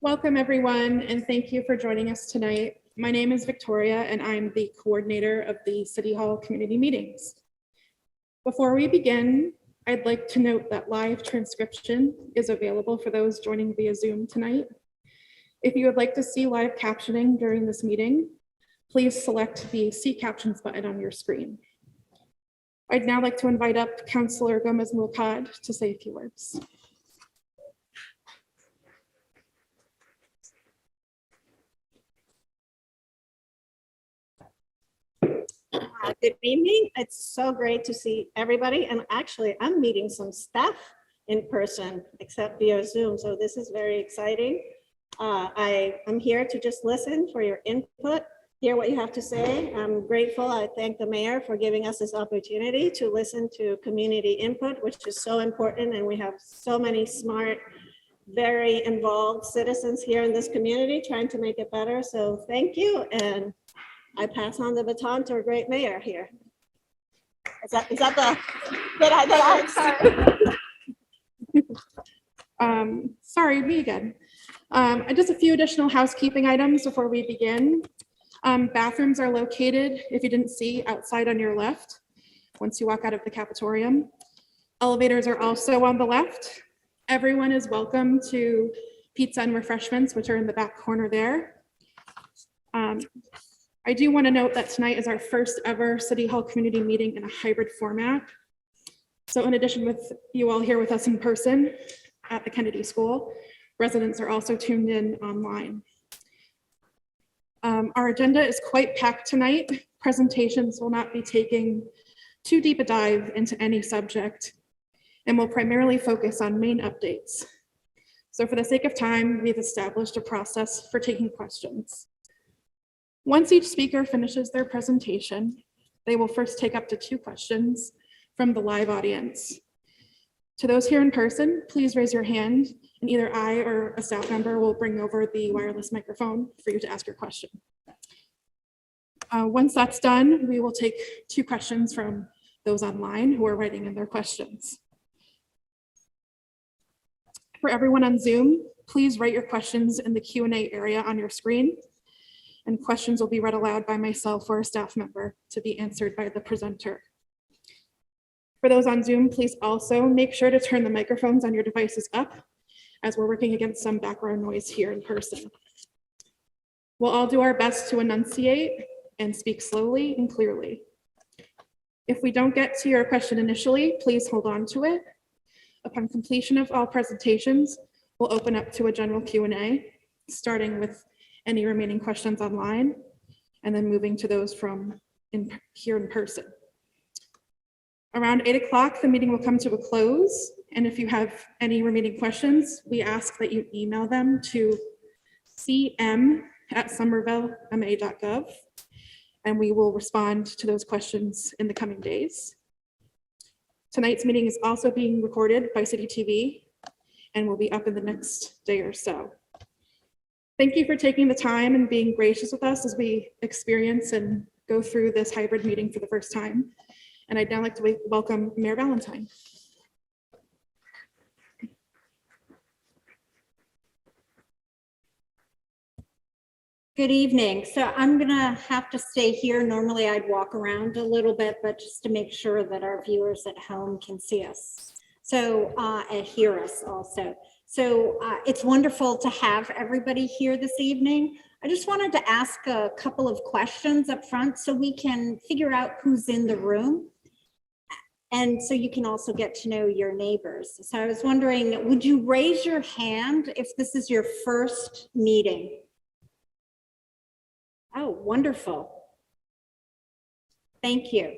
Welcome, everyone, and thank you for joining us tonight. My name is Victoria, and I'm the coordinator of the City Hall community meetings. Before we begin, I'd like to note that live transcription is available for those joining via Zoom tonight. If you would like to see live captioning during this meeting, please select the See Captions button on your screen. I'd now like to invite up Councilor Gomez Mouakad to say a few words. Good evening. It's so great to see everybody. And actually, I'm meeting some staff in person, except via Zoom. So this is very exciting. I'm here to just listen for your input, hear what you have to say. I'm grateful. I thank the mayor for giving us this opportunity to listen to community input, which is so important. And we have so many smart, very involved citizens here in this community trying to make it better. So thank you. And I pass on the baton to a great mayor here. Is that Sorry, me again. Just a few additional housekeeping items before we begin. Bathrooms are located, if you didn't see, outside on your left, once you walk out of the cafetorium. Elevators are also on the left. Everyone is welcome to pizza and refreshments, which are in the back corner there. I do want to note that tonight is our first ever City Hall community meeting in a hybrid format. So in addition with you all here with us in person at the Kennedy School, residents are also tuned in online. Our agenda is quite packed tonight. Presentations will not be taking too deep a dive into any subject and will primarily focus on main updates. So for the sake of time, we've established a process for taking questions. Once each speaker finishes their presentation, they will first take up to 2 questions from the live audience. To those here in person, please raise your hand and either I or a staff member will bring over the wireless microphone for you to ask your question. Once that's done, we will take 2 questions from those online who are writing in their questions. For everyone on Zoom, please write your questions in the Q&A area on your screen, and questions will be read aloud by myself or a staff member to be answered by the presenter. For those on Zoom, please also make sure to turn the microphones on your devices up, as we're working against some background noise here in person. We'll all do our best to enunciate and speak slowly and clearly. If we don't get to your question initially, please hold on to it. Upon completion of all presentations, we'll open up to a general Q&A, starting with any remaining questions online, and then moving to those from here in person. Around 8 o'clock, the meeting will come to a close. And if you have any remaining questions, we ask that you email them to cm@somervillema.gov, and we will respond to those questions in the coming days. Tonight's meeting is also being recorded by City TV and will be up in the next day or so. Thank you for taking the time and being gracious with us as we experience and go through this hybrid meeting for the first time. And I'd now like to welcome Mayor Ballantyne. Good evening. So I'm gonna have to stay here. Normally I'd walk around a little bit, but just to make sure that our viewers at home can see us. So and hear us also. So it's wonderful to have everybody here this evening. I just wanted to ask a couple of questions up front so we can figure out who's in the room. And so you can also get to know your neighbors. So I was wondering, would you raise your hand if this is your first meeting? Oh, wonderful. Thank you.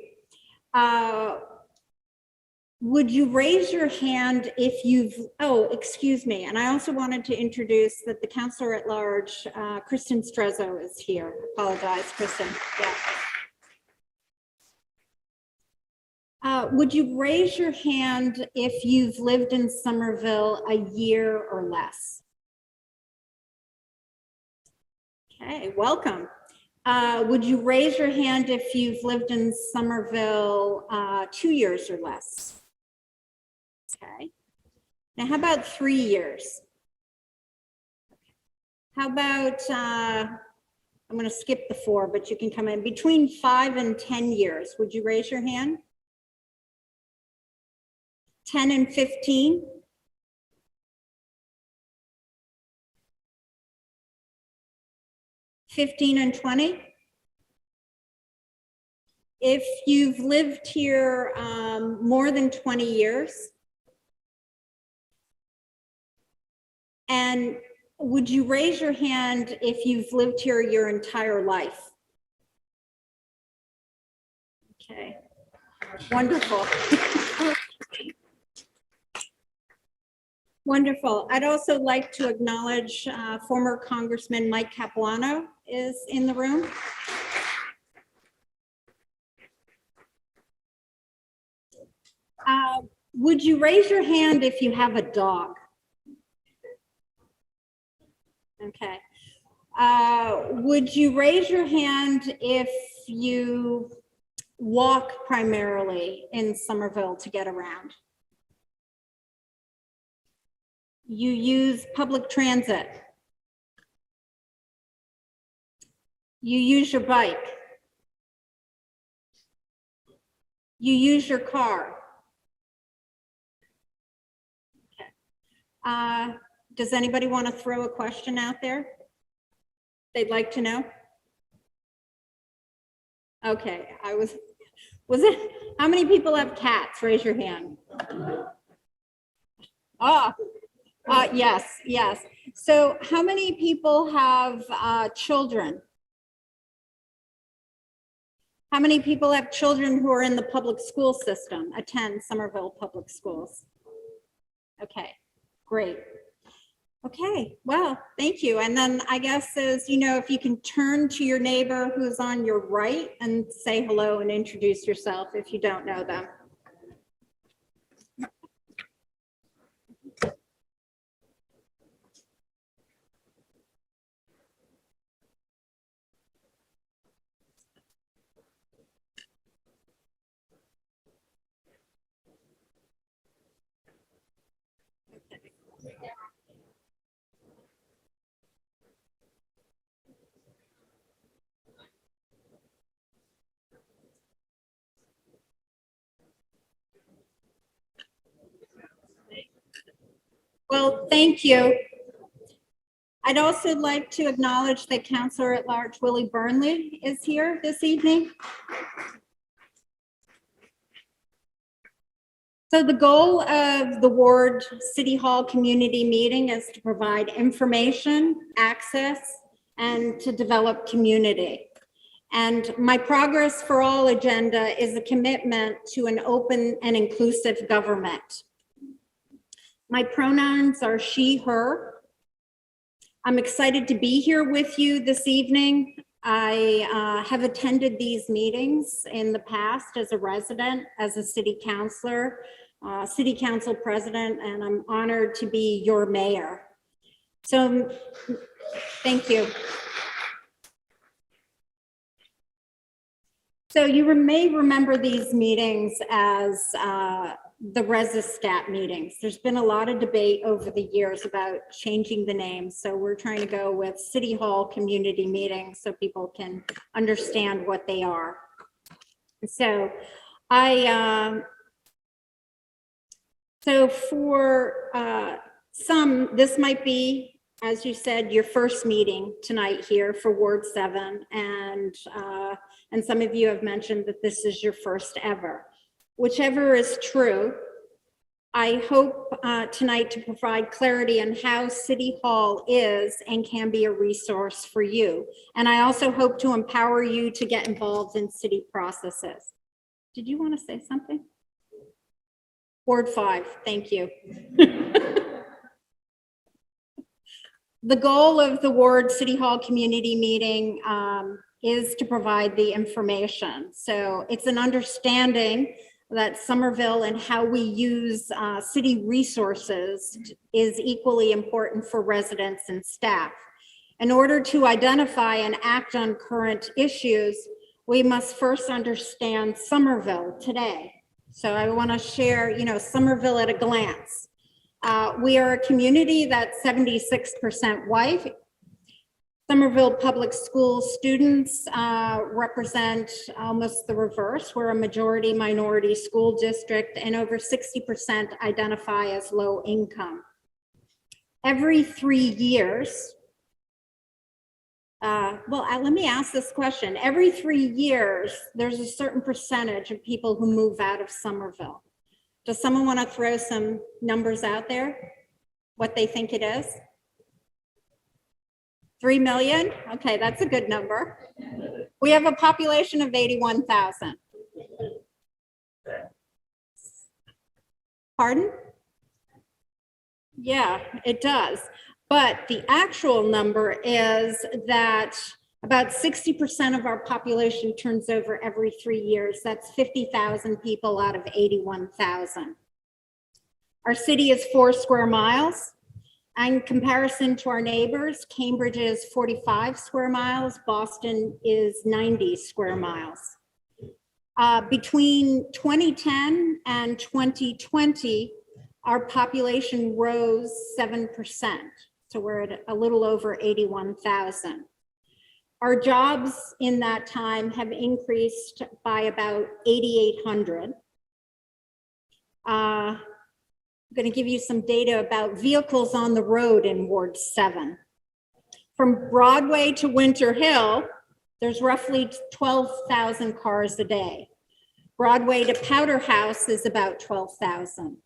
Would you raise your hand if you've, oh, excuse me. And I also wanted to introduce that the Councilor at Large, Kristen Strezzo, is here. Apologize, Kristen. Yeah. Would you raise your hand if you've lived in Somerville a year or less? Okay, welcome. Would you raise your hand if you've lived in Somerville 2 years or less? Okay. Now, how about 3 years? How about, I'm going to skip the 4, but you can come in. Between 5 and 10 years, would you raise your hand? 10 and 15? 15 and 20? If you've lived here more than 20 years, and would you raise your hand if you've lived here your entire life? Okay, wonderful. Wonderful. I'd also like to acknowledge former Congressman Mike Capuano is in the room. Would you raise your hand if you have a dog? Okay. Would you raise your hand if you walk primarily in Somerville to get around? You use public transit. You use your bike. You use your car. Okay. Does anybody want to throw a question out there they'd like to know? Okay, was it, how many people have cats? Raise your hand. Oh, yes, yes. So how many people have children? How many people have children who are in the public school system, attend Somerville Public Schools? Okay, great. Okay, well, thank you. And then I guess is, you know, if you can turn to your neighbor who's on your right and say hello and introduce yourself if you don't know them. Well, thank you. I'd also like to acknowledge that Councilor at Large Willie Burnley is here this evening. So the goal of the Ward City Hall community meeting is to provide information, access, and to develop community. And my Progress for All agenda is a commitment to an open and inclusive government. My pronouns are she, her. I'm excited to be here with you this evening. I have attended these meetings in the past as a resident, as a city councilor, city council president, and I'm honored to be your mayor. So thank you. So you may remember these meetings as the Resistat meetings. There's been a lot of debate over the years about changing the name. So we're trying to go with City Hall community meetings so people can understand what they are. So so for some, this might be, as you said, your first meeting tonight here for Ward 7. And some of you have mentioned that this is your first ever. Whichever is true, I hope tonight to provide clarity on how City Hall is and can be a resource for you. And I also hope to empower you to get involved in city processes. Did you want to say something? Ward 5, thank you. The goal of the Ward City Hall community meeting is to provide the information. So it's an understanding that Somerville and how we use city resources is equally important for residents and staff. In order to identify and act on current issues, we must first understand Somerville today. So I want to share, you know, Somerville at a glance. We are a community that's 76% white. Somerville Public School students represent almost the reverse. We're a majority minority school district, and over 60% identify as low income. Every 3 years, let me ask this question. Every 3 years, there's a certain percentage of people who move out of Somerville. Does someone want to throw some numbers out there? What they think it is? 3 million? Okay, that's a good number. We have a population of 81,000. Pardon? Yeah, it does. But the actual number is that about 60% of our population turns over every 3 years. That's 50,000 people out of 81,000. Our city is 4 square miles. In comparison to our neighbors, Cambridge is 45 square miles, Boston is 90 square miles. Between 2010 and 2020, our population rose 7%. So we're at a little over 81,000. Our jobs in that time have increased by about 8,800. I'm going to give you some data about vehicles on the road in Ward 7. From Broadway to Winter Hill, there's roughly 12,000 cars a day. Broadway to Powder House is about 12,000.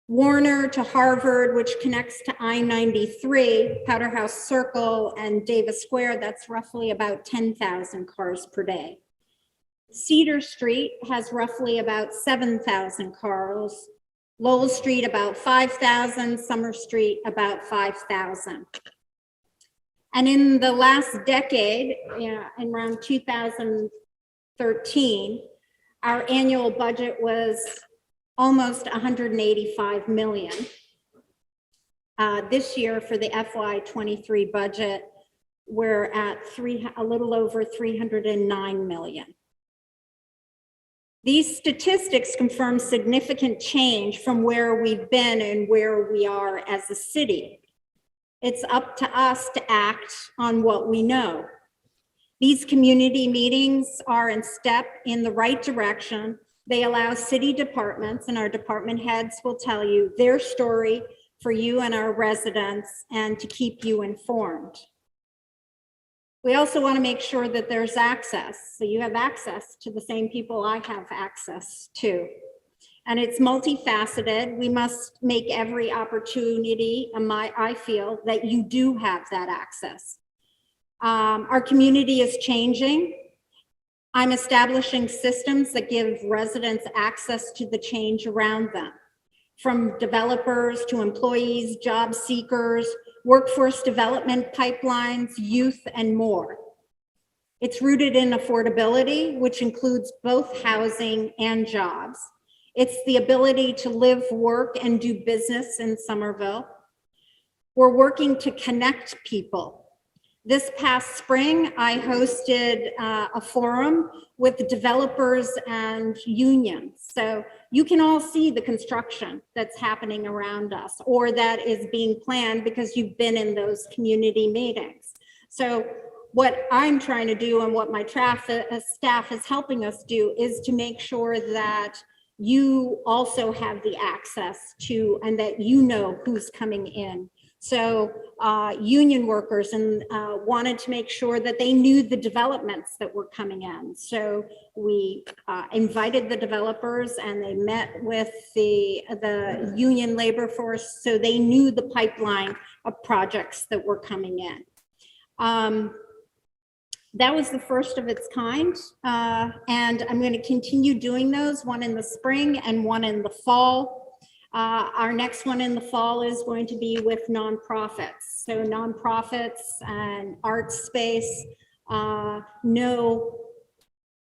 Warner to Harvard, which connects to I-93, Powder House Circle and Davis Square, that's roughly about 10,000 cars per day. Cedar Street has roughly about 7,000 cars. Lowell Street about 5,000, Summer Street about 5,000. And in the last decade, around 2013, our annual budget was almost 185 million. This year for the FY23 budget, we're at a little over 309 million. These statistics confirm significant change from where we've been and where we are as a city. It's up to us to act on what we know. These community meetings are in step in the right direction. They allow city departments, and our department heads will tell you their story for you and our residents and to keep you informed. We also want to make sure that there's access. So you have access to the same people I have access to. And it's multifaceted. We must make every opportunity, I feel, that you do have that access. Our community is changing. I'm establishing systems that give residents access to the change around them, from developers to employees, job seekers, workforce development pipelines, youth, and more. It's rooted in affordability, which includes both housing and jobs. It's the ability to live, work, and do business in Somerville. We're working to connect people. This past spring, I hosted a forum with developers and unions. So you can all see the construction that's happening around us or that is being planned because you've been in those community meetings. So what I'm trying to do and what my staff is helping us do is to make sure that you also have the access to and that you know who's coming in. So union workers wanted to make sure that they knew the developments that were coming in. So we invited the developers and they met with the union labor force so they knew the pipeline of projects that were coming in. That was the first of its kind. And I'm going to continue doing those, one in the spring and one in the fall. Our next one in the fall is going to be with nonprofits. So nonprofits and art space know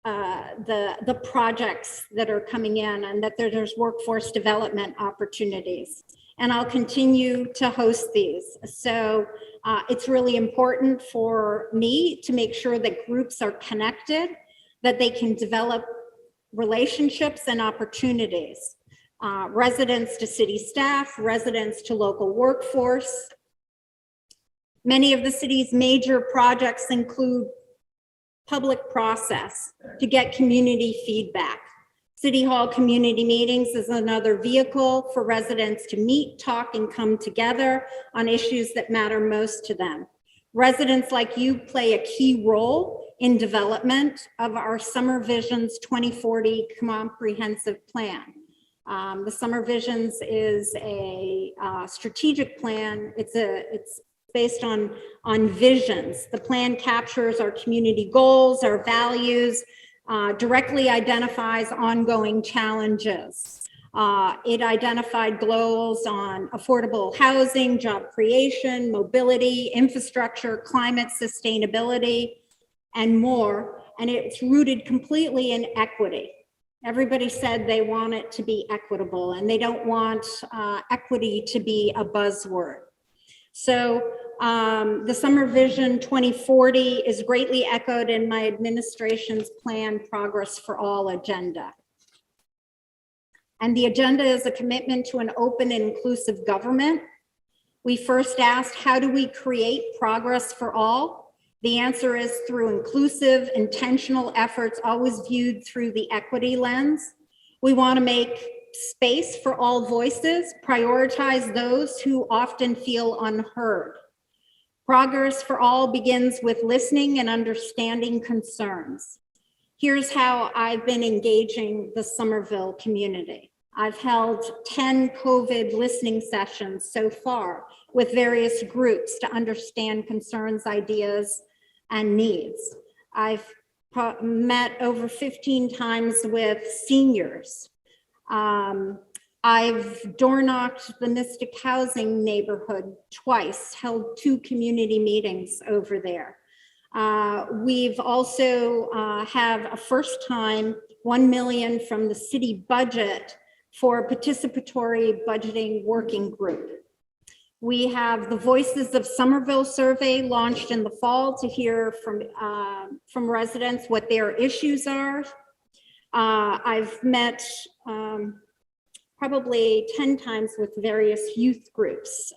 the projects that are coming in and that there's workforce development opportunities. And I'll continue to host these. So it's really important for me to make sure that groups are connected, that they can develop relationships and opportunities. Residents to city staff, residents to local workforce. Many of the city's major projects include public process to get community feedback. City Hall community meetings is another vehicle for residents to meet, talk, and come together on issues that matter most to them. Residents like you play a key role in development of our Summer Visions 2040 comprehensive plan. The Summer Visions is a strategic plan. It's based on visions. The plan captures our community goals, our values, directly identifies ongoing challenges. It identified goals on affordable housing, job creation, mobility, infrastructure, climate sustainability, and more. And it's rooted completely in equity. Everybody said they want it to be equitable and they don't want equity to be a buzzword. So the Summer Vision 2040 is greatly echoed in my administration's plan Progress for All agenda. And the agenda is a commitment to an open and inclusive government. We first asked, how do we create progress for all? The answer is through inclusive, intentional efforts, always viewed through the equity lens. We want to make space for all voices, prioritize those who often feel unheard. Progress for all begins with listening and understanding concerns. Here's how I've been engaging the Somerville community. I've held 10 COVID listening sessions so far with various groups to understand concerns, ideas, and needs. I've met over 15 times with seniors. I've door knocked the Mystic Housing neighborhood twice, held 2 community meetings over there. We've also have a first time 1 million from the city budget for a participatory budgeting working group. We have the Voices of Somerville survey launched in the fall to hear from residents what their issues are. I've met probably 10 times with various youth groups,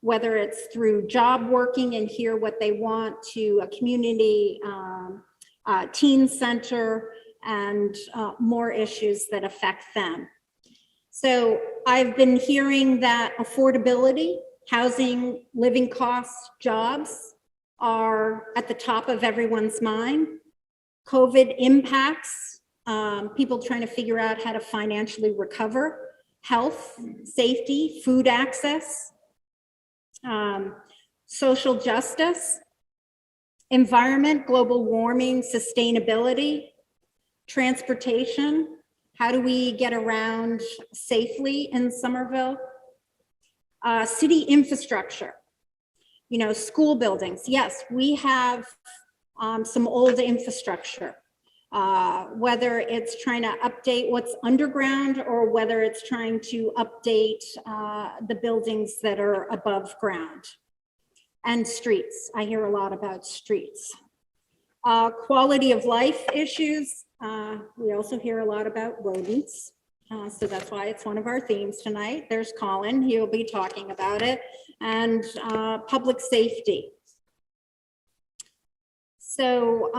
whether it's through job working and hear what they want, to a community teen center and more issues that affect them. So I've been hearing that affordability, housing, living costs, jobs are at the top of everyone's mind. COVID impacts, people trying to figure out how to financially recover, health, safety, food access, social justice, environment, global warming, sustainability, transportation. How do we get around safely in Somerville? City infrastructure, you know, school buildings. Yes, we have some old infrastructure, whether it's trying to update what's underground or whether it's trying to update the buildings that are above ground. And streets, I hear a lot about streets. Quality of life issues. We also hear a lot about rodents. So that's why it's one of our themes tonight. There's Colin, he'll be talking about it. And public safety. So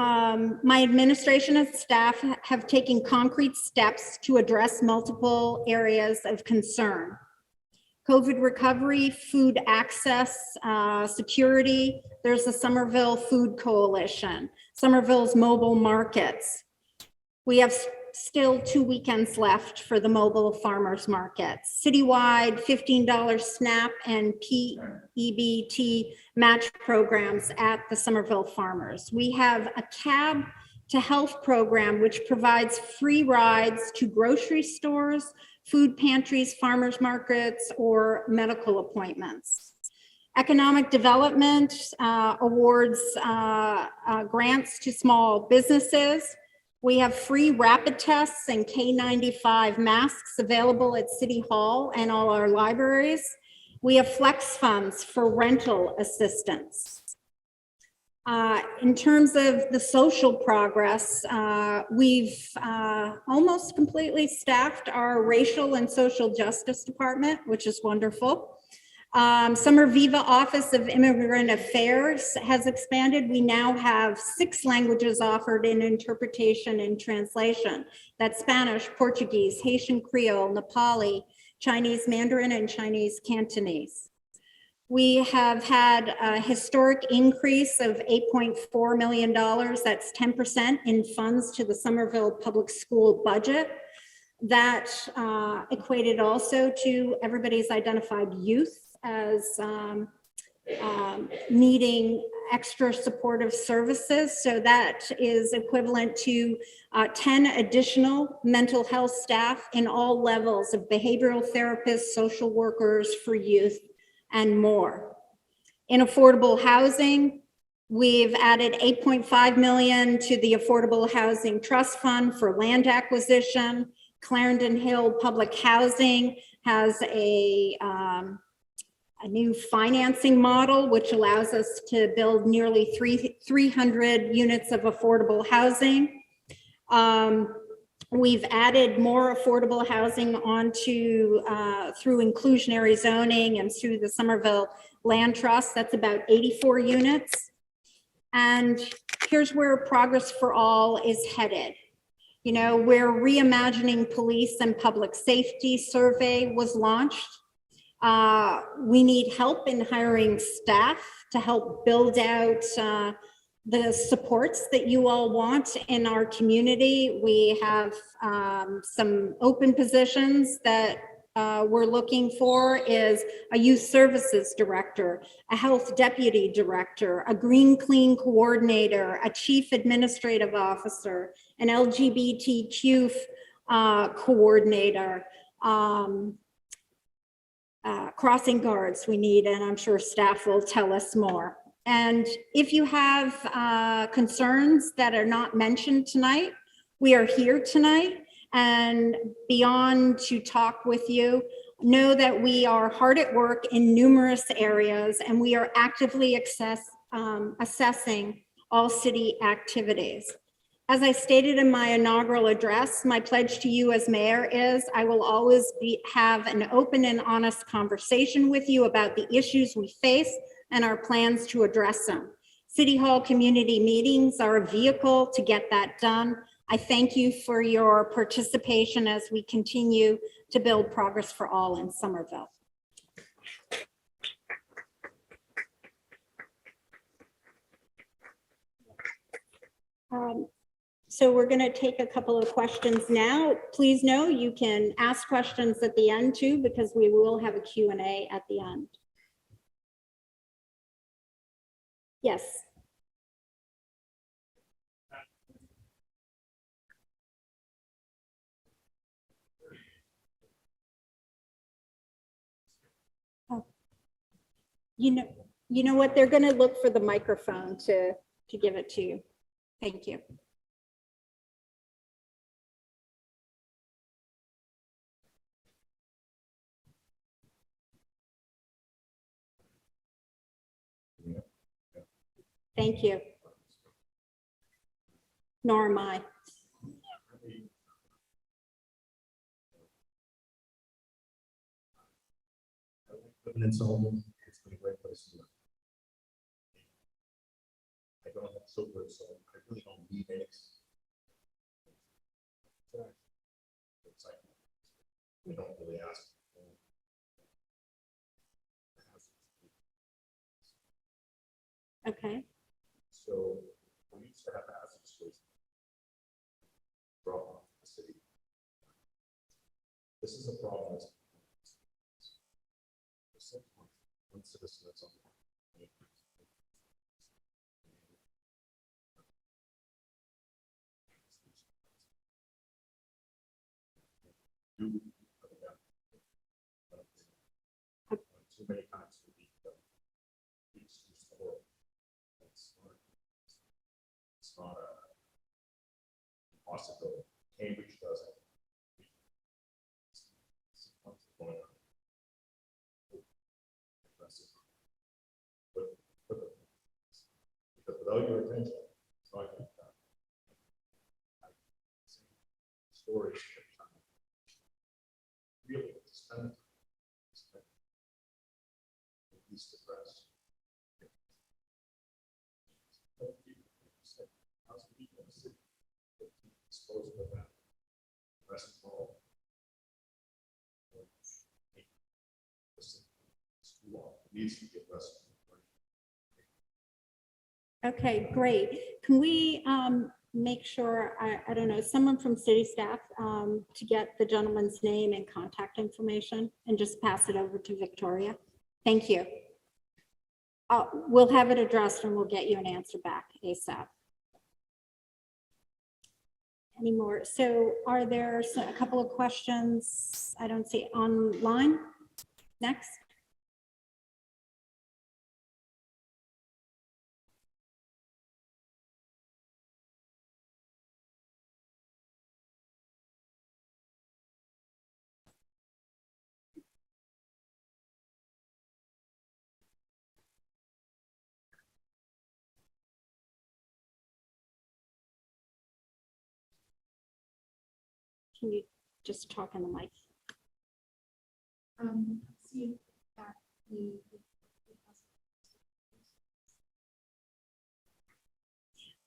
my administration and staff have taken concrete steps to address multiple areas of concern. COVID recovery, food access, security. There's the Somerville Food Coalition, Somerville's mobile markets. We have still 2 weekends left for the mobile farmers markets. Citywide $15 SNAP and PEBT match programs at the Somerville farmers. We have a cab to health program, which provides free rides to grocery stores, food pantries, farmers markets, or medical appointments. Economic development awards grants to small businesses. We have free rapid tests and K95 masks available at City Hall and all our libraries. We have flex funds for rental assistance. In terms of the social progress, we've almost completely staffed our racial and social justice department, which is wonderful. Summer Viva Office of Immigrant Affairs has expanded. We now have 6 languages offered in interpretation and translation. That's Spanish, Portuguese, Haitian Creole, Nepali, Chinese Mandarin, and Chinese Cantonese. We have had a historic increase of $8.4 million. That's 10% in funds to the Somerville Public School budget. That equated also to everybody's identified youth as needing extra supportive services. So that is equivalent to 10 additional mental health staff in all levels of behavioral therapists, social workers for youth, and more. In affordable housing, we've added $8.5 million to the Affordable Housing Trust Fund for land acquisition. Clarendon Hill Public Housing has a new financing model, which allows us to build nearly 300 units of affordable housing. We've added more affordable housing onto through inclusionary zoning and through the Somerville Land Trust. That's about 84 units. And here's where Progress for All is headed. You know, where Reimagining Police and Public Safety survey was launched. We need help in hiring staff to help build out the supports that you all want in our community. We have some open positions that we're looking for is a youth services director, a health deputy director, a green clean coordinator, a chief administrative officer, an LGBTQ coordinator, crossing guards we need, and I'm sure staff will tell us more. And if you have concerns that are not mentioned tonight, we are here tonight and beyond to talk with you. Know that we are hard at work in numerous areas and we are actively assessing all city activities. As I stated in my inaugural address, my pledge to you as mayor is I will always have an open and honest conversation with you about the issues we face and our plans to address them. City Hall community meetings are a vehicle to get that done. I thank you for your participation as we continue to build Progress for All in Somerville. So we're going to take a couple of questions now. Please know you can ask questions at the end too, because we will have a Q&A at the end. Yes. Oh. You know what? They're going to look for the microphone to give it to you. Thank you. Thank you. Nor am I. Living in Somerville, it's been a great place to live. I don't have children, so I really don't need any. It's like, we don't really ask. Okay. So we used to have hazardous waste drop off the city. This is a problem. One citizen that's on. Too many times to be it's not a possibility. Cambridge does it. Because without your attention, it's not going to be done. Stories really spend needs to be addressed. Okay, great. Can we make sure, I don't know, someone from city staff to get the gentleman's name and contact information and just pass it over to Victoria? Thank you. We'll have it addressed and we'll get you an answer back ASAP. Any more? So are there a couple of questions I don't see online? Next. Can you just talk on the mic? See that the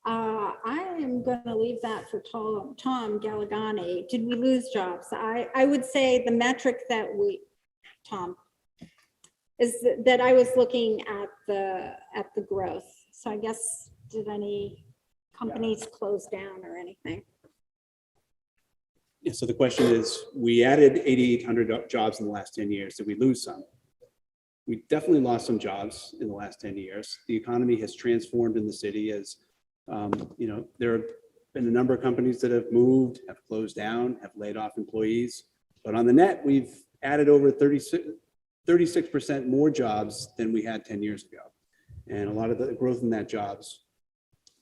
I am going to leave that for Tom Galligani. Did we lose jobs? I would say the metric that Tom, is that I was looking at the growth. So I guess, did any companies close down or anything? Yeah, so the question is, we added 8,800 jobs in the last 10 years. Did we lose some? We definitely lost some jobs in the last 10 years. The economy has transformed in the city as, there have been a number of companies that have moved, have closed down, have laid off employees. But on the net, we've added over 36% more jobs than we had 10 years ago. And a lot of the growth in that jobs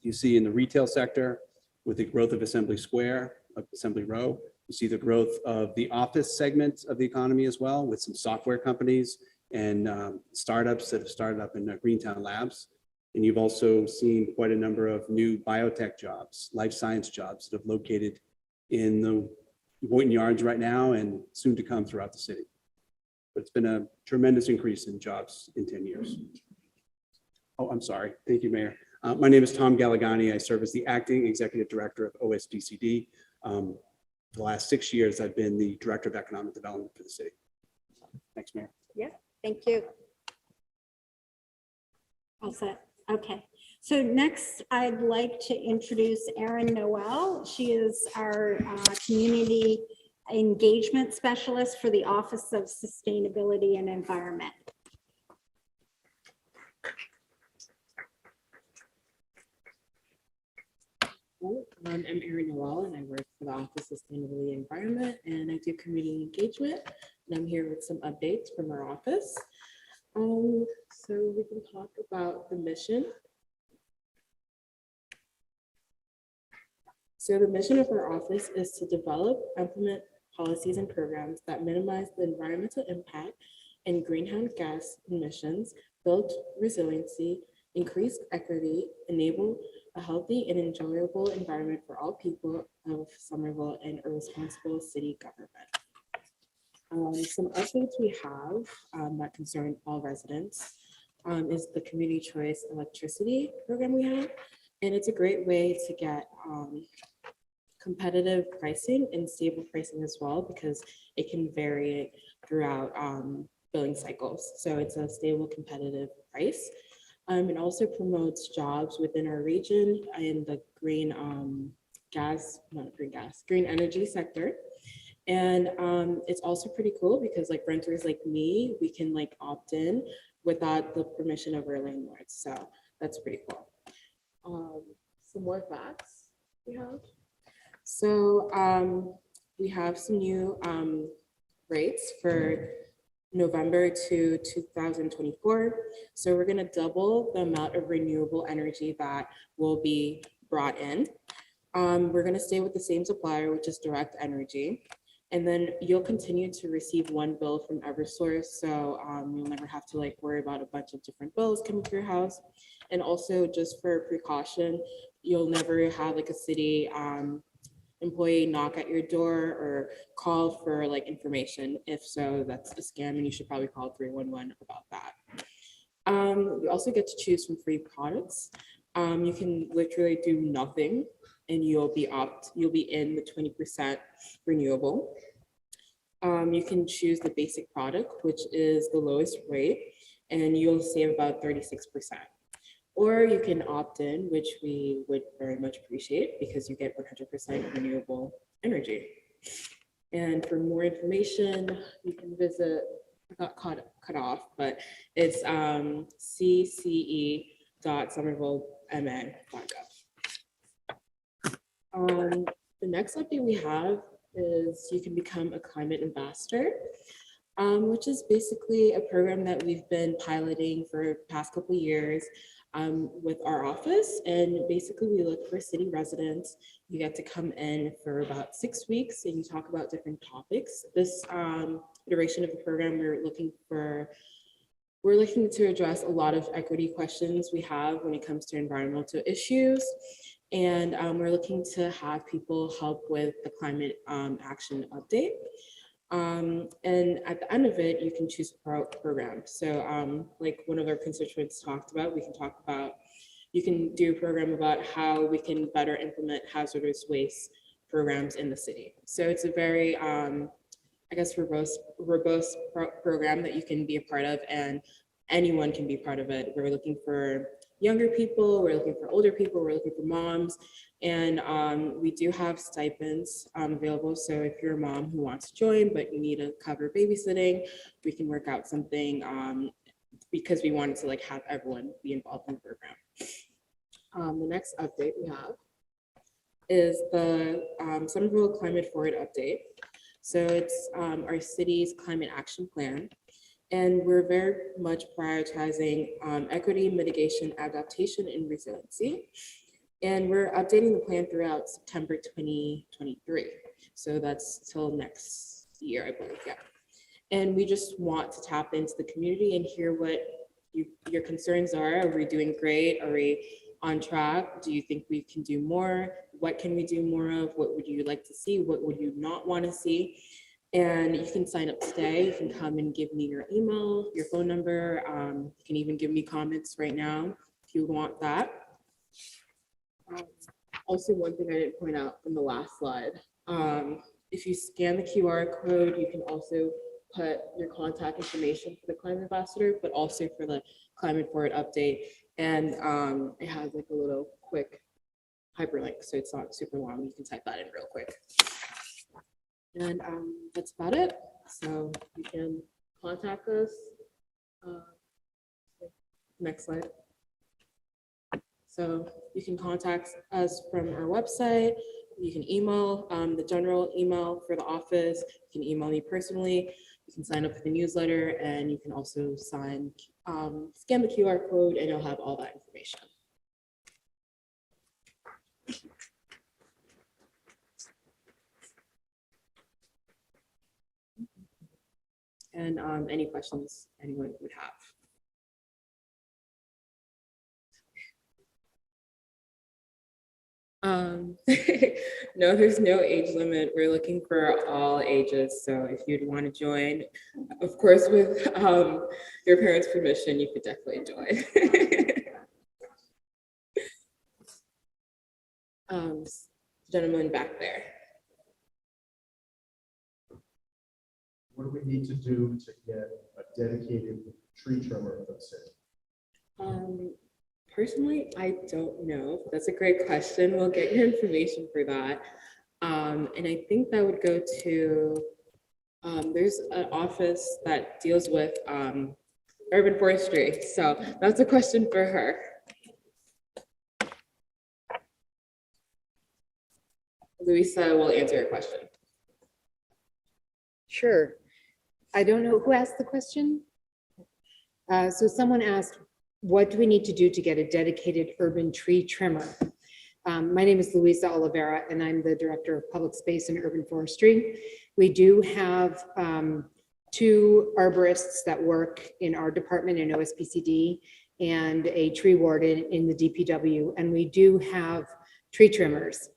you see in the retail sector with the growth of Assembly Square, of Assembly Row. You see the growth of the office segment of the economy as well, with some software companies and startups that have started up in Greentown Labs. And you've also seen quite a number of new biotech jobs, life science jobs that have located in the Boynton Yards right now and soon to come throughout the city. But it's been a tremendous increase in jobs in 10 years. Oh, I'm sorry. Thank you, Mayor. My name is Tom Galligani. I serve as the acting executive director of OSDCD. For the last 6 years, I've been the director of economic development for the city. Thanks, Mayor. Yeah, thank you. All set. Okay. So next, I'd like to introduce Erin Noel. She is our community engagement specialist for the Office of Sustainability and Environment. I'm Erin Noel, and I work for the Office of Sustainability and Environment, and I do community engagement. And I'm here with some updates from our office. So we can talk about the mission. So the mission of our office is to develop, implement policies and programs that minimize the environmental impact and greenhouse gas emissions, build resiliency, increase equity, enable a healthy and enjoyable environment for all people of Somerville, and a responsible city government. Some updates we have that concern all residents is the community choice electricity program we have. And it's a great way to get competitive pricing and stable pricing as well, because it can vary throughout billing cycles. So it's a stable, competitive price. It also promotes jobs within our region in the green green energy sector. And it's also pretty cool because like renters like me, we can like opt in without the permission of our landlords. So that's pretty cool. Some more facts we have. So we have some new rates for November to 2024. So we're gonna double the amount of renewable energy that will be brought in. We're gonna stay with the same supplier, which is Direct Energy. And then you'll continue to receive one bill from Eversource. So you'll never have to like worry about a bunch of different bills coming to your house. And also just for precaution, you'll never have like a city employee knock at your door or call for like information. If so, that's a scam and you should probably call 311 about that. You also get to choose from free products. You can literally do nothing and you'll be in the 20% renewable. You can choose the basic product, which is the lowest rate, and you'll save about 36%. Or you can opt in, which we would very much appreciate because you get 100% renewable energy. And for more information, you can visit, I got cut off, but it's cce.somervillema.gov. The next update we have is you can become a climate ambassador, which is basically a program that we've been piloting for the past couple of years with our office. And basically we look for city residents. You get to come in for about 6 weeks and you talk about different topics. This iteration of the program, we're looking to address a lot of equity questions we have when it comes to environmental issues. And we're looking to have people help with the climate action update. And at the end of it, you can choose a program. So like one of our constituents talked about, you can do a program about how we can better implement hazardous waste programs in the city. So it's a very, I guess, robust program that you can be a part of, and anyone can be part of it. We're looking for younger people, we're looking for older people, we're looking for moms, and we do have stipends available. So if you're a mom who wants to join, but you need to cover babysitting, we can work out something because we wanted to have everyone be involved in the program. The next update we have is the Somerville Climate Forward update. So it's our city's climate action plan. And we're very much prioritizing equity, mitigation, adaptation, and resiliency. And we're updating the plan throughout September 2023. So that's till next year, I believe, yeah. And we just want to tap into the community and hear what your concerns are. Are we doing great? Are we on track? Do you think we can do more? What can we do more of? What would you like to see? What would you not want to see? And you can sign up today. You can come and give me your email, your phone number. You can even give me comments right now if you want that. Also, one thing I didn't point out from the last slide, if you scan the QR code, you can also put your contact information for the climate ambassador, but also for the climate forward update. And it has a little quick hyperlink, so it's not super long. You can type that in real quick. And that's about it. So you can contact us. Next slide. So you can contact us from our website. You can email the general email for the office. You can email me personally. You can sign up for the newsletter, and you can also scan the QR code, and you'll have all that information. And any questions anyone would have. No, there's no age limit. We're looking for all ages. So if you'd want to join, of course, with your parents' permission, you could definitely join. Gentleman back there. What do we need to do to get a dedicated tree trimmer for the city? Personally, I don't know. That's a great question. We'll get your information for that. And I think that would go to, there's an office that deals with urban forestry. So that's a question for her. Louisa will answer your question. Sure. I don't know who asked the question. So someone asked, what do we need to do to get a dedicated urban tree trimmer? My name is Luisa Oliveira, and I'm the Director of Public Space and Urban Forestry. We do have 2 arborists that work in our department in OSPCD and a tree warden in the DPW, and we do have tree trimmers.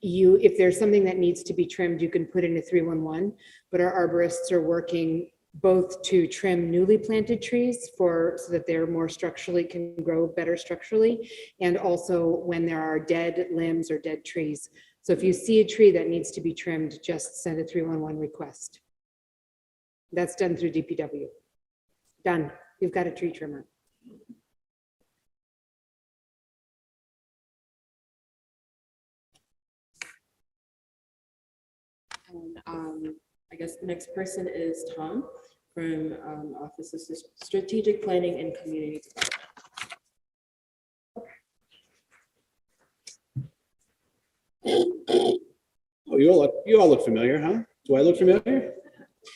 If there's something that needs to be trimmed, you can put in a 311, but our arborists are working both to trim newly planted trees so that they're more structurally, can grow better structurally, and also when there are dead limbs or dead trees. So if you see a tree that needs to be trimmed, just send a 311 request. That's done through DPW. Done. You've got a tree trimmer. And I guess the next person is Tom from Office of Strategic Planning and Community Development. Oh, you all look familiar, huh? Do I look familiar?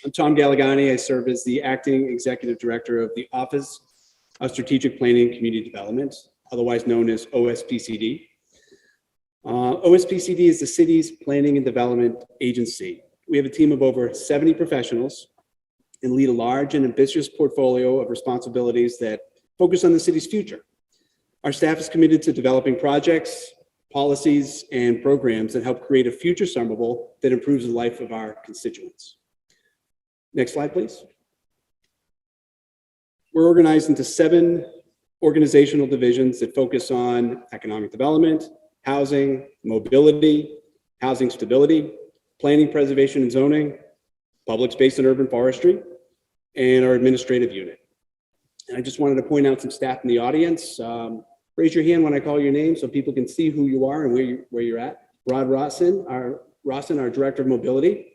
I'm Tom Galligani. I serve as the Acting Executive Director of the Office of Strategic Planning and Community Development, otherwise known as OSPCD. OSPCD is the city's planning and development agency. We have a team of over 70 professionals and lead a large and ambitious portfolio of responsibilities that focus on the city's future. Our staff is committed to developing projects, policies, and programs that help create a future Somerville that improves the life of our constituents. Next slide, please. We're organized into 7 organizational divisions that focus on economic development, housing, mobility, housing stability, planning, preservation, and zoning, public space and urban forestry, and our administrative unit. And I just wanted to point out some staff in the audience. Raise your hand when I call your name so people can see who you are and where you're at. Rod Rawson, our Director of Mobility.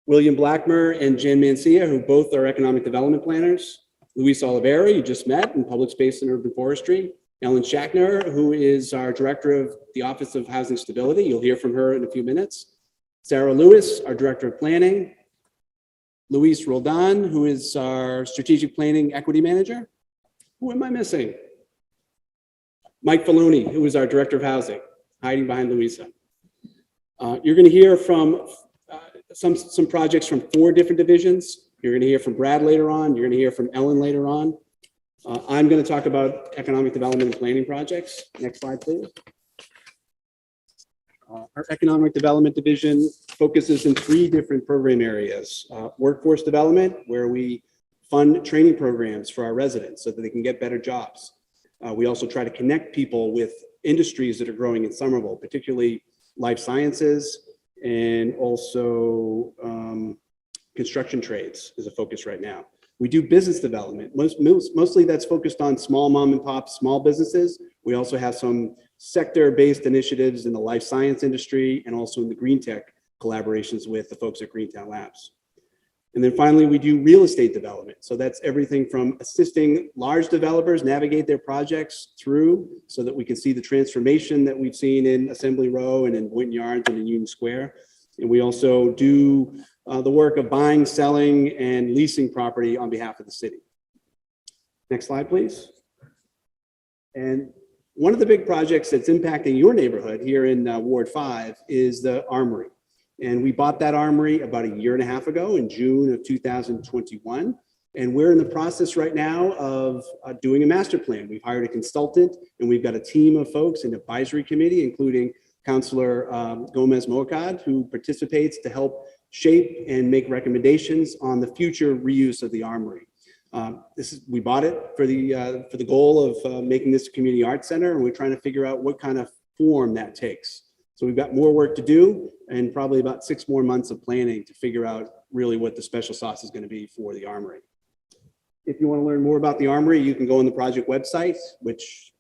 William Blackmer and Jen Mancia, who both are economic development planners. Luis Oliveira, you just met, in public space and urban forestry. Ellen Shackner, who is our Director of the Office of Housing Stability. You'll hear from her in a few minutes. Sarah Lewis, our Director of Planning. Luis Roldan, who is our Strategic Planning Equity Manager. Who am I missing? Mike Faloni, who is our Director of Housing, hiding behind Louisa. You're going to hear from some projects from 4 different divisions. You're going to hear from Brad later on. You're going to hear from Ellen later on. I'm going to talk about economic development and planning projects. Next slide, please. Our economic development division focuses in 3 different program areas. Workforce development, where we fund training programs for our residents so that they can get better jobs. We also try to connect people with industries that are growing in Somerville, particularly life sciences, and also construction trades is a focus right now. We do business development. Mostly that's focused on small mom and pop, small businesses. We also have some sector-based initiatives in the life science industry and also in the green tech collaborations with the folks at Greentown Labs. And then finally, we do real estate development. So that's everything from assisting large developers navigate their projects through so that we can see the transformation that we've seen in Assembly Row and in Boynton Yards and in Union Square. And we also do the work of buying, selling, and leasing property on behalf of the city. Next slide, please. And one of the big projects that's impacting your neighborhood here in Ward 5 is the Armory. And we bought that Armory about 1.5 years ago in June of 2021. And we're in the process right now of doing a master plan. We've hired a consultant and we've got a team of folks in the advisory committee, including Councilor Gomez Mouakad, who participates to help shape and make recommendations on the future reuse of the Armory. We bought it for the goal of making this a community arts center, and we're trying to figure out what kind of form that takes. So we've got more work to do and probably about 6 more months of planning to figure out really what the special sauce is going to be for the Armory. If you want to learn more about the Armory, you can go on the project website, which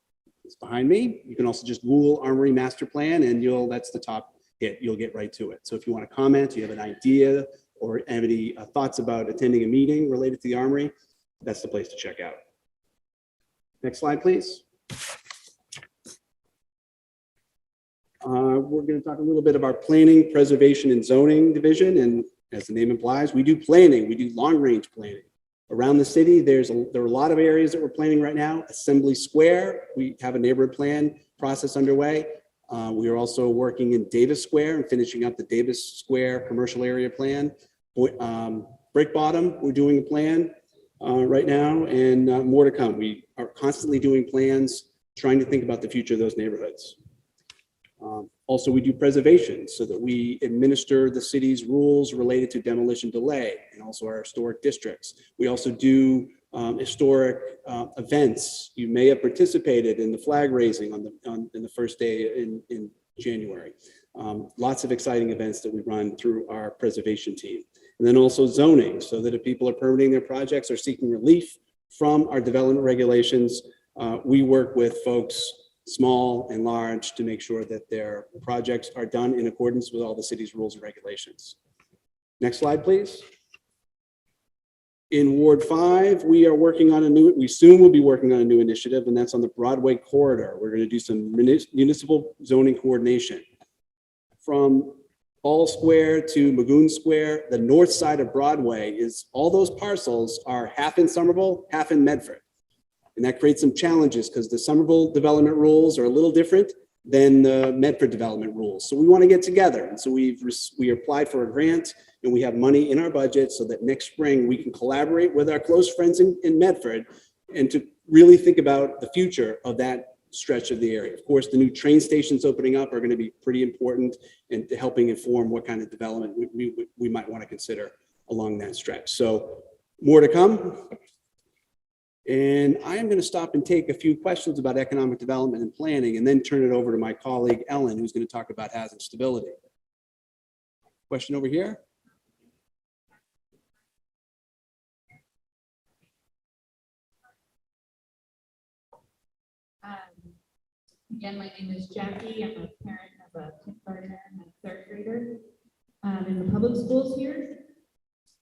is behind me. You can also just Google Armory Master Plan and that's the top hit. You'll get right to it. So if you want to comment, you have an idea or have any thoughts about attending a meeting related to the Armory, that's the place to check out. Next slide, please. We're going to talk a little bit about planning, preservation, and zoning division. And as the name implies, we do planning. We do long-range planning. Around the city, there are a lot of areas that we're planning right now. Assembly Square, we have a neighborhood plan process underway. We are also working in Davis Square and finishing up the Davis Square commercial area plan. Brick Bottom, we're doing a plan right now, and more to come. We are constantly doing plans, trying to think about the future of those neighborhoods. Also, we do preservation so that we administer the city's rules related to demolition delay and also our historic districts. We also do historic events. You may have participated in the flag raising in the first day in January. Lots of exciting events that we run through our preservation team. And then also zoning, so that if people are permitting their projects or seeking relief from our development regulations. We work with folks, small and large, to make sure that their projects are done in accordance with all the city's rules and regulations. Next slide, please. In Ward 5, we soon will be working on a new initiative, and that's on the Broadway Corridor. We're going to do some municipal zoning coordination. From All Square to Magoon Square, the north side of Broadway is, all those parcels are half in Somerville, half in Medford. And that creates some challenges because the Somerville development rules are a little different than the Medford development rules. So we want to get together. And so we applied for a grant, and we have money in our budget so that next spring we can collaborate with our close friends in Medford and to really think about the future of that stretch of the area. Of course, the new train stations opening up are going to be pretty important in helping inform what kind of development we might want to consider along that stretch. So more to come. And I am going to stop and take a few questions about economic development and planning, and then turn it over to my colleague, Ellen, who's going to talk about housing stability. Question over here? Again, my name is Jackie. I'm a parent of a kindergartner and a third grader in the public schools here.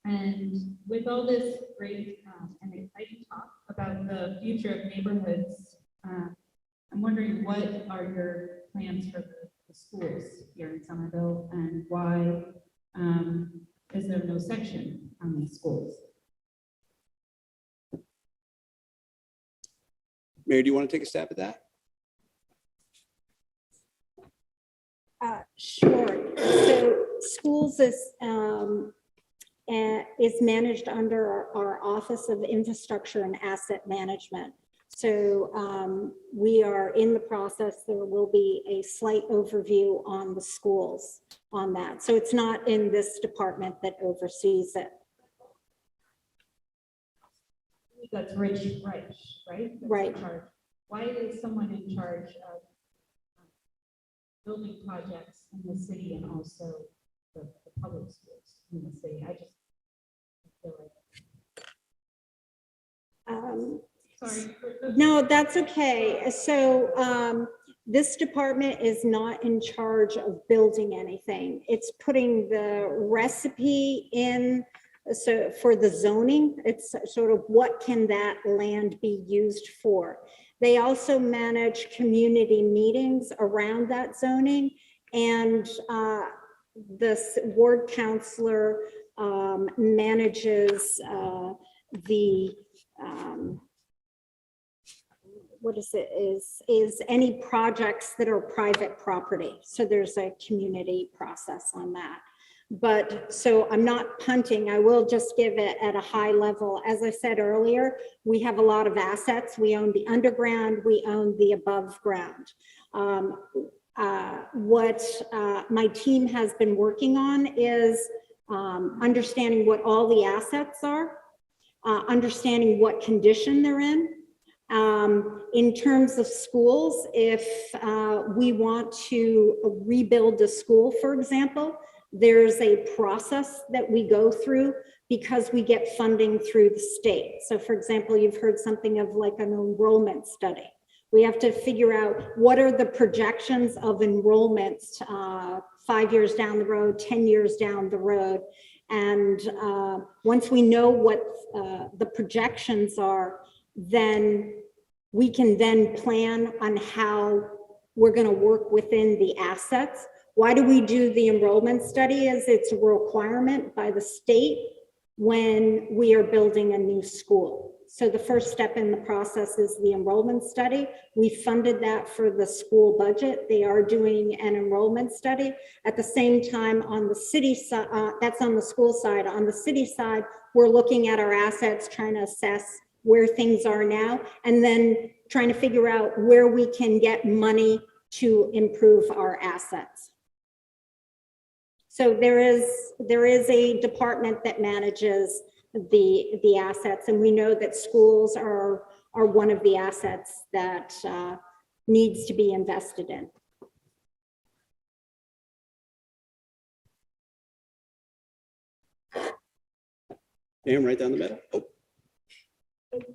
And with all this great and exciting talk about the future of neighborhoods, I'm wondering, what are your plans for the schools here in Somerville, and why is there no section on these schools? Mary, do you want to take a stab at that? Sure. So schools is managed under our Office of Infrastructure and Asset Management. So we are in the process. There will be a slight overview on the schools on that. So it's not in this department that oversees it. That's Rich Reich, right? That's Right. in charge. Why is someone in charge of building projects in the city and also the public schools in the city? I just feel like. Sorry. No, that's okay. So this department is not in charge of building anything. It's putting the recipe in. So for the zoning, it's sort of what can that land be used for? They also manage community meetings around that zoning, and the ward councilor manages the what is any projects that are private property. So there's a community process on that. But so I'm not punting, I will just give it at a high level. As I said earlier, we have a lot of assets. We own the underground, we own the above ground. What my team has been working on is understanding what all the assets are, understanding what condition they're in. In terms of schools, if we want to rebuild a school, for example, there's a process that we go through because we get funding through the state. So for example, you've heard something of like an enrollment study. We have to figure out what are the projections of enrollments 5 years down the road, 10 years down the road. And once we know what the projections are, then we can then plan on how we're going to work within the assets. Why do we do the enrollment study? As it's a requirement by the state when we are building a new school. So the first step in the process is the enrollment study. We funded that for the school budget. They are doing an enrollment study. At the same time, on the city side, that's on the school side. On the city side, we're looking at our assets, trying to assess where things are now, and then trying to figure out where we can get money to improve our assets. So there is a department that manages the assets, and we know that schools are one of the assets that needs to be invested in. And right down the middle. Oh.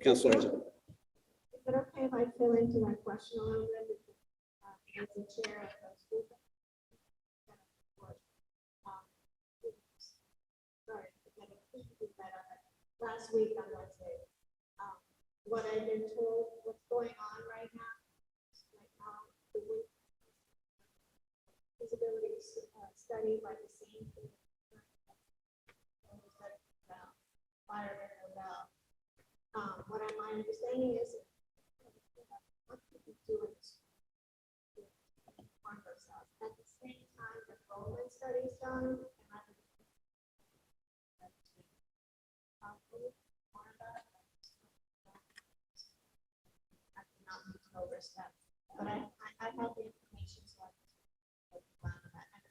Councilor. Is it okay if I fill into my question a little bit? As the chair of the school. Sorry, last week on Wednesday, what I've been told, what's going on right now, the feasibility study by the same thing. Fire and Nobel. What my understanding is, what could we do to inform ourselves? At the same time, the enrollment study is done, and I would I cannot move over steps, but I have the information, so I can plan on that. And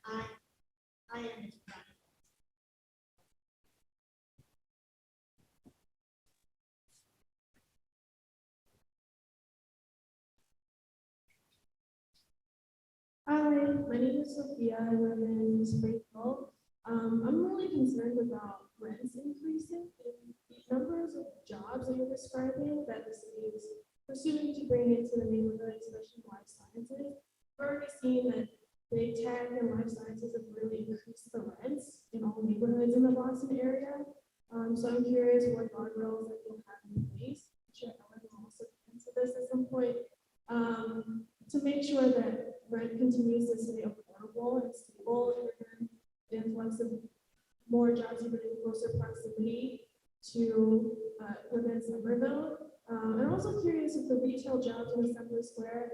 I am just running. Hi, my name is Sophia. I live in Springfield. I'm really concerned about rents increasing and the numbers of jobs that you're describing that the city is pursuing to bring into the neighborhood, especially life sciences. We've already seen that big tech and life sciences have really increased the rents in all neighborhoods in the Boston area. So I'm curious what guardrails that you'll have in place. Sure, Ellen will also answer this at some point. To make sure that rent continues to stay affordable and stable, and the influx of more jobs even in closer proximity to within Somerville. I'm also curious if the retail jobs in Assembly Square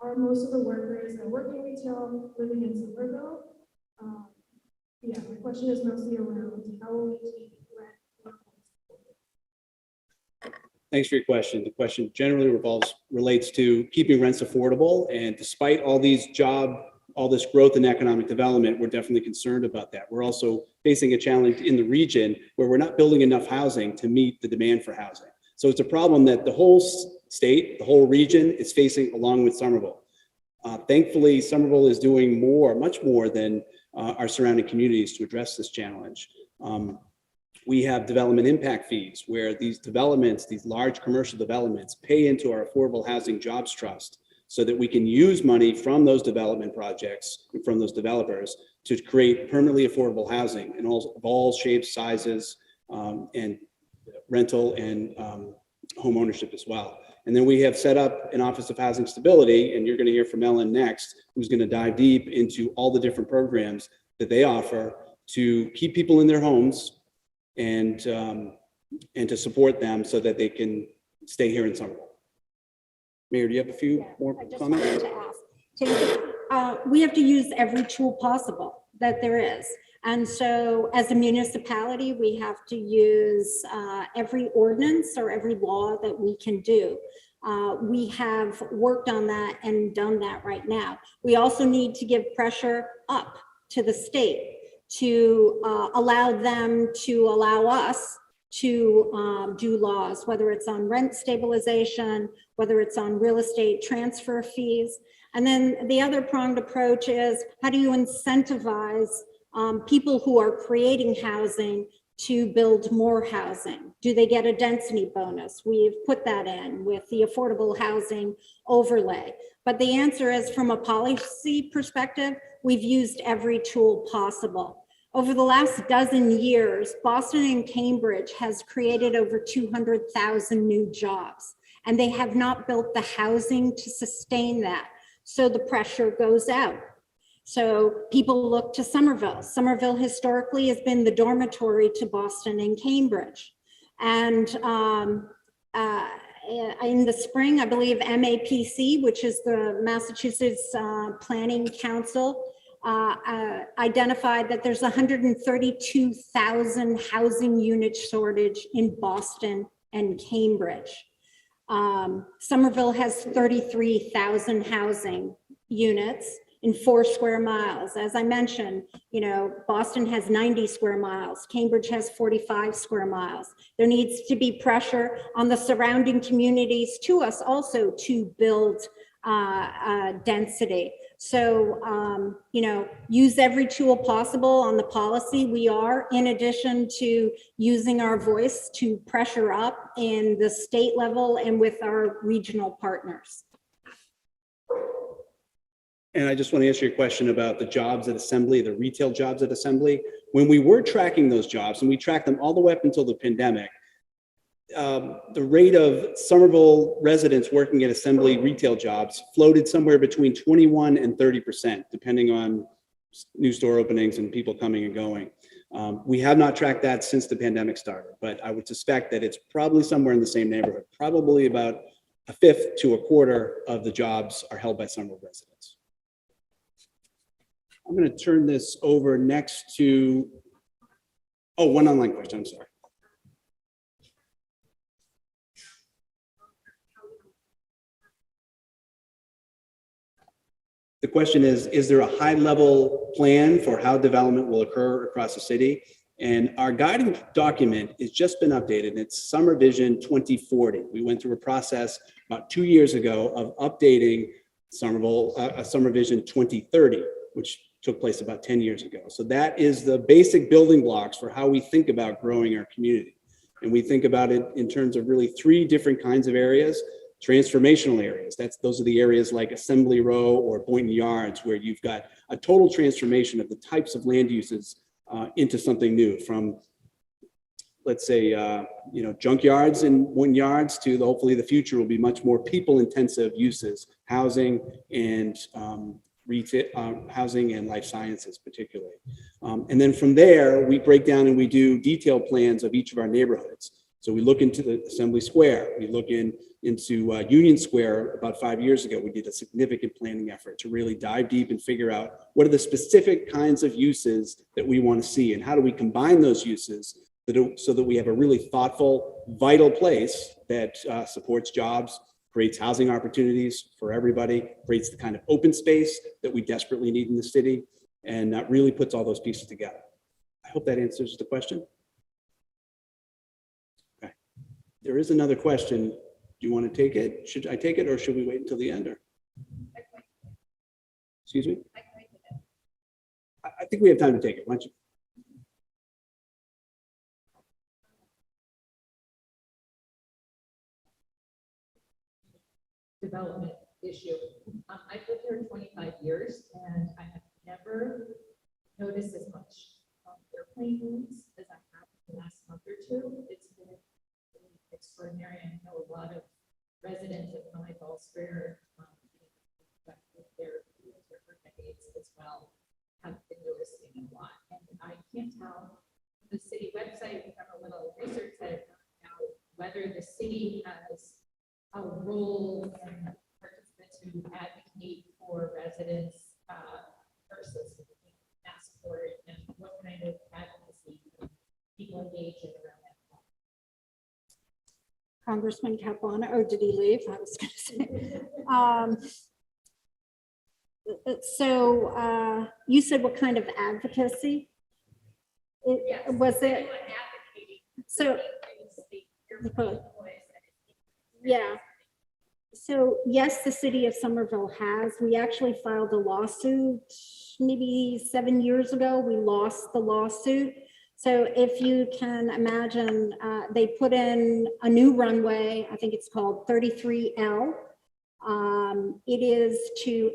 are most of the workers that work in retail living in Somerville. Yeah, my question is mostly around how will we keep rent affordable? Thanks for your question. The question generally relates to keeping rents affordable. And despite all this growth in economic development, we're definitely concerned about that. We're also facing a challenge in the region where we're not building enough housing to meet the demand for housing. So it's a problem that the whole state, the whole region is facing along with Somerville. Thankfully, Somerville is doing much more than our surrounding communities to address this challenge. We have development impact fees where these developments, these large commercial developments, pay into our Affordable Housing Jobs Trust so that we can use money from those development projects, from those developers, to create permanently affordable housing in all shapes, sizes, and rental and home ownership as well. And then we have set up an Office of Housing Stability, and you're going to hear from Ellen next, who's going to dive deep into all the different programs that they offer to keep people in their homes and to support them so that they can stay here in Somerville. Mayor, do you have a few more I just comments? wanted to ask. We have to use every tool possible that there is. And so as a municipality, we have to use every ordinance or every law that we can do. We have worked on that and done that right now. We also need to give pressure up to the state to allow them to allow us to do laws, whether it's on rent stabilization, whether it's on real estate transfer fees. And then the other pronged approach is how do you incentivize people who are creating housing to build more housing? Do they get a density bonus? We've put that in with the affordable housing overlay. But the answer is, from a policy perspective, we've used every tool possible. Over the last dozen years, Boston and Cambridge has created over 200,000 new jobs, and they have not built the housing to sustain that. So the pressure goes out. So people look to Somerville. Somerville historically has been the dormitory to Boston and Cambridge. And in the spring, I believe MAPC, which is the Massachusetts Planning Council, identified that there's 132,000 housing unit shortage in Boston and Cambridge. Somerville has 33,000 housing units in 4 square miles. As I mentioned, Boston has 90 square miles. Cambridge has 45 square miles. There needs to be pressure on the surrounding communities to us also to build density. So, use every tool possible on the policy. We are, in addition to using our voice to pressure up in the state level and with our regional partners. And I just want to answer your question about the jobs at Assembly, the retail jobs at Assembly. When we were tracking those jobs, and we tracked them all the way up until the pandemic, the rate of Somerville residents working at Assembly retail jobs floated somewhere between 21 and 30%, depending on new store openings and people coming and going. We have not tracked that since the pandemic started, but I would suspect that it's probably somewhere in the same neighborhood. Probably about a fifth to a quarter of the jobs are held by Somerville residents. I'm going to turn this over next to, one online question, I'm sorry. The question is there a high-level plan for how development will occur across the city? And our guiding document has just been updated, and it's Summer Vision 2040. We went through a process about 2 years ago of updating Somerville, Summer Vision 2030, which took place about 10 years ago. So that is the basic building blocks for how we think about growing our community. And we think about it in terms of really 3 different kinds of areas. Transformational areas. Those are the areas like Assembly Row or Boynton Yards, where you've got a total transformation of the types of land uses into something new, from, let's say, junkyards and Boynton Yards to hopefully the future will be much more people-intensive uses, housing and retail, housing and life sciences particularly. And then from there, we break down and we do detailed plans of each of our neighborhoods. So we look into the Assembly Square, we look into Union Square. About 5 years ago, we did a significant planning effort to really dive deep and figure out what are the specific kinds of uses that we want to see and how do we combine those uses so that we have a really thoughtful, vital place that supports jobs, creates housing opportunities for everybody, creates the kind of open space that we desperately need in the city, and that really puts all those pieces together. I hope that answers the question. There is another question. Do you want to take it? Should I take it or should we wait until the end? Or? Excuse me? I think we have time to take it. Why don't you? Development issue. I've lived here 25 years and I have never noticed as much airplane moves as I have in the last month or two. It's been extraordinary. I know a lot of residents of Somerville Square, their decades as well, have been noticing a lot. And I can't tell the city website, we've done a little research that it now whether the city has a role in participants who advocate for residents versus ask for it, and what kind of advocacy people engage in around that. Congressman Katjana, or did he leave? I was going to say. So you said what kind of advocacy? Was it? So, yeah. So yes, the city of Somerville has. We actually filed a lawsuit maybe 7 years ago. We lost the lawsuit. So if you can imagine, they put in a new runway, I think it's called 33L. It is to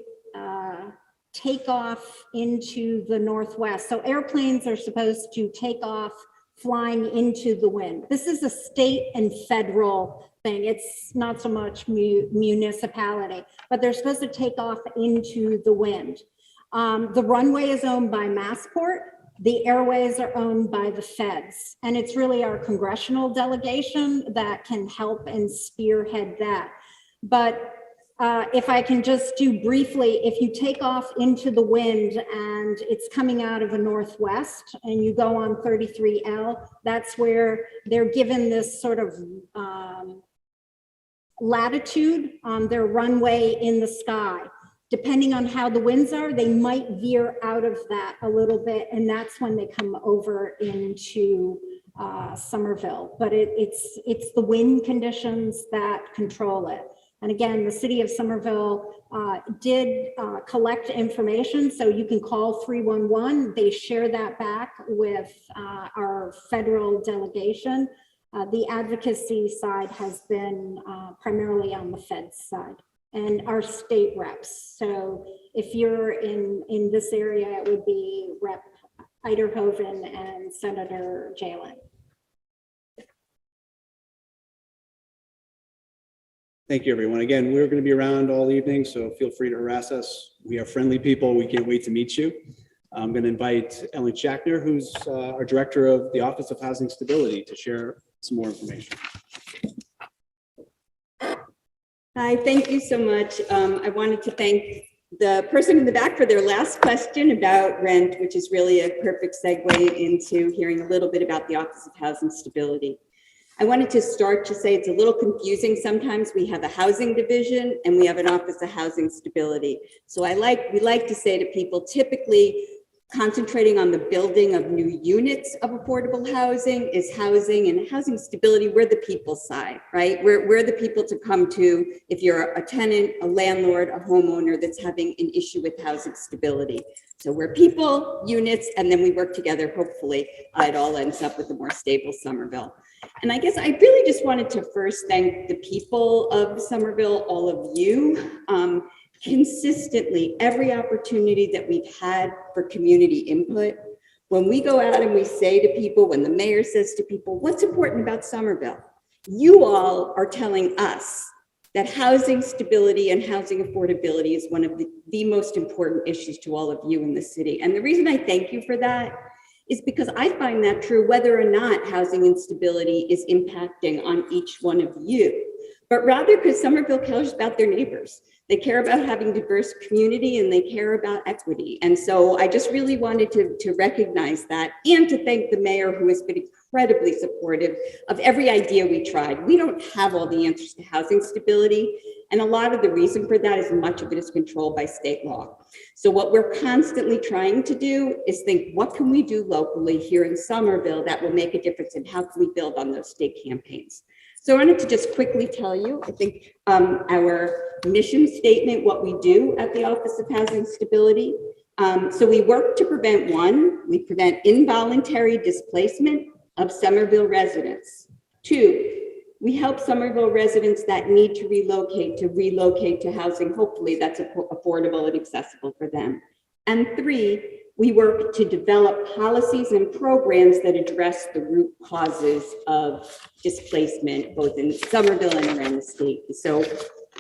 take off into the Northwest. So airplanes are supposed to take off flying into the wind. This is a state and federal thing. It's not so much municipality, but they're supposed to take off into the wind. The runway is owned by Massport. The airways are owned by the feds, and it's really our congressional delegation that can help and spearhead that. But if I can just do briefly, if you take off into the wind and it's coming out of the Northwest and you go on 33L, that's where they're given this sort of latitude on their runway in the sky. Depending on how the winds are, they might veer out of that a little bit, and that's when they come over into Somerville. But it's the wind conditions that control it. And again, the city of Somerville did collect information, so you can call 311. They share that back with our federal delegation. The advocacy side has been primarily on the Fed side and our state reps. So if you're in this area, it would be Rep. Eiderhoven and Senator Jalen. Thank you, everyone. Again, we're going to be around all evening, so feel free to harass us. We are friendly people. We can't wait to meet you. I'm going to invite Ellen Schachtner, who's our Director of the Office of Housing Stability, to share some more information. Hi, thank you so much. I wanted to thank the person in the back for their last question about rent, which is really a perfect segue into hearing a little bit about the Office of Housing Stability. I wanted to start to say it's a little confusing sometimes. We have a housing division and we have an Office of Housing Stability. So we like to say to people, typically concentrating on the building of new units of affordable housing is housing, and housing stability, we're the people side, right? We're the people to come to if you're a tenant, a landlord, a homeowner that's having an issue with housing stability. So we're people, units, and then we work together. Hopefully it all ends up with a more stable Somerville. And I guess I really just wanted to first thank the people of Somerville, all of you. Consistently, every opportunity that we've had for community input, when we go out and we say to people, when the mayor says to people, what's important about Somerville? You all are telling us that housing stability and housing affordability is one of the most important issues to all of you in the city. And the reason I thank you for that is because I find that true whether or not housing instability is impacting on each one of you, but rather because Somerville cares about their neighbors. They care about having diverse community and they care about equity. And so I just really wanted to recognize that and to thank the mayor, who has been incredibly supportive of every idea we tried. We don't have all the answers to housing stability. And a lot of the reason for that is much of it is controlled by state law. So what we're constantly trying to do is think, what can we do locally here in Somerville that will make a difference, and how can we build on those state campaigns? So I wanted to just quickly tell you, I think our mission statement, what we do at the Office of Housing Stability. So we work to prevent we prevent involuntary displacement of Somerville residents. 2, we help Somerville residents that need to relocate to housing, hopefully that's affordable and accessible for them. And 3, we work to develop policies and programs that address the root causes of displacement, both in Somerville and around the state. So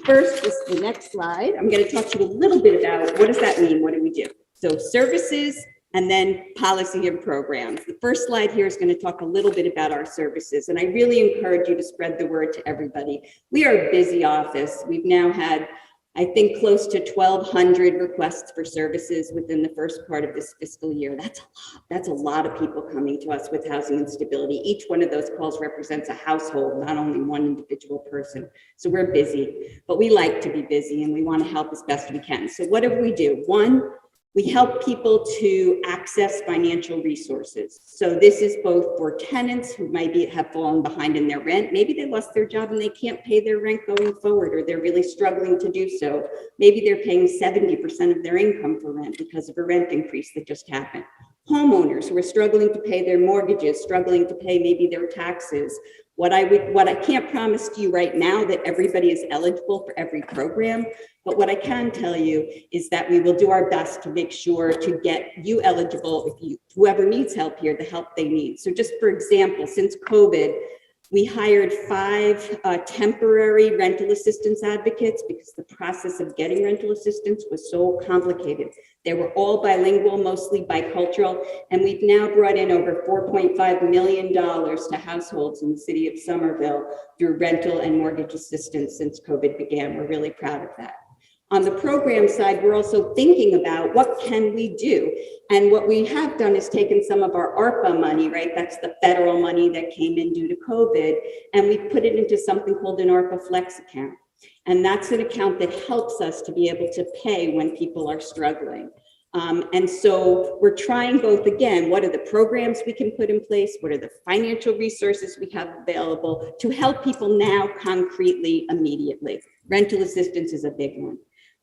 first, this is the next slide. I'm going to talk to you a little bit about what does that mean? What do we do? So services and then policy and programs. The first slide here is going to talk a little bit about our services. And I really encourage you to spread the word to everybody. We are a busy office. We've now had, I think, close to 1,200 requests for services within the first part of this fiscal year. That's a lot. That's a lot of people coming to us with housing instability. Each one of those calls represents a household, not only one individual person. So we're busy, but we like to be busy and we want to help as best we can. So what do? 1, we help people to access financial resources. So this is both for tenants who might have fallen behind in their rent. Maybe they lost their job and they can't pay their rent going forward, or they're really struggling to do so. Maybe they're paying 70% of their income for rent because of a rent increase that just happened. Homeowners who are struggling to pay their mortgages, struggling to pay maybe their taxes. What I can't promise to you right now that everybody is eligible for every program, but what I can tell you is that we will do our best to make sure to get you eligible, whoever needs help here, the help they need. So just for example, since COVID, we hired 5 temporary rental assistance advocates because the process of getting rental assistance was so complicated. They were all bilingual, mostly bicultural, and we've now brought in over $4.5 million to households in the city of Somerville through rental and mortgage assistance since COVID began. We're really proud of that. On the program side, we're also thinking about what can we do? And what we have done is taken some of our ARPA money, right? That's the federal money that came in due to COVID, and we put it into something called an ARPA Flex account. And that's an account that helps us to be able to pay when people are struggling. And so we're trying both, again, what are the programs we can put in place? What are the financial resources we have available to help people now concretely, immediately? Rental assistance is a big one.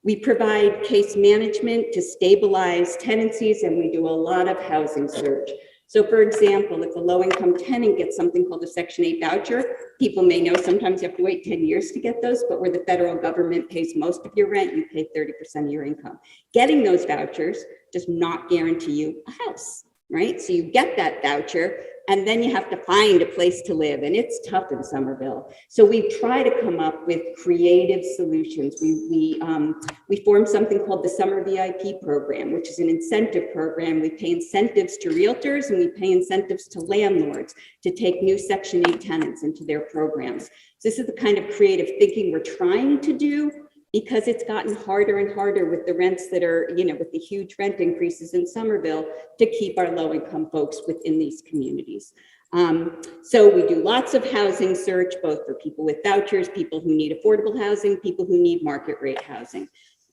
We provide case management to stabilize tenancies, and we do a lot of housing search. So for example, if a low-income tenant gets something called a Section 8 voucher, people may know sometimes you have to wait 10 years to get those, but where the federal government pays most of your rent, you pay 30% of your income. Getting those vouchers does not guarantee you a house, right? So you get that voucher, and then you have to find a place to live, and it's tough in Somerville. So we try to come up with creative solutions. We formed something called the Summer VIP program, which is an incentive program. We pay incentives to realtors, and we pay incentives to landlords to take new Section 8 tenants into their programs. So this is the kind of creative thinking we're trying to do, because it's gotten harder and harder with the rents that are, with the huge rent increases in Somerville, to keep our low-income folks within these communities. So we do lots of housing search, both for people with vouchers, people who need affordable housing, people who need market rate housing.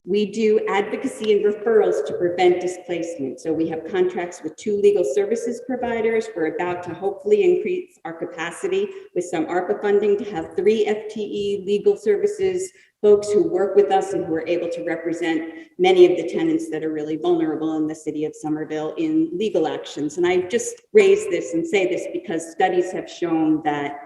We do advocacy and referrals to prevent displacement. So we have contracts with 2 legal services providers. We're about to hopefully increase our capacity with some ARPA funding to have 3 FTE legal services folks who work with us and who are able to represent many of the tenants that are really vulnerable in the city of Somerville in legal actions. And I just raise this and say this because studies have shown that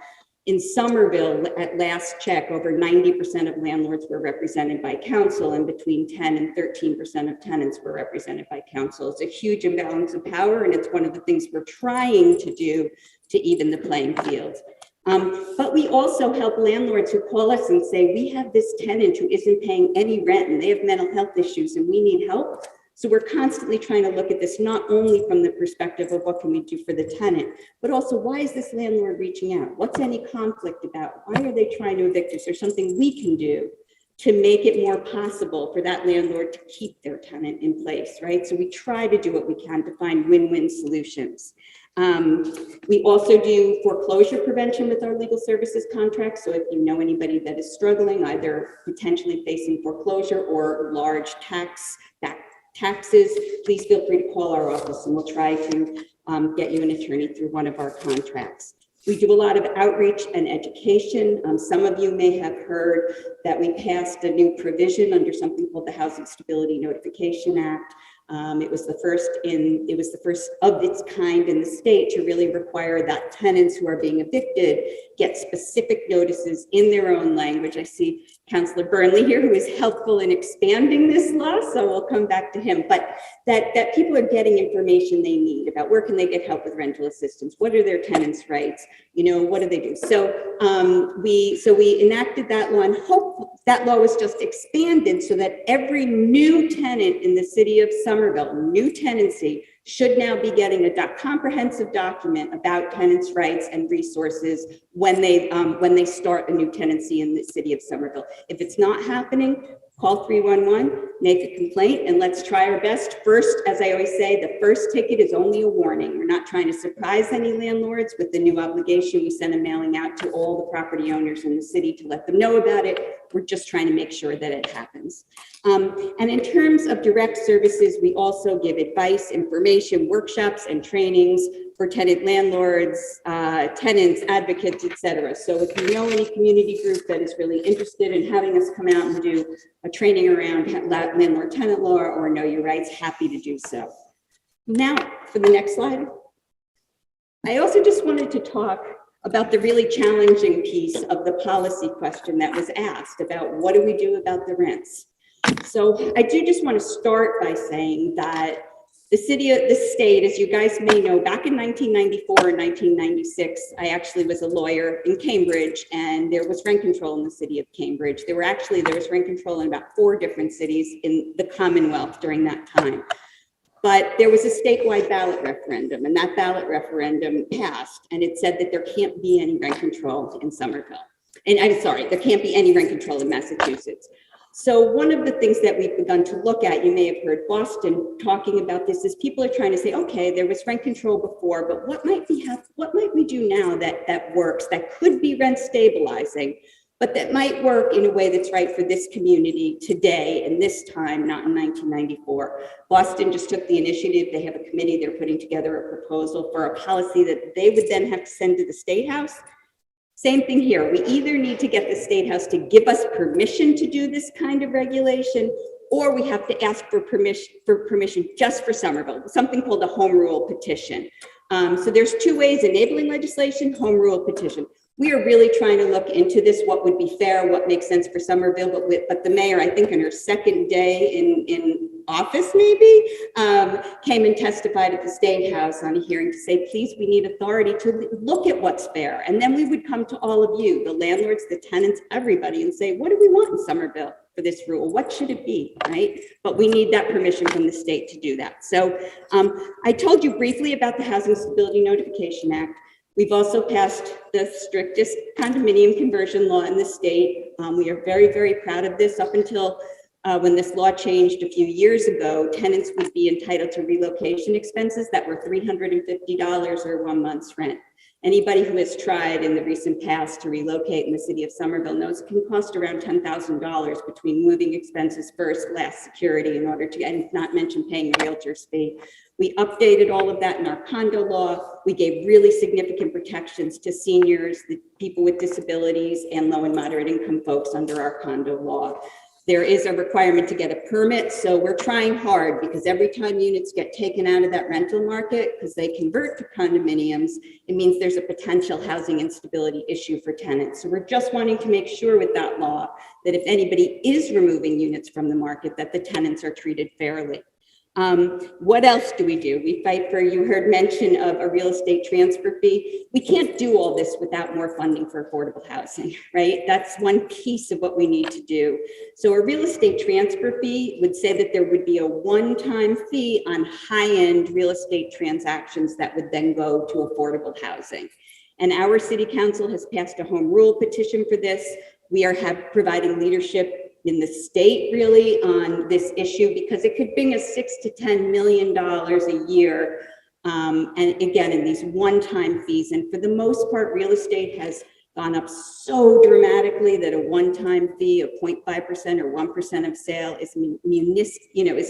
in Somerville, at last check, over 90% of landlords were represented by council, and between 10 and 13% of tenants were represented by council. It's a huge imbalance of power, and it's one of the things we're trying to do to even the playing field. But we also help landlords who call us and say, we have this tenant who isn't paying any rent and they have mental health issues and we need help. So we're constantly trying to look at this, not only from the perspective of what can we do for the tenant, but also why is this landlord reaching out? What's any conflict about? Why are they trying to evict us? There's something we can do to make it more possible for that landlord to keep their tenant in place, right? So we try to do what we can to find win-win solutions. We also do foreclosure prevention with our legal services contracts. So if you know anybody that is struggling, either potentially facing foreclosure or large taxes, please feel free to call our office and we'll try to get you an attorney through one of our contracts. We do a lot of outreach and education. Some of you may have heard that we passed a new provision under something called the Housing Stability Notification Act. It was the first of its kind in the state to really require that tenants who are being evicted get specific notices in their own language. I see Councilor Burnley here, who is helpful in expanding this law, so we'll come back to him. But that people are getting information they need about where can they get help with rental assistance, what are their tenants' rights, what do they do? So we enacted that law, and hope that law was just expanded so that every new tenant in the city of Somerville, new tenancy, should now be getting a comprehensive document about tenants' rights and resources when they start a new tenancy in the city of Somerville. If it's not happening, call 311, make a complaint, and let's try our best. First, as I always say, the first ticket is only a warning. We're not trying to surprise any landlords with the new obligation. We send a mailing out to all the property owners in the city to let them know about it. We're just trying to make sure that it happens. And in terms of direct services, we also give advice, information, workshops, and trainings for tenant landlords, tenants, advocates, etc. So if you know any community group that is really interested in having us come out and do a training around landlord tenant law or know your rights, happy to do so. Now, for the next slide. I also just wanted to talk about the really challenging piece of the policy question that was asked about what do we do about the rents. So I do just want to start by saying that the state, as you guys may know, back in 1994 and 1996, I actually was a lawyer in Cambridge, and there was rent control in the city of Cambridge. There was rent control in about 4 different cities in the Commonwealth during that time. But there was a statewide ballot referendum, and that ballot referendum passed, and it said that there can't be any rent control in Somerville. And I'm sorry, there can't be any rent control in Massachusetts. So one of the things that we've begun to look at, you may have heard Boston talking about this, is people are trying to say, okay, there was rent control before, but what might we do now that works, that could be rent stabilizing, but that might work in a way that's right for this community today and this time, not in 1994. Boston just took the initiative. They have a committee. They're putting together a proposal for a policy that they would then have to send to the State House. Same thing here. We either need to get the State House to give us permission to do this kind of regulation, or we have to ask for permission just for Somerville, something called a home rule petition. So there's two ways: enabling legislation, home rule petition. We are really trying to look into this, what would be fair, what makes sense for Somerville, but the mayor, I think in her second day in office maybe, came and testified at the State House on a hearing to say, please, we need authority to look at what's fair. And then we would come to all of you, the landlords, the tenants, everybody, and say, what do we want in Somerville for this rule? What should it be, right? But we need that permission from the state to do that. So I told you briefly about the Housing Stability Notification Act. We've also passed the strictest condominium conversion law in the state. We are very, very proud of this. Up until when this law changed a few years ago, tenants would be entitled to relocation expenses that were $350 or 1 month's rent. Anybody who has tried in the recent past to relocate in the city of Somerville knows it can cost around $10,000 between moving expenses first, last security in order to, and not mention paying a realtor's fee. We updated all of that in our condo law. We gave really significant protections to seniors, the people with disabilities, and low and moderate income folks under our condo law. There is a requirement to get a permit, so we're trying hard, because every time units get taken out of that rental market, because they convert to condominiums, it means there's a potential housing instability issue for tenants. So we're just wanting to make sure with that law that if anybody is removing units from the market, that the tenants are treated fairly. What else do? We fight for, you heard mention of a real estate transfer fee. We can't do all this without more funding for affordable housing, right? That's one piece of what we need to do. So a real estate transfer fee would say that there would be a one-time fee on high-end real estate transactions that would then go to affordable housing. And our city council has passed a home rule petition for this. We are providing leadership in the state really on this issue, because it could bring us $6 to $10 million a year. And again, in these one-time fees. And for the most part, real estate has gone up so dramatically that a one-time fee of 0.5% or 1% of sale is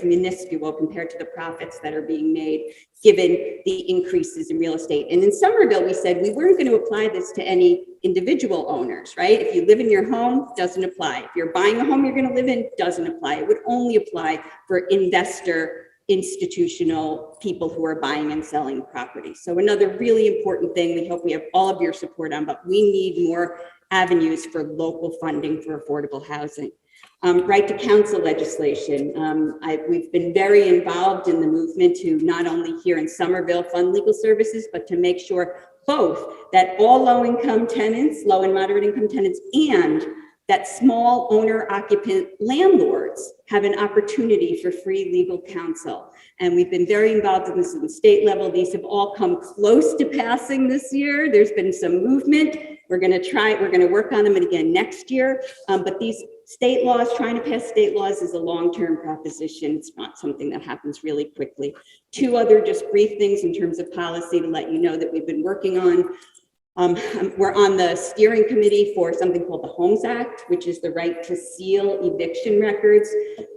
minuscule compared to the profits that are being made given the increases in real estate. And in Somerville, we said we weren't going to apply this to any individual owners, right? If you live in your home, doesn't apply. If you're buying a home you're going to live in, doesn't apply. It would only apply for investor, institutional people who are buying and selling property. So another really important thing we hope we have all of your support on, but we need more avenues for local funding for affordable housing. Right to counsel legislation. We've been very involved in the movement to not only here in Somerville fund legal services, but to make sure both that all low-income tenants, low and moderate income tenants, and that small owner occupant landlords have an opportunity for free legal counsel. And we've been very involved in this at the state level. These have all come close to passing this year. There's been some movement. We're going to work on them again next year. But these state laws, trying to pass state laws is a long-term proposition. It's not something that happens really quickly. Two other just brief things in terms of policy to let you know that we've been working on. We're on the steering committee for something called the Homes Act, which is the right to seal eviction records.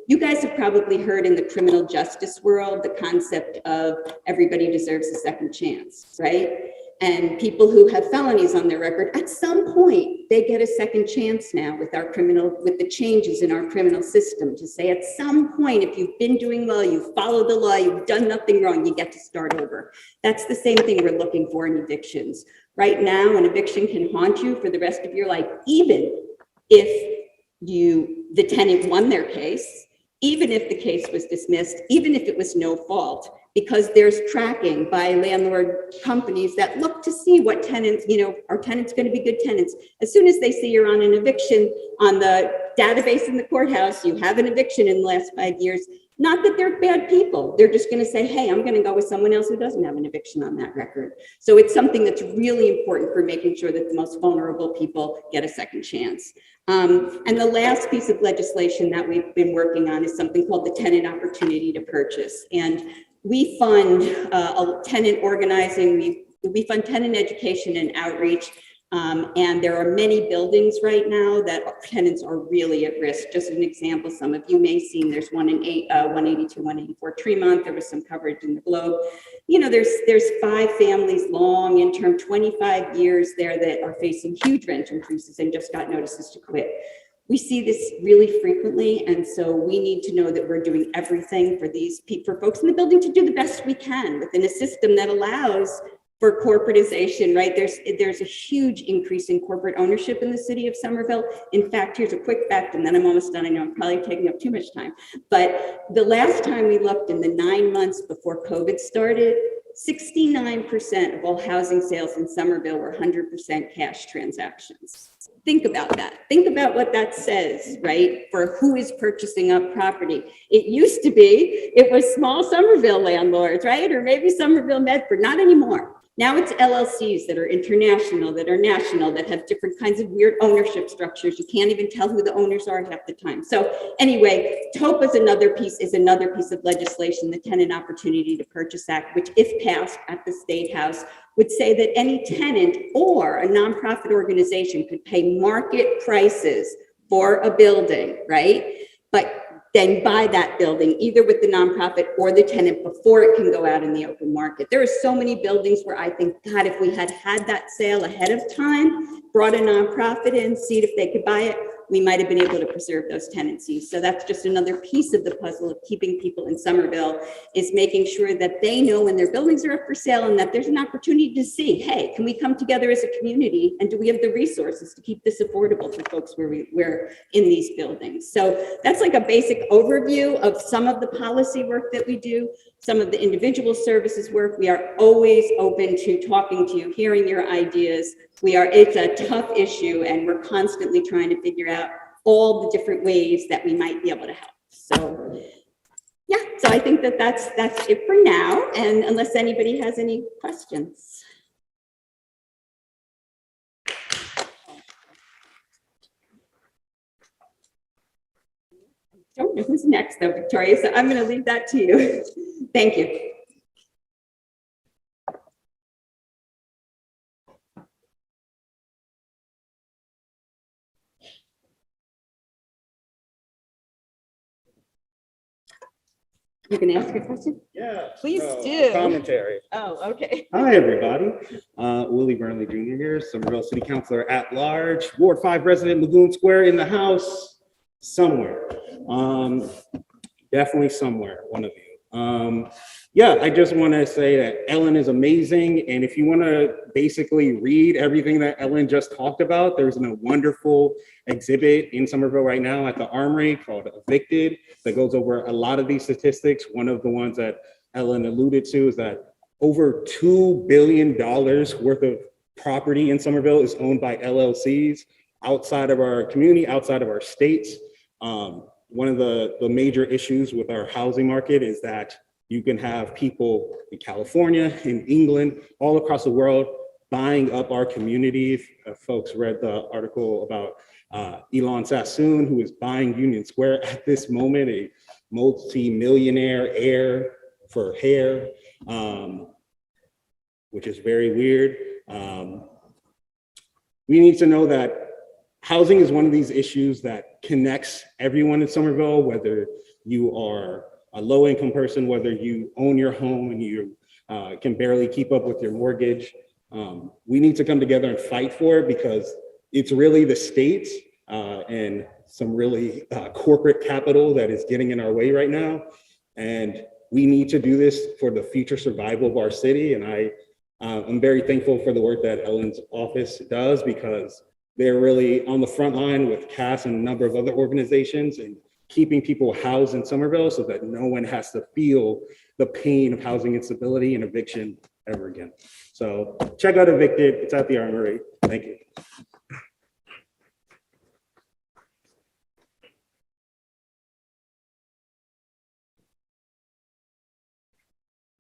You guys have probably heard in the criminal justice world the concept of everybody deserves a second chance, right? And people who have felonies on their record, at some point, they get a second chance now with the changes in our criminal system to say at some point, if you've been doing well, you've followed the law, you've done nothing wrong, you get to start over. That's the same thing we're looking for in evictions. Right now, an eviction can haunt you for the rest of your life, even if the tenant won their case, even if the case was dismissed, even if it was no fault, because there's tracking by landlord companies that look to see what tenants, are tenants going to be good tenants? As soon as they see you're on an eviction on the database in the courthouse, you have an eviction in the last 5 years, not that they're bad people. They're just going to say, hey, I'm going to go with someone else who doesn't have an eviction on that record. So it's something that's really important for making sure that the most vulnerable people get a second chance. And the last piece of legislation that we've been working on is something called the tenant opportunity to purchase. And we fund tenant organizing, we fund tenant education and outreach. And there are many buildings right now that tenants are really at risk. Just an example, some of you may have seen, there's one in 182, 184 Tremont. There was some coverage in the Globe. You know, there's 5 families, long in term, 25 years there, that are facing huge rent increases and just got notices to quit. We see this really frequently, and so we need to know that we're doing everything for for folks in the building to do the best we can within a system that allows for corporatization, right? There's a huge increase in corporate ownership in the city of Somerville. In fact, here's a quick fact, and then I'm almost done. I know I'm probably taking up too much time, but the last time we looked, in the 9 months before COVID started, 69% of all housing sales in Somerville were 100% cash transactions. Think about that. Think about what that says, right? For who is purchasing up property. It used to be, it was small Somerville landlords, right? Or maybe Somerville Medford, not anymore. Now it's LLCs that are international, that are national, that have different kinds of weird ownership structures. You can't even tell who the owners are half the time. So anyway, TOPA is another piece of legislation, the Tenant Opportunity to Purchase Act, which if passed at the State House, would say that any tenant or a nonprofit organization could pay market prices for a building, right? But then buy that building either with the nonprofit or the tenant before it can go out in the open market. There are so many buildings where I think, God, if we had that sale ahead of time, brought a nonprofit in, see if they could buy it, we might have been able to preserve those tenancies. So that's just another piece of the puzzle of keeping people in Somerville, is making sure that they know when their buildings are up for sale and that there's an opportunity to see, hey, can we come together as a community, and do we have the resources to keep this affordable for folks where we're in these buildings? So that's like a basic overview of some of the policy work that we do, some of the individual services work. We are always open to talking to you, hearing your ideas. It's a tough issue, and we're constantly trying to figure out all the different ways that we might be able to help. So yeah, so I think that's it for now. And unless anybody has any questions. I don't know who's next though, Victoria, so I'm going to leave that to you. Thank you. You can ask a question? Yeah. Please do. Commentary. Oh, okay. Hi, everybody. Willie Burnley Jr. here, Somerville City Councilor at large, Ward 5 resident, Lagoon Square in the house, somewhere. Definitely somewhere, one of you. Yeah, I just want to say that Ellen is amazing. And if you want to basically read everything that Ellen just talked about, there's a wonderful exhibit in Somerville right now at the Armory called Evicted that goes over a lot of these statistics. One of the ones that Ellen alluded to is that over $2 billion worth of property in Somerville is owned by LLCs outside of our community, outside of our states. One of the major issues with our housing market is that you can have people in California, in England, all across the world buying up our community. If folks read the article about Elon Sassoon, who is buying Union Square at this moment, a multi-millionaire heir for hair, which is very weird. We need to know that housing is one of these issues that connects everyone in Somerville, whether you are a low-income person, whether you own your home and you can barely keep up with your mortgage. We need to come together and fight for it, because it's really the state and some really corporate capital that is getting in our way right now. And we need to do this for the future survival of our city. And I'm very thankful for the work that Ellen's office does, because they're really on the front line with CAS and a number of other organizations and keeping people housed in Somerville so that no one has to feel the pain of housing instability and eviction ever again. So check out Evicted. It's at the Armory. Thank you.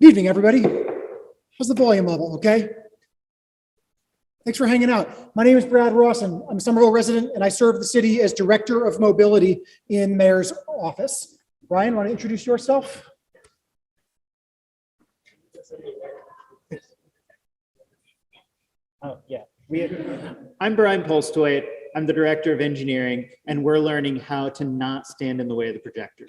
Good evening, everybody. How's the volume level? Okay. Thanks for hanging out. My name is Brad Ross, and I'm a Somerville resident, and I serve the city as Director of Mobility in Mayor's office. Brian, want to introduce yourself? Oh, yeah. I'm Brian Polstoy. I'm the Director of Engineering, and we're learning how to not stand in the way of the projector.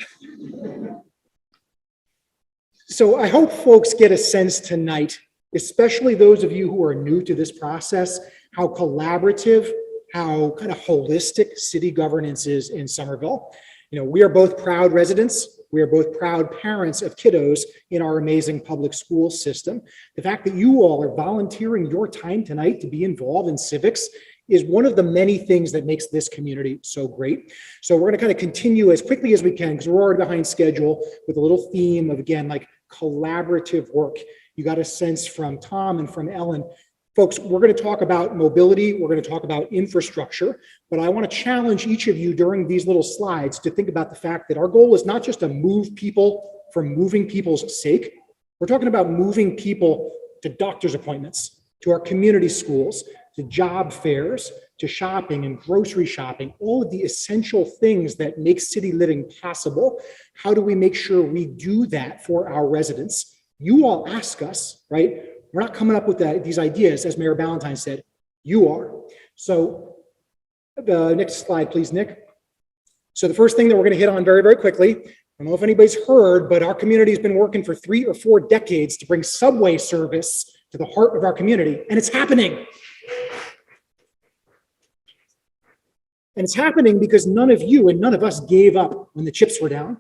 So I hope folks get a sense tonight, especially those of you who are new to this process, how collaborative, how kind of holistic city governance is in Somerville. You know, we are both proud residents. We are both proud parents of kiddos in our amazing public school system. The fact that you all are volunteering your time tonight to be involved in civics is one of the many things that makes this community so great. So we're going to kind of continue as quickly as we can because we're already behind schedule with a little theme of, again, like collaborative work. You got a sense from Tom and from Ellen. Folks, we're going to talk about mobility. We're going to talk about infrastructure, but I want to challenge each of you during these little slides to think about the fact that our goal is not just to move people for moving people's sake. We're talking about moving people to doctor's appointments, to our community schools, to job fairs, to shopping and grocery shopping, all of the essential things that make city living possible. How do we make sure we do that for our residents? You all ask us, right? We're not coming up with these ideas, as Mayor Ballantyne said, you are. So the next slide, please, Nick. So the first thing that we're going to hit on very, very quickly, I don't know if anybody's heard, but our community has been working for 3 or 4 decades to bring subway service to the heart of our community, and it's happening. And it's happening because none of you and none of us gave up when the chips were down.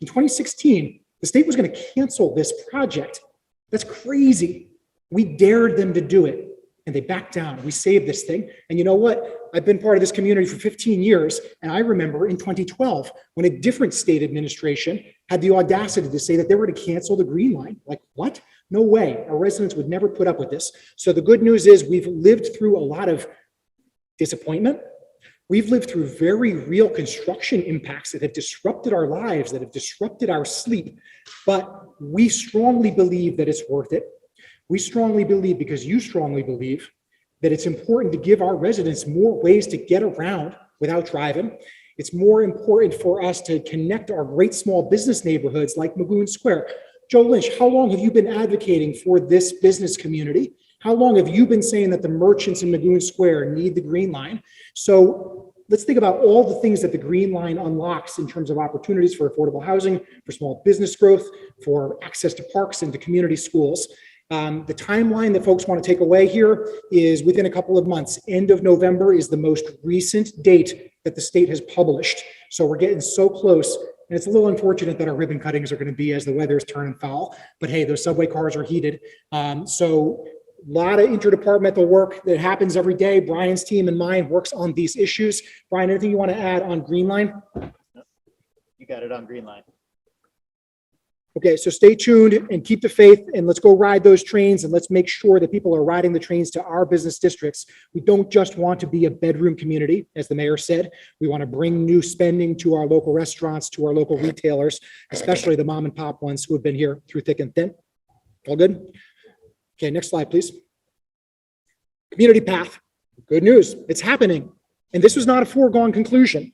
In 2016, the state was going to cancel this project. That's crazy. We dared them to do it, and they backed down. We saved this thing. And you know what? I've been part of this community for 15 years, and I remember in 2012 when a different state administration had the audacity to say that they were going to cancel the Green Line. Like, what? No way. Our residents would never put up with this. So the good news is we've lived through a lot of disappointment. We've lived through very real construction impacts that have disrupted our lives, that have disrupted our sleep, but we strongly believe that it's worth it. We strongly believe, because you strongly believe, that it's important to give our residents more ways to get around without driving. It's more important for us to connect our great small business neighborhoods like Magoon Square. Joe Lynch, how long have you been advocating for this business community? How long have you been saying that the merchants in Magoon Square need the Green Line? So let's think about all the things that the Green Line unlocks in terms of opportunities for affordable housing, for small business growth, for access to parks and to community schools. The timeline that folks want to take away here is within a couple of months. End of November is the most recent date that the state has published. So we're getting so close. And it's a little unfortunate that our ribbon cuttings are going to be as the weather is turning foul. But hey, those subway cars are heated. So a lot of interdepartmental work that happens every day. Brian's team and mine works on these issues. Brian, anything you want to add on Green Line? You got it on Green Line. Okay, so stay tuned and keep the faith, and let's go ride those trains, and let's make sure that people are riding the trains to our business districts. We don't just want to be a bedroom community, as the mayor said. We want to bring new spending to our local restaurants, to our local retailers, especially the mom and pop ones who have been here through thick and thin. All good? Okay, next slide, please. Community path. Good news, it's happening. And this was not a foregone conclusion.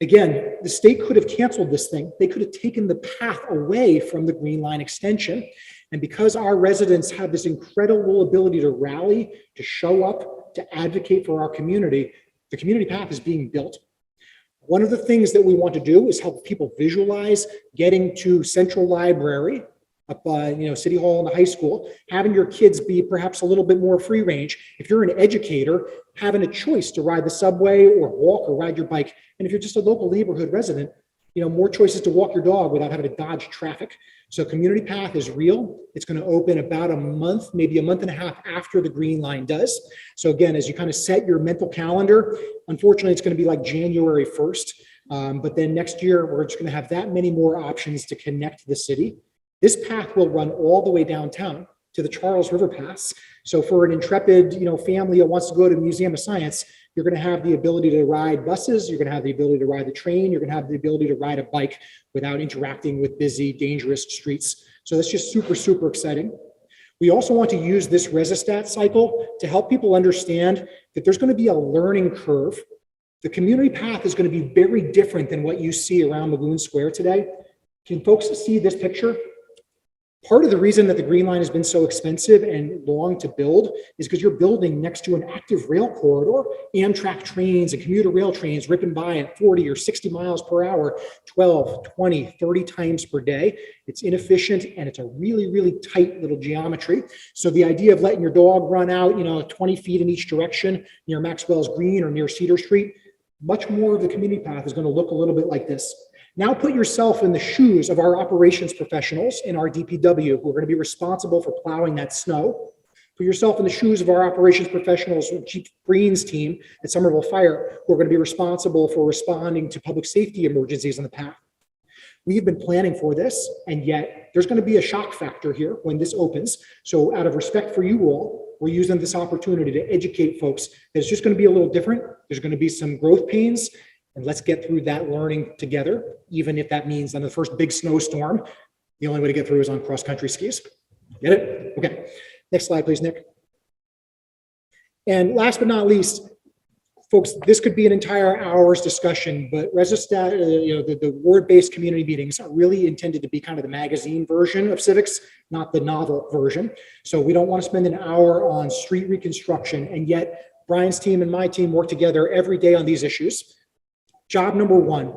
Again, the state could have canceled this thing. They could have taken the path away from the Green Line extension. And because our residents have this incredible ability to rally, to show up, to advocate for our community, the community path is being built. One of the things that we want to do is help people visualize getting to Central Library, up City Hall and the high school, having your kids be perhaps a little bit more free range. If you're an educator, having a choice to ride the subway or walk or ride your bike. And if you're just a local neighborhood resident, more choices to walk your dog without having to dodge traffic. So Community Path is real. It's going to open about a month, maybe a month and a half after the Green Line does. So again, as you kind of set your mental calendar, unfortunately, it's going to be like January 1st. But then next year, we're just going to have that many more options to connect the city. This path will run all the way downtown to the Charles River Pass. So for an intrepid, family that wants to go to the Museum of Science, you're going to have the ability to ride buses. You're going to have the ability to ride the train. You're going to have the ability to ride a bike without interacting with busy, dangerous streets. So that's just super, super exciting. We also want to use this Resistat cycle to help people understand that there's going to be a learning curve. The community path is going to be very different than what you see around Magoon Square today. Can folks see this picture? Part of the reason that the Green Line has been so expensive and long to build is because you're building next to an active rail corridor, Amtrak trains and commuter rail trains ripping by at 40 or 60 miles per hour, 12, 20, 30 times per day. It's inefficient and it's a really, really tight little geometry. So the idea of letting your dog run out, 20 feet in each direction near Maxwell's Green or near Cedar Street, much more of the community path is going to look a little bit like this. Now put yourself in the shoes of our operations professionals in our DPW who are going to be responsible for plowing that snow. Put yourself in the shoes of our operations professionals, Chief Green's team at Somerville Fire, who are going to be responsible for responding to public safety emergencies on the path. We've been planning for this, and yet there's going to be a shock factor here when this opens. So out of respect for you all, we're using this opportunity to educate folks that it's just going to be a little different. There's going to be some growth pains. And let's get through that learning together, even if that means on the first big snowstorm, the only way to get through is on cross-country skis. Get it? Okay. Next slide, please, Nick. And last but not least, folks, this could be an entire hour's discussion, but the ward-based community meetings are really intended to be kind of the magazine version of civics, not the novel version. So we don't want to spend an hour on street reconstruction, and yet Brian's team and my team work together every day on these issues. Job number one,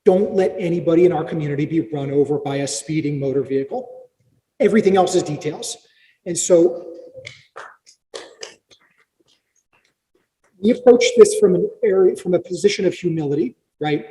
don't let anybody in our community be run over by a speeding motor vehicle. Everything else is details. And so we approach this from a position of humility, right?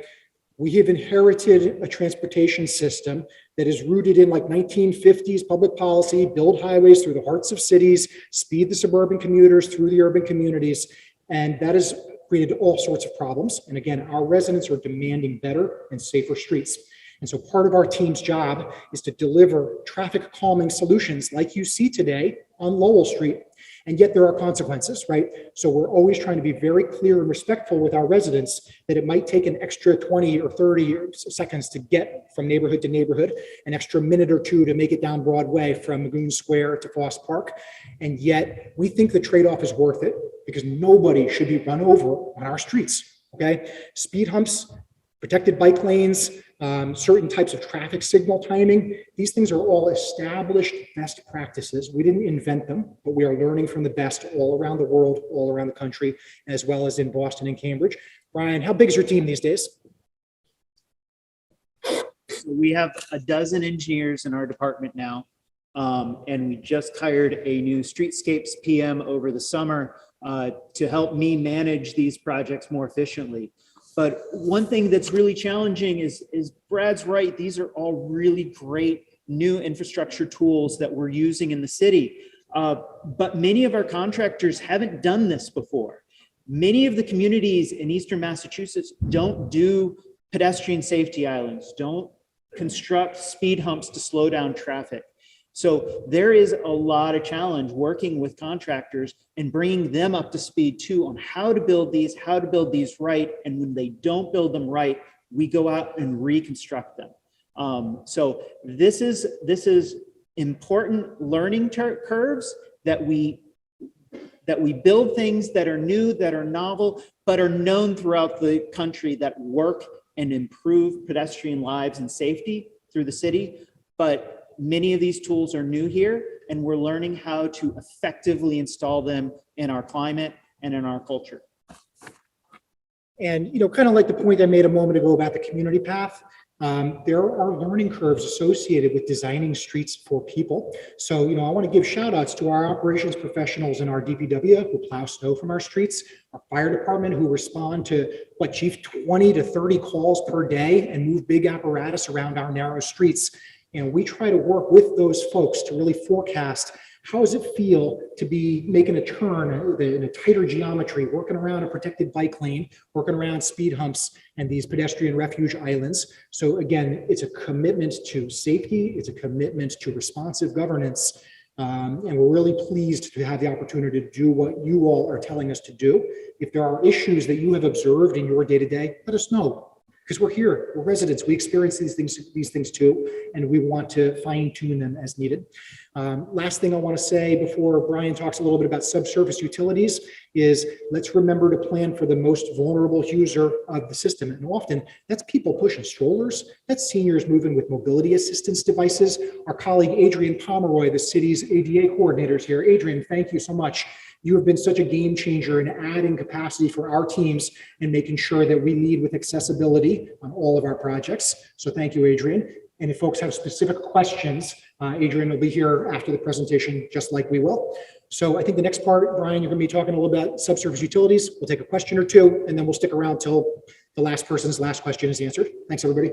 We have inherited a transportation system that is rooted in like 1950s public policy, build highways through the hearts of cities, speed the suburban commuters through the urban communities. And that is created all sorts of problems. And again, our residents are demanding better and safer streets. And so part of our team's job is to deliver traffic calming solutions like you see today on Lowell Street. And yet there are consequences, right? So we're always trying to be very clear and respectful with our residents that it might take an extra 20 or 30 seconds to get from neighborhood to neighborhood, an extra minute or two to make it down Broadway from Magoon Square to Foss Park. And yet we think the trade-off is worth it because nobody should be run over on our streets, okay? Speed humps, protected bike lanes, certain types of traffic signal timing. These things are all established best practices. We didn't invent them, but we are learning from the best all around the world, all around the country, as well as in Boston and Cambridge. Brian, how big is your team these days? So we have a dozen engineers in our department now. And we just hired a new streetscapes PM over the summer to help me manage these projects more efficiently. But one thing that's really challenging is Brad's right. These are all really great new infrastructure tools that we're using in the city. But many of our contractors haven't done this before. Many of the communities in Eastern Massachusetts don't do pedestrian safety islands, don't construct speed humps to slow down traffic. So there is a lot of challenge working with contractors and bringing them up to speed too on how to build these right. And when they don't build them right, we go out and reconstruct them. So this is important learning curves that we build things that are new, that are novel, but are known throughout the country that work and improve pedestrian lives and safety through the city. But many of these tools are new here, and we're learning how to effectively install them in our climate and in our culture. And, kind of like the point I made a moment ago about the community path, there are learning curves associated with designing streets for people. So, I want to give shout outs to our operations professionals in our DPW who plow snow from our streets, our fire department who respond to, Chief, 20 to 30 calls per day and move big apparatus around our narrow streets. And we try to work with those folks to really forecast how does it feel to be making a turn in a tighter geometry, working around a protected bike lane, working around speed humps and these pedestrian refuge islands. So again, it's a commitment to safety. It's a commitment to responsive governance. And we're really pleased to have the opportunity to do what you all are telling us to do. If there are issues that you have observed in your day-to-day, let us know. because we're here, we're residents, we experience these things too, and we want to fine tune them as needed. Last thing I want to say before Brian talks a little bit about subsurface utilities is let's remember to plan for the most vulnerable user of the system. And often that's people pushing strollers, that's seniors moving with mobility assistance devices. Our colleague Adrian Pomeroy, the city's ADA coordinator, is here. Adrian, thank you so much. You have been such a game changer in adding capacity for our teams and making sure that we lead with accessibility on all of our projects. So thank you, Adrian. And if folks have specific questions, Adrian will be here after the presentation, just like we will. So I think the next part, Brian, you're going to be talking a little about subsurface utilities. We'll take a question or two, and then we'll stick around till the last person's last question is answered. Thanks, everybody.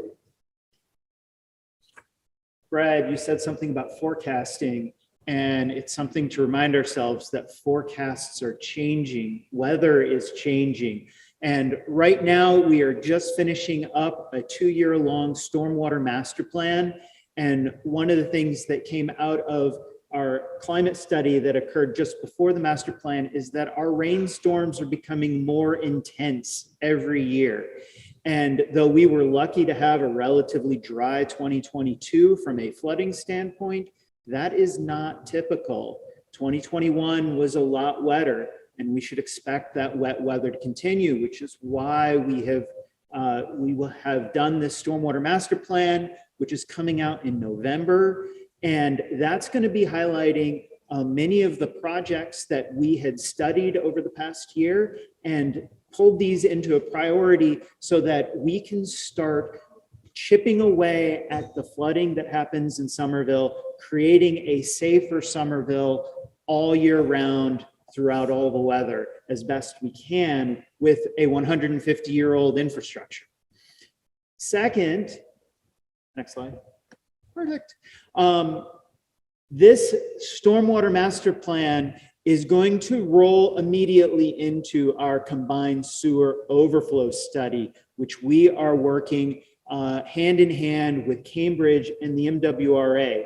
Brad, you said something about forecasting, and it's something to remind ourselves that forecasts are changing, weather is changing. And right now we are just finishing up a 2-year-long stormwater master plan. And one of the things that came out of our climate study that occurred just before the master plan is that our rainstorms are becoming more intense every year. And though we were lucky to have a relatively dry 2022 from a flooding standpoint, that is not typical. 2021 was a lot wetter, and we should expect that wet weather to continue, which is why we will have done this stormwater master plan, which is coming out in November. And that's going to be highlighting many of the projects that we had studied over the past year and pulled these into a priority so that we can start chipping away at the flooding that happens in Somerville, creating a safer Somerville all year round throughout all the weather as best we can with a 150-year-old infrastructure. Second, next slide. Perfect. This stormwater master plan is going to roll immediately into our combined sewer overflow study, which we are working hand in hand with Cambridge and the MWRA.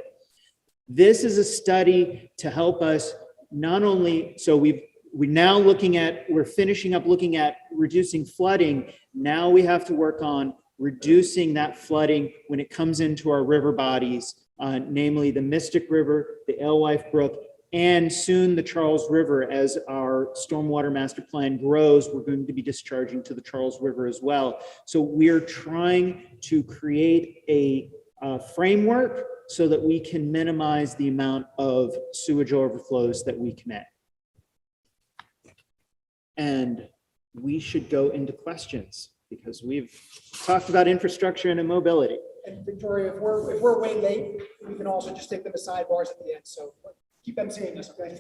This is a study to help us not only, so we're finishing up looking at reducing flooding. Now we have to work on reducing that flooding when it comes into our river bodies, namely the Mystic River, the Alewife Brook, and soon the Charles River. As our stormwater master plan grows, we're going to be discharging to the Charles River as well. So we're trying to create a framework so that we can minimize the amount of sewage overflows that we commit. And we should go into questions because we've talked about infrastructure and mobility. And Victoria, if we're way late, we can also just take them to sidebars at the end. So keep them seeing us, okay?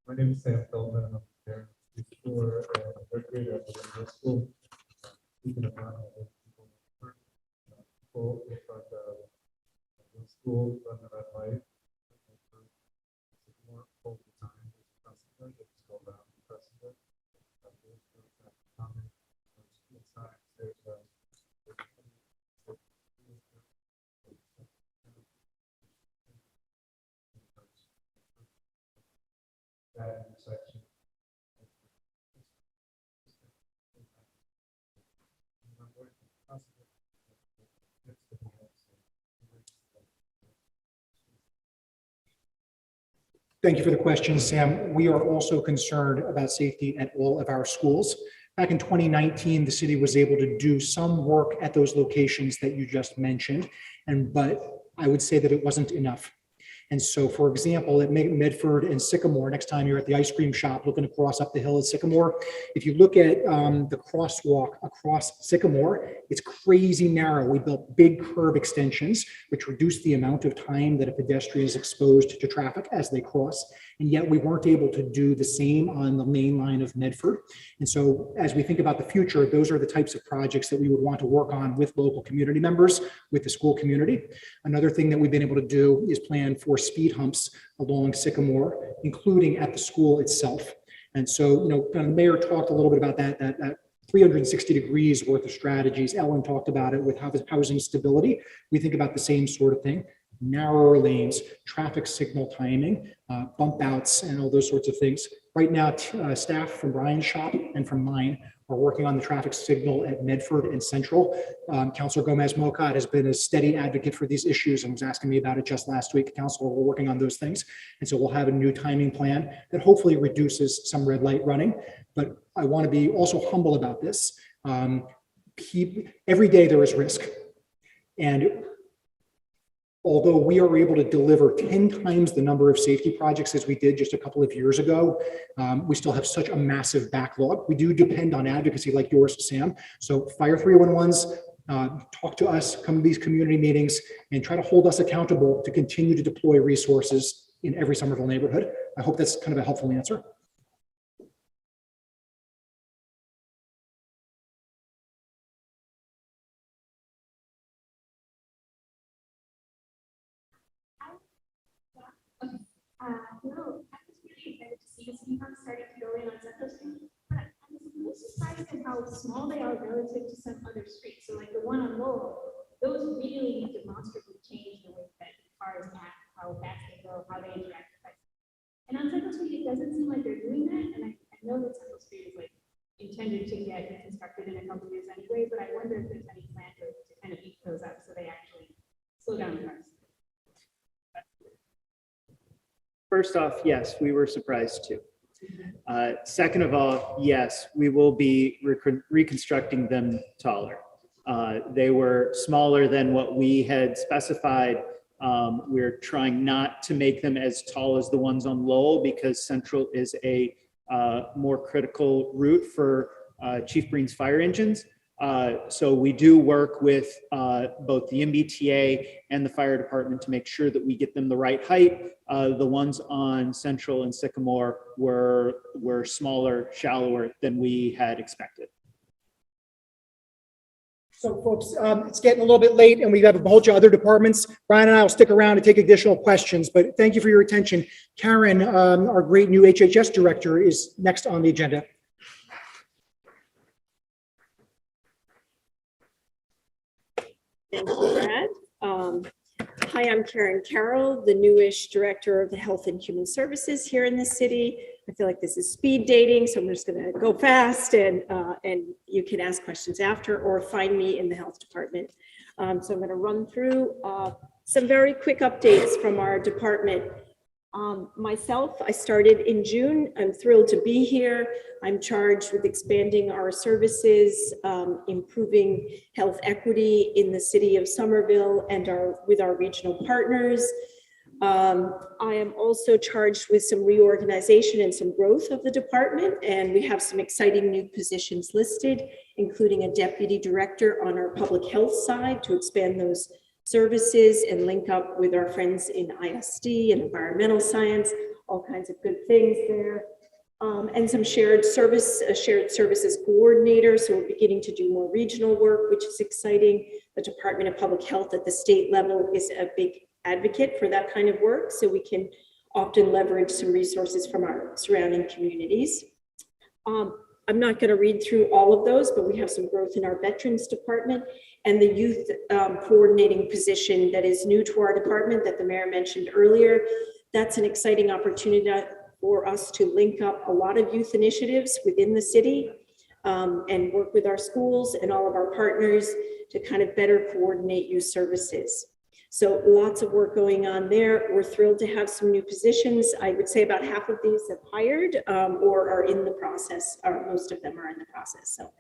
My name is Sam Feldman, and I'm there for third grader at the middle school. Speaking of people in front of the school run the red light. More all the time. Just go around the precedent. That intersection. Thank you for the question, Sam. We are also concerned about safety at all of our schools. Back in 2019, the city was able to do some work at those locations that you just mentioned, but I would say that it wasn't enough. And so, for example, at Medford and Sycamore, next time you're at the ice cream shop looking to cross up the hill at Sycamore, if you look at the crosswalk across Sycamore, it's crazy narrow. We built big curb extensions, which reduce the amount of time that a pedestrian is exposed to traffic as they cross. And yet we weren't able to do the same on the main line of Medford. And so as we think about the future, those are the types of projects that we would want to work on with local community members, with the school community. Another thing that we've been able to do is plan for speed humps along Sycamore, including at the school itself. And so, the mayor talked a little bit about that 360 degrees worth of strategies. Ellen talked about it with housing stability. We think about the same sort of thing. narrower lanes, traffic signal timing, bump outs, and all those sorts of things. Right now, staff from Brian's shop and from mine are working on the traffic signal at Medford and Central. Councilor Gomez Mouakad has been a steady advocate for these issues and was asking me about it just last week. Councilor, we're working on those things. And so we'll have a new timing plan that hopefully reduces some red light running. But I want to be also humble about this. Every day there is risk. And although we are able to deliver 10 times the number of safety projects as we did just a couple of years ago, we still have such a massive backlog. We do depend on advocacy like yours, Sam. So Fire 311s, talk to us, come to these community meetings, and try to hold us accountable to continue to deploy resources in every Somerville neighborhood. I hope that's kind of a helpful answer. No, I was really excited to see the city park starting to go in on Central Street, but I was really surprised at how small they are relative to some other streets. So like the one on Lowell, those really demonstrably change the way that cars act, how fast they go, how they interact with bicycles. And on Central Street, it doesn't seem like they're doing that. And I know that Central Street is like intended to get constructed in a couple years anyway, but I wonder if there's any plan to kind of beat those up so they actually slow down the cars. First off, yes, we were surprised too. Second of all, yes, we will be reconstructing them taller. They were smaller than what we had specified. We're trying not to make them as tall as the ones on Lowell because Central is a more critical route for Chief Breen's fire engines. So we do work with both the MBTA and the fire department to make sure that we get them the right height. The ones on Central and Sycamore were smaller, shallower than we had expected. So folks, it's getting a little bit late and we have a bunch of other departments. Brian and I will stick around to take additional questions, but thank you for your attention. Karen, our great new HHS director, is next on the agenda. Thank you, Brad. Hi, I'm Karen Carroll, the newish director of the Health and Human Services here in the city. I feel like this is speed dating, so I'm just going to go fast and you can ask questions after or find me in the health department. So I'm going to run through some very quick updates from our department. Myself, I started in June. I'm thrilled to be here. I'm charged with expanding our services, improving health equity in the city of Somerville and with our regional partners. I am also charged with some reorganization and some growth of the department, and we have some exciting new positions listed, including a deputy director on our public health side to expand those services and link up with our friends in ISD and environmental science, all kinds of good things there. And some shared services coordinator. So we're beginning to do more regional work, which is exciting. The Department of Public Health at the state level is a big advocate for that kind of work. So we can often leverage some resources from our surrounding communities. I'm not going to read through all of those, but we have some growth in our veterans department and the youth coordinating position that is new to our department that the mayor mentioned earlier. That's an exciting opportunity for us to link up a lot of youth initiatives within the city and work with our schools and all of our partners to kind of better coordinate youth services. So lots of work going on there. We're thrilled to have some new positions. I would say about half of these have hired or are in the process, or most of them are in the process. So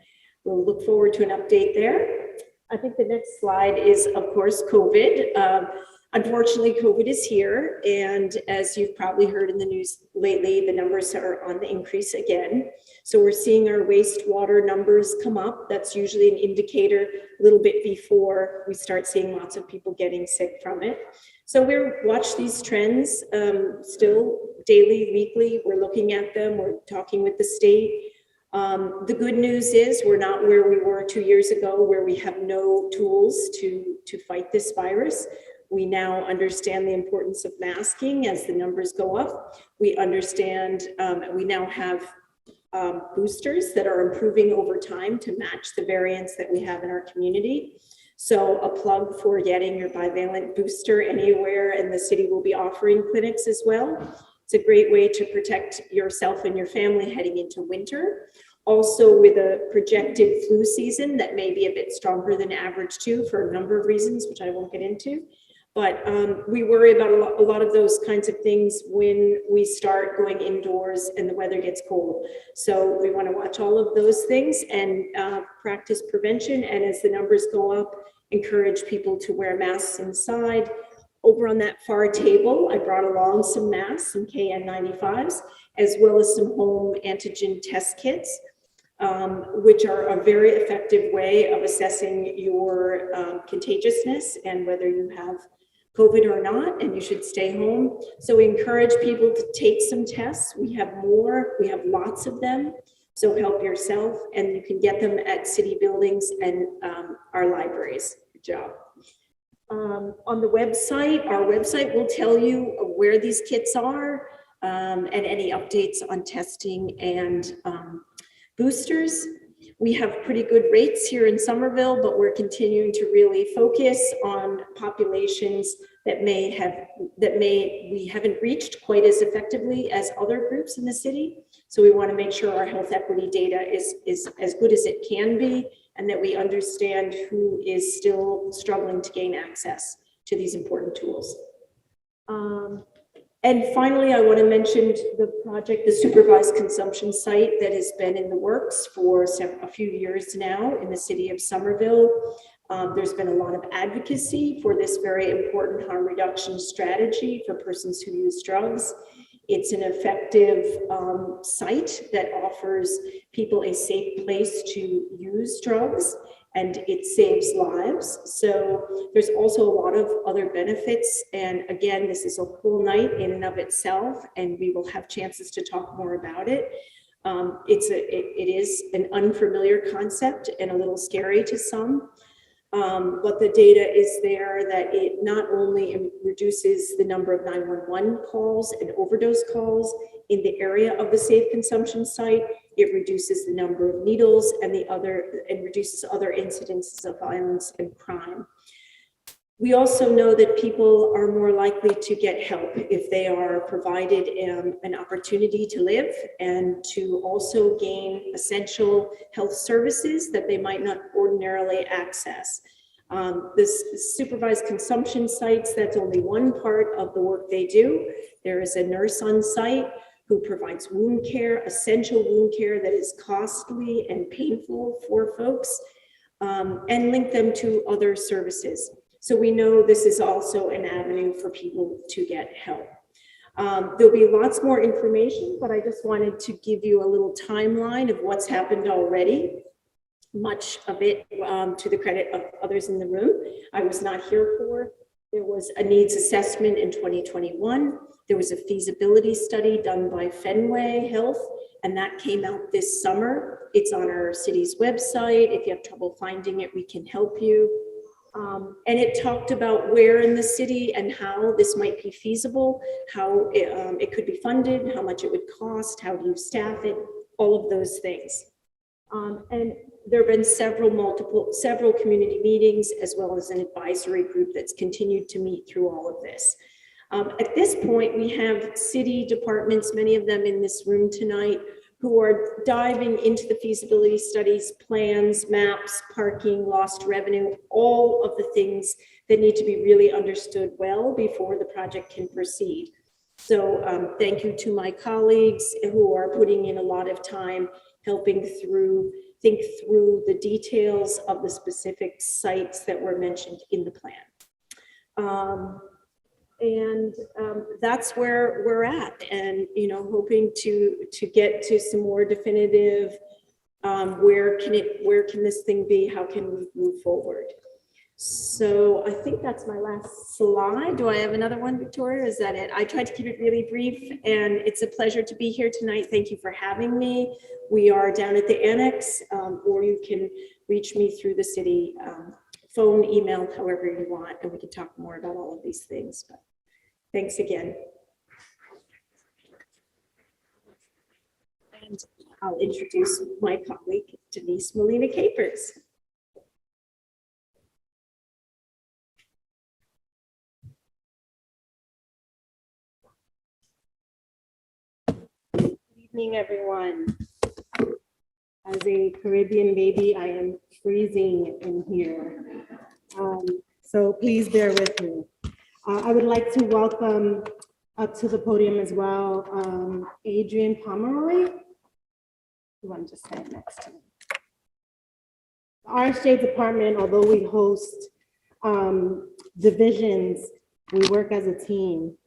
we'll look forward to an update there. I think the next slide is, of course, COVID. Unfortunately, COVID is here. And as you've probably heard in the news lately, the numbers are on the increase again. So we're seeing our wastewater numbers come up. That's usually an indicator a little bit before we start seeing lots of people getting sick from it. So we're watch these trends still daily, weekly. We're looking at them. We're talking with the state. The good news is we're not where we were 2 years ago, where we have no tools to fight this virus. We now understand the importance of masking as the numbers go up. We understand, we now have boosters that are improving over time to match the variants that we have in our community. So a plug for getting your bivalent booster anywhere, and the city will be offering clinics as well. It's a great way to protect yourself and your family heading into winter. Also, with a projected flu season that may be a bit stronger than average too, for a number of reasons, which I won't get into. But we worry about a lot of those kinds of things when we start going indoors and the weather gets cold. So we want to watch all of those things and practice prevention. And as the numbers go up, encourage people to wear masks inside. Over on that far table, I brought along some masks, some KN95s, as well as some home antigen test kits, which are a very effective way of assessing your contagiousness and whether you have COVID or not, and you should stay home. So we encourage people to take some tests. We have more, we have lots of them. So help yourself, and you can get them at city buildings and our libraries. Good job. On the website, our website will tell you where these kits are and any updates on testing and boosters. We have pretty good rates here in Somerville, but we're continuing to really focus on populations that we haven't reached quite as effectively as other groups in the city. So we want to make sure our health equity data is as good as it can be, and that we understand who is still struggling to gain access to these important tools. And finally, I want to mention the project, the supervised consumption site that has been in the works for a few years now in the city of Somerville. There's been a lot of advocacy for this very important harm reduction strategy for persons who use drugs. It's an effective site that offers people a safe place to use drugs, and it saves lives. So there's also a lot of other benefits. And again, this is a whole night in and of itself, and we will have chances to talk more about it. It is an unfamiliar concept and a little scary to some. But the data is there that it not only reduces the number of 911 calls and overdose calls in the area of the safe consumption site, it reduces the number of needles and reduces other incidences of violence and crime. We also know that people are more likely to get help if they are provided an opportunity to live and to also gain essential health services that they might not ordinarily access. This supervised consumption sites, that's only one part of the work they do. There is a nurse on site who provides wound care, essential wound care that is costly and painful for folks, and link them to other services. So we know this is also an avenue for people to get help. There'll be lots more information, but I just wanted to give you a little timeline of what's happened already. Much of it to the credit of others in the room, I was not here for. There was a needs assessment in 2021. There was a feasibility study done by Fenway Health, and that came out this summer. It's on our city's website. If you have trouble finding it, we can help you. And it talked about where in the city and how this might be feasible, how it could be funded, how much it would cost, how do you staff it, all of those things. And there have been several community meetings, as well as an advisory group that's continued to meet through all of this. At this point, we have city departments, many of them in this room tonight, who are diving into the feasibility studies, plans, maps, parking, lost revenue, all of the things that need to be really understood well before the project can proceed. So thank you to my colleagues who are putting in a lot of time helping think through the details of the specific sites that were mentioned in the plan. That's where we're at, and hoping to get to some more definitive where can this thing be, how can we move forward. So I think that's my last slide. Do I have another one, Victoria? Is that it? I tried to keep it really brief, and it's a pleasure to be here tonight. Thank you for having me. We are down at the annex, or you can reach me through the city phone, email, however you want, and we can talk more about all of these things. But thanks again. And I'll introduce my colleague, Denise Molina Capers. Evening, everyone. As a Caribbean baby, I am freezing in here. So please bear with me. I would like to welcome up to the podium as well, Adrian Pomeroy. You want to just stand next to me. The RSJ department, although we host divisions, we work as a team.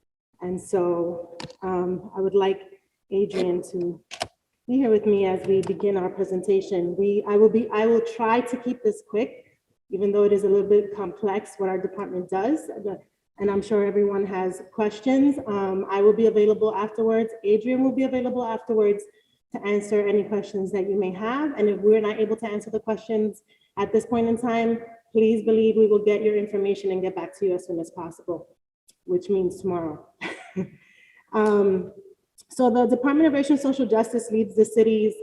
And so I would like Adrian to be here with me as we begin our presentation. I will try to keep this quick, even though it is a little bit complex what our department does. And I'm sure everyone has questions. I will be available afterwards. Adrian will be available afterwards to answer any questions that you may have. And if we're not able to answer the questions at this point in time, please believe we will get your information and get back to you as soon as possible, which means tomorrow. So the Department of Racial and Social Justice leads the city's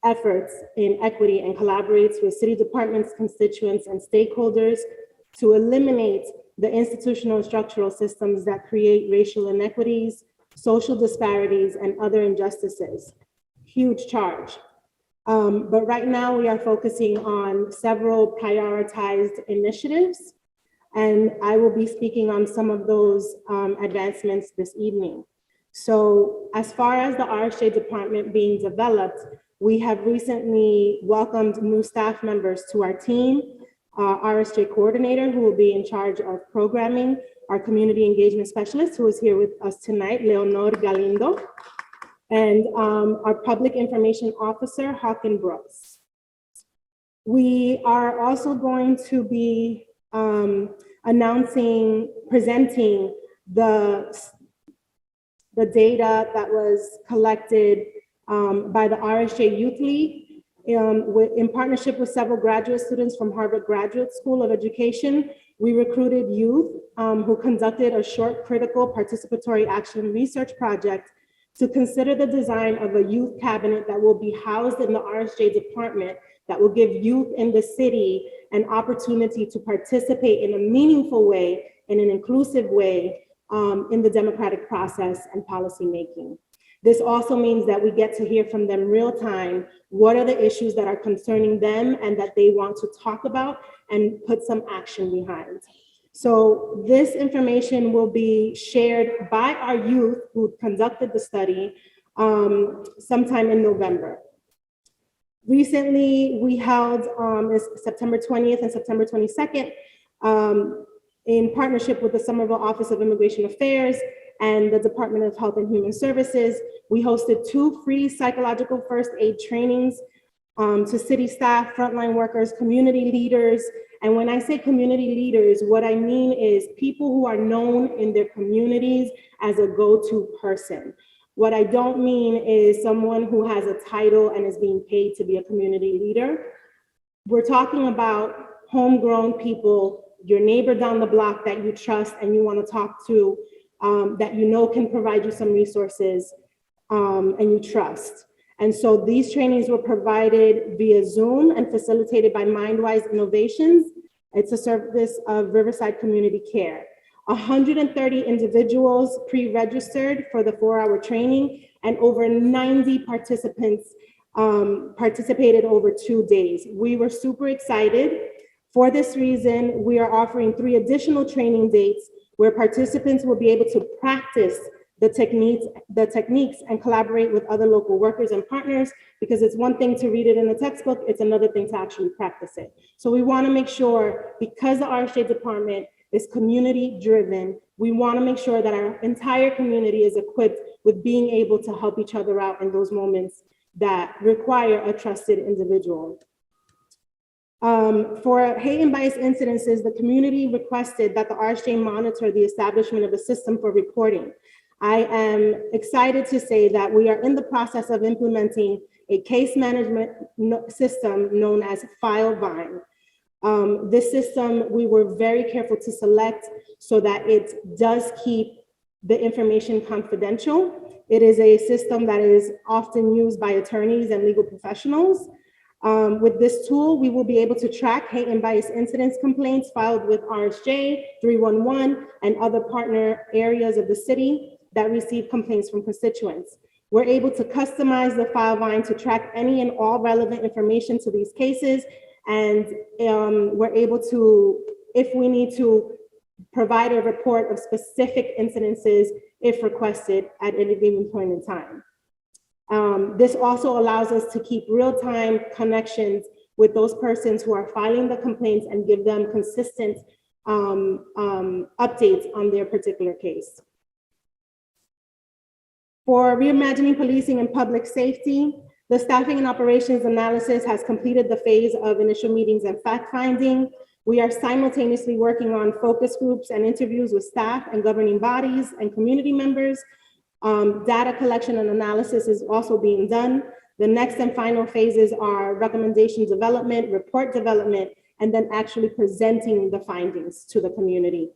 efforts in equity and collaborates with city departments, constituents, and stakeholders to eliminate the institutional and structural systems that create racial inequities, social disparities, and other injustices. Huge charge. But right now we are focusing on several prioritized initiatives, and I will be speaking on some of those advancements this evening. So as far as the RSJ department being developed, we have recently welcomed new staff members to our team. RSJ coordinator, who will be in charge of programming, our community engagement specialist, who is here with us tonight, Leonor Galindo, and our public information officer, Hawken Brooks. We are also going to be presenting the data that was collected by the RSJ Youth League in partnership with several graduate students from Harvard Graduate School of Education. We recruited youth who conducted a short critical participatory action research project to consider the design of a youth cabinet that will be housed in the RSJ department that will give youth in the city an opportunity to participate in a meaningful way, in an inclusive way, in the democratic process and policymaking. This also means that we get to hear from them real time, what are the issues that are concerning them and that they want to talk about and put some action behind. So this information will be shared by our youth who conducted the study sometime in November. Recently, we held September 20th and September 22nd in partnership with the Somerville Office of Immigration Affairs and the Department of Health and Human Services. We hosted 2 free psychological first aid trainings to city staff, frontline workers, community leaders. And when I say community leaders, what I mean is people who are known in their communities as a go-to person. What I don't mean is someone who has a title and is being paid to be a community leader. We're talking about homegrown people, your neighbor down the block that you trust and you want to talk to, that you know can provide you some resources and you trust. And so these trainings were provided via Zoom and facilitated by Mindwise Innovations. It's a service of Riverside Community Care. 130 individuals pre-registered for the 4-hour training and over 90 participants participated over 2 days. We were super excited. For this reason, we are offering 3 additional training dates where participants will be able to practice the techniques and collaborate with other local workers and partners, because it's one thing to read it in the textbook, it's another thing to actually practice it. So we want to make sure, because the RSJ department is community driven, we want to make sure that our entire community is equipped with being able to help each other out in those moments that require a trusted individual. For hate and bias incidences, the community requested that the RSJ monitor the establishment of a system for reporting. I am excited to say that we are in the process of implementing a case management system known as FileVine. This system, we were very careful to select so that it does keep the information confidential. It is a system that is often used by attorneys and legal professionals. With this tool, we will be able to track hate and bias incidents complaints filed with RSJ, 311, and other partner areas of the city that receive complaints from constituents. We're able to customize the file vine to track any and all relevant information to these cases. And we're able to, if we need to, provide a report of specific incidences if requested at any given point in time. This also allows us to keep real-time connections with those persons who are filing the complaints and give them consistent updates on their particular case. For reimagining policing and public safety, the staffing and operations analysis has completed the phase of initial meetings and fact-finding. We are simultaneously working on focus groups and interviews with staff and governing bodies and community members. Data collection and analysis is also being done. The next and final phases are recommendation development, report development, and then actually presenting the findings to the community.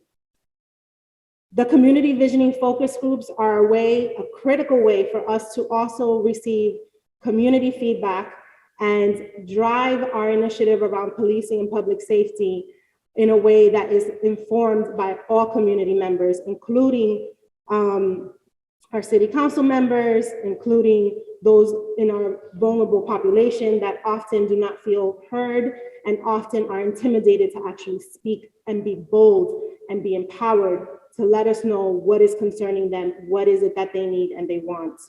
The community visioning focus groups are a critical way for us to also receive community feedback and drive our initiative around policing and public safety in a way that is informed by all community members, including our city council members, including those in our vulnerable population that often do not feel heard and often are intimidated to actually speak and be bold and be empowered to let us know what is concerning them, what is it that they need and they want.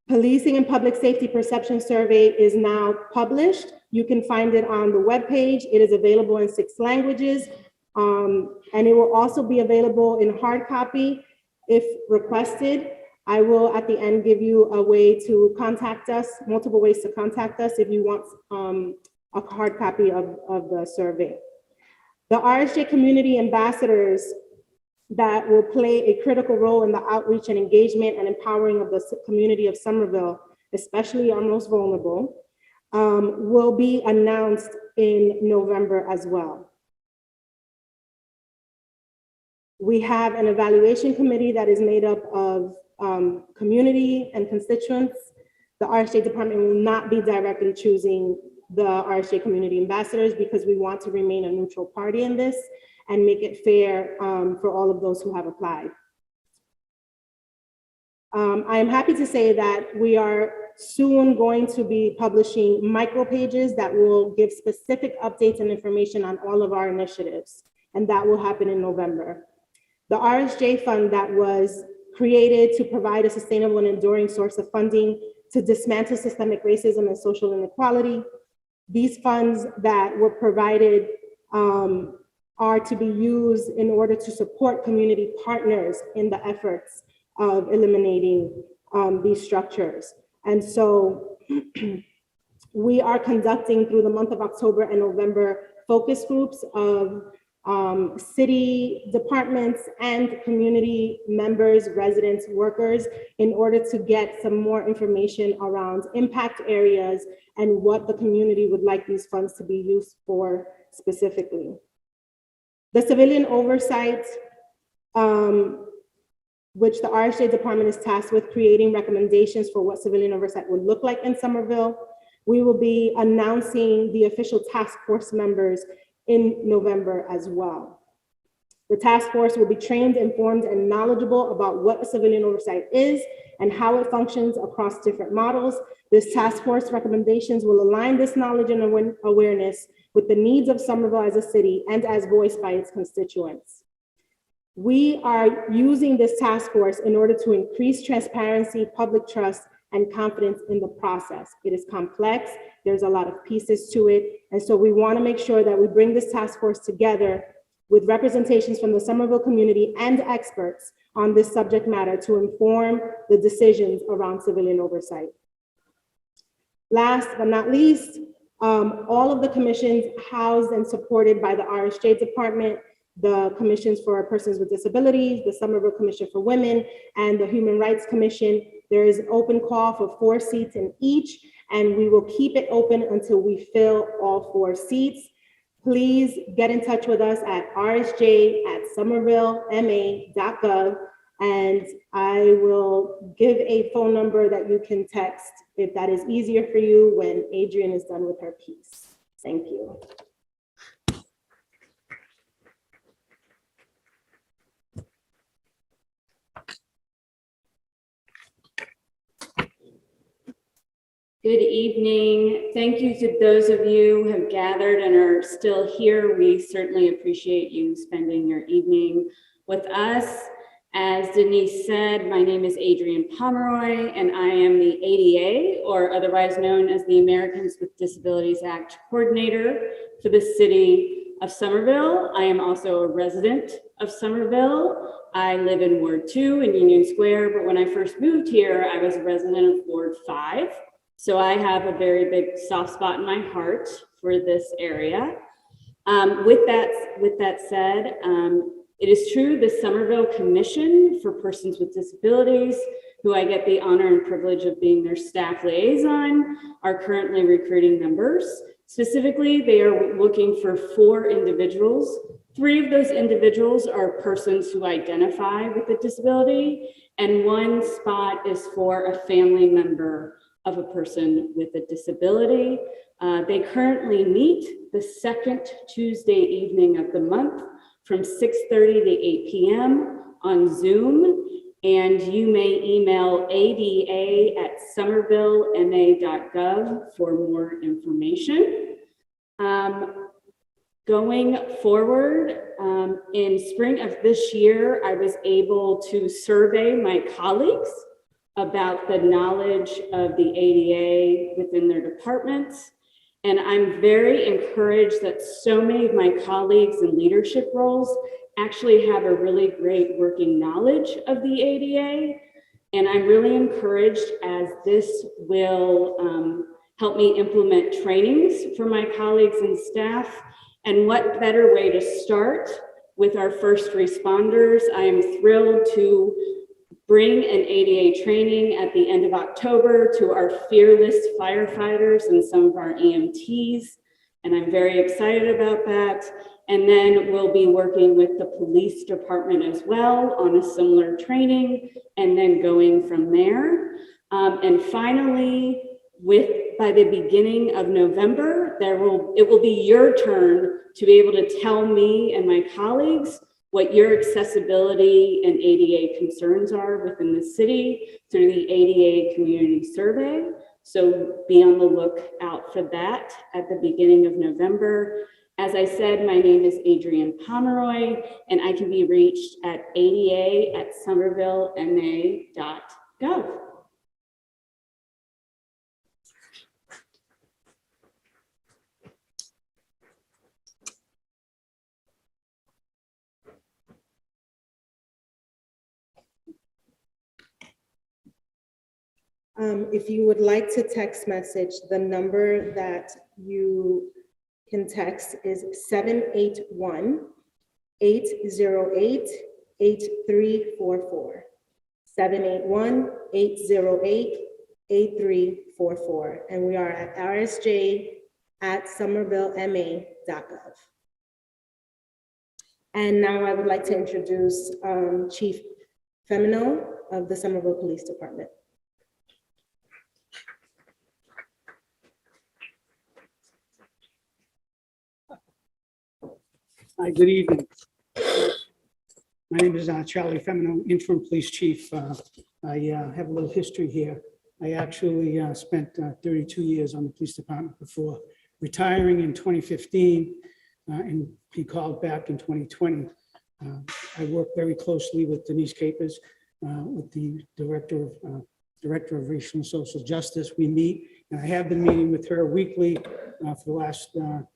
Policing and Public Safety Perception Survey is now published. You can find it on the webpage. It is available in 6 languages, and it will also be available in hard copy if requested. I will at the end give you a way to contact us, multiple ways to contact us if you want a hard copy of the survey. The RSJ community ambassadors that will play a critical role in the outreach and engagement and empowering of the community of Somerville, especially our most vulnerable, will be announced in November as well. We have an evaluation committee that is made up of community and constituents. The RSJ department will not be directly choosing the RSJ community ambassadors because we want to remain a neutral party in this and make it fair for all of those who have applied. I am happy to say that we are soon going to be publishing micro pages that will give specific updates and information on all of our initiatives, and that will happen in November. The RSJ fund that was created to provide a sustainable and enduring source of funding to dismantle systemic racism and social inequality. These funds that were provided are to be used in order to support community partners in the efforts of eliminating these structures. And so we are conducting through the month of October and November focus groups of city departments and community members, residents, workers, in order to get some more information around impact areas and what the community would like these funds to be used for specifically. The civilian oversight, which the RSJ department is tasked with creating recommendations for what civilian oversight would look like in Somerville. We will be announcing the official task force members in November as well. The task force will be trained, informed, and knowledgeable about what a civilian oversight is and how it functions across different models. This task force recommendations will align this knowledge and awareness with the needs of Somerville as a city and as voiced by its constituents. We are using this task force in order to increase transparency, public trust, and confidence in the process. It is complex, there's a lot of pieces to it, and so we want to make sure that we bring this task force together with representations from the Somerville community and experts on this subject matter to inform the decisions around civilian oversight. Last but not least, all of the commissions housed and supported by the RSJ department, the commissions for persons with disabilities, the Somerville Commission for Women, and the Human Rights Commission. There is an open call for 4 seats in each, and we will keep it open until we fill all 4 seats. Please get in touch with us at rsj@somervillema.gov, and I will give a phone number that you can text if that is easier for you when Adrienne is done with her piece. Thank you. Good evening. Thank you to those of you who have gathered and are still here. We certainly appreciate you spending your evening with us. As Denise said, my name is Adrienne Pomeroy, and I am the ADA, or otherwise known as the Americans with Disabilities Act Coordinator for the City of Somerville. I am also a resident of Somerville. I live in Ward 2 in Union Square, but when I first moved here, I was a resident of Ward 5. So I have a very big soft spot in my heart for this area. With that said, it is true the Somerville Commission for Persons with Disabilities, who I get the honor and privilege of being their staff liaison, are currently recruiting members. Specifically, they are looking for 4 individuals. 3 of those individuals are persons who identify with a disability, and 1 spot is for a family member of a person with a disability. They currently meet the 2nd Tuesday evening of the month from 6:30 to 8 p.m. on Zoom, and you may email ada@somervillema.gov for more information. Going forward, in spring of this year, I was able to survey my colleagues about the knowledge of the ADA within their departments. And I'm very encouraged that so many of my colleagues in leadership roles actually have a really great working knowledge of the ADA. And I'm really encouraged, as this will help me implement trainings for my colleagues and staff. And what better way to start with our first responders? I am thrilled to bring an ADA training at the end of October to our fearless firefighters and some of our EMTs, and I'm very excited about that. And then we'll be working with the police department as well on a similar training, and then going from there. And finally, by the beginning of November, it will be your turn to be able to tell me and my colleagues what your accessibility and ADA concerns are within the city through the ADA community survey. So be on the lookout for that at the beginning of November. As I said, my name is Adrienne Pomeroy, and I can be reached at ada@somervillema.gov. If you would like to text message, the number that you can text is 781-808-8344. 781-808-8344. And we are at rsj@somervillema.gov. And now I would like to introduce Chief Femino of the Somerville Police Department. Hi, good evening. My name is Charlie Femino, interim police chief. I have a little history here. I actually spent 32 years on the police department before retiring in 2015 and he called back in 2020. I worked very closely with Denise Capers, with the Director of Racial and Social Justice. We meet, and I have been meeting with her weekly for the last over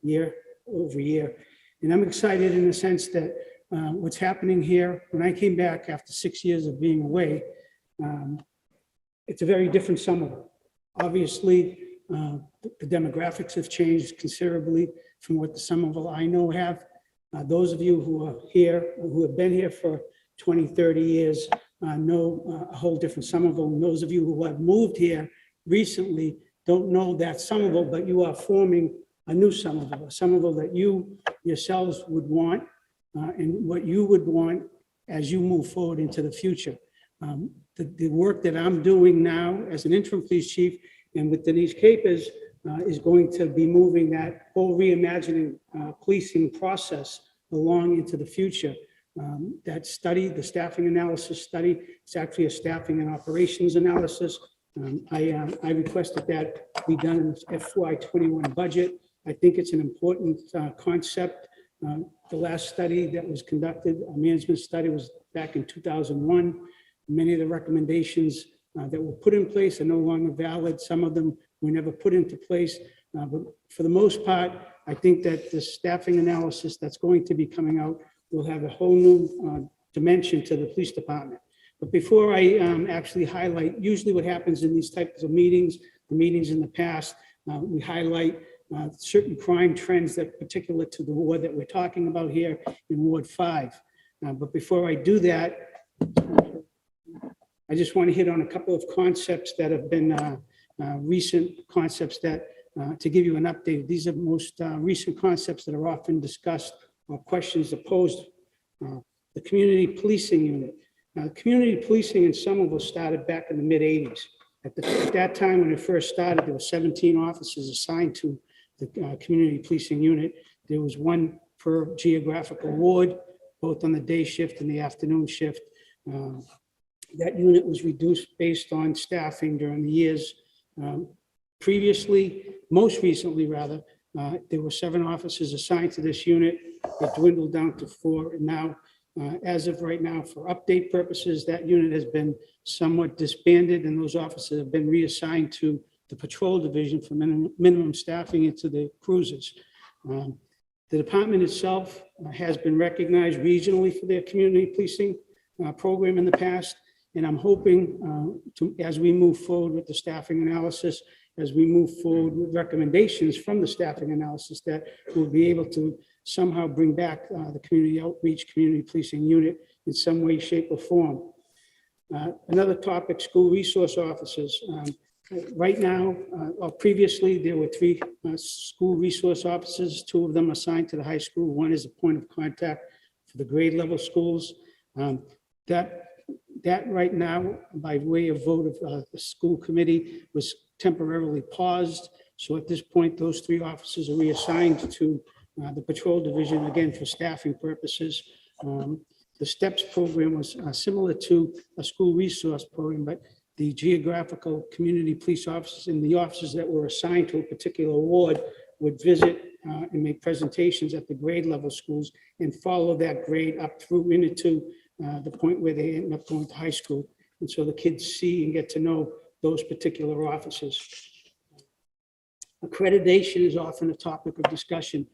a year. And I'm excited in the sense that what's happening here, when I came back after 6 years of being away, it's a very different Somerville. Obviously, the demographics have changed considerably from what the Somerville I know have. Those of you who are here, who have been here for 20, 30 years, know a whole different Somerville. And those of you who have moved here recently don't know that Somerville, but you are forming a new Somerville, a Somerville that you yourselves would want and what you would want as you move forward into the future. The work that I'm doing now as an interim police chief and with Denise Capers is going to be moving that whole reimagining policing process along into the future. That study, the staffing analysis study, it's actually a staffing and operations analysis I requested that be done in the FY21 budget. I think it's an important concept. The last study that was conducted, a management study, was back in 2001. Many of the recommendations that were put in place are no longer valid. Some of them were never put into place. But for the most part, I think that the staffing analysis that's going to be coming out will have a whole new dimension to the police department. But before I actually highlight, usually what happens in these types of meetings, the meetings in the past, we highlight certain crime trends that particular to the ward that we're talking about here in Ward 5. But before I do that, I just want to hit on a couple of concepts that have been recent concepts that, to give you an update, these are most recent concepts that are often discussed or questions are posed. The community policing unit. Community policing in Somerville started back in the mid-'80s. At that time, when it first started, there were 17 officers assigned to the community policing unit. There was one per geographical ward, both on the day shift and the afternoon shift. That unit was reduced based on staffing during the years. Previously, most recently rather, there were 7 officers assigned to this unit. It dwindled down to 4, and now, as of right now, for update purposes, that unit has been somewhat disbanded, and those officers have been reassigned to the patrol division for minimum staffing into the cruisers. The department itself has been recognized regionally for their community policing program in the past, and I'm hoping as we move forward with the staffing analysis, as we move forward with recommendations from the staffing analysis, that we'll be able to somehow bring back the community outreach, community policing unit in some way, shape, or form. Another topic, school resource officers. Right now, or previously, there were 3 school resource officers, 2 of them assigned to the high school. One is a point of contact for the grade level schools. That right now, by way of vote of the school committee, was temporarily paused. So at this point, those 3 officers are reassigned to the patrol division, again, for staffing purposes. The STEPS program was similar to a school resource program, but the geographical community police officers and the officers that were assigned to a particular ward would visit and make presentations at the grade level schools and follow that grade up through into the point where they end up going to high school. And so the kids see and get to know those particular officers. Accreditation is often a topic of discussion.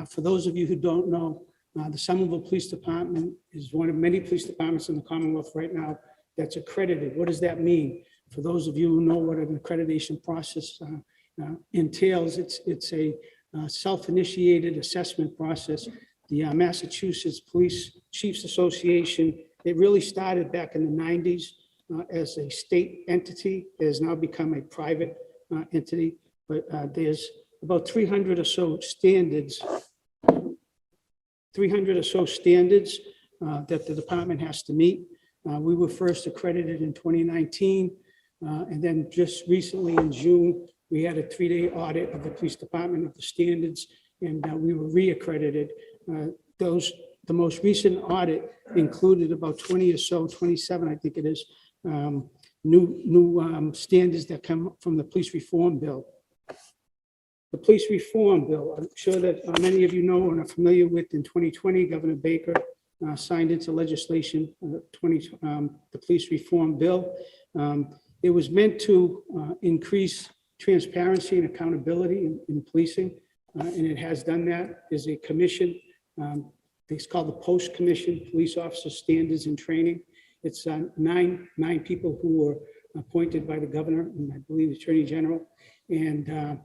For those of you who don't know, the Somerville Police Department is one of many police departments in the Commonwealth right now that's accredited. What does that mean? For those of you who know what an accreditation process entails, it's a self-initiated assessment process. The Massachusetts Police Chiefs Association, it really started back in the 90s as a state entity. It has now become a private entity, but there's about 300 or so standards that the department has to meet. We were first accredited in 2019, and then just recently in June, we had a 3-day audit of the police department of the standards, and we were reaccredited. The most recent audit included about 20 or so, 27, I think it is, new standards that come from the police reform bill. The police reform bill, I'm sure that many of you know and are familiar with. In 2020, Governor Baker signed into legislation the police reform bill. It was meant to increase transparency and accountability in policing, and it has done that. There's a commission. It's called the Post Commission, Police Officer Standards and Training. It's nine people who were appointed by the governor and I believe the Attorney General. And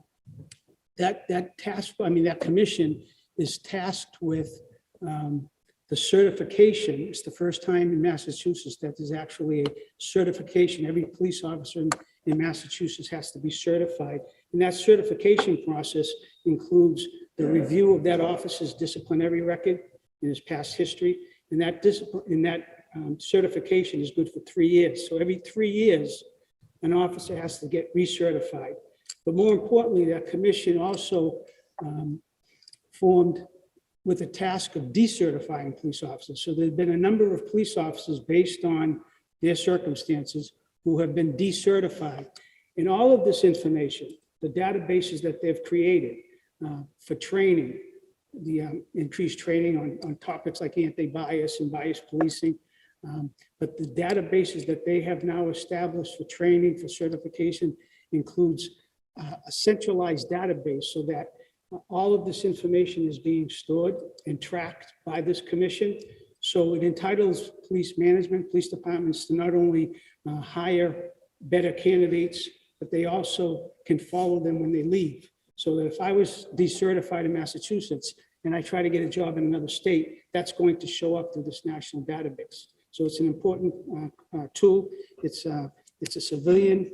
that commission is tasked with the certification. It's the first time in Massachusetts that there's actually a certification. Every police officer in Massachusetts has to be certified. And that certification process includes the review of that officer's disciplinary record in his past history. And that certification is good for 3 years. So every 3 years, an officer has to get recertified. But more importantly, that commission also formed with a task of decertifying police officers. So there's been a number of police officers based on their circumstances who have been decertified. And all of this information, the databases that they've created for training, the increased training on topics like anti-bias and bias policing, but the databases that they have now established for training, for certification, includes a centralized database so that all of this information is being stored and tracked by this commission. So it entitles police management, police departments to not only hire better candidates, but they also can follow them when they leave. So that if I was decertified in Massachusetts and I try to get a job in another state, that's going to show up through this national database. So it's an important tool. It's a civilian.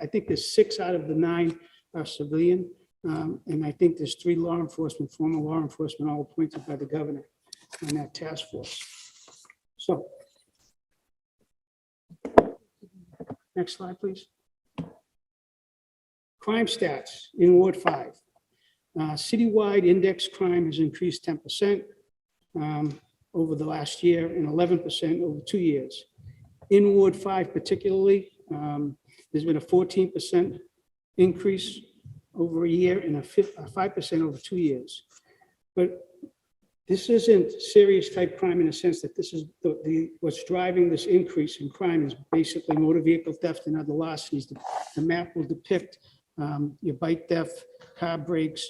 I think there's 6 out of the 9 are civilian. And I think there's 3 law enforcement, former law enforcement, all appointed by the governor on that task force. So, next slide, please. Crime stats in Ward 5. Citywide index crime has increased 10% over the last year and 11% over 2 years. In Ward 5 particularly, there's been a 14% increase over a year and a 5% over 2 years. But this isn't serious type crime in a sense that this is what's driving this increase in crime is basically motor vehicle theft and other larcenies. The map will depict your bike theft, car breaks,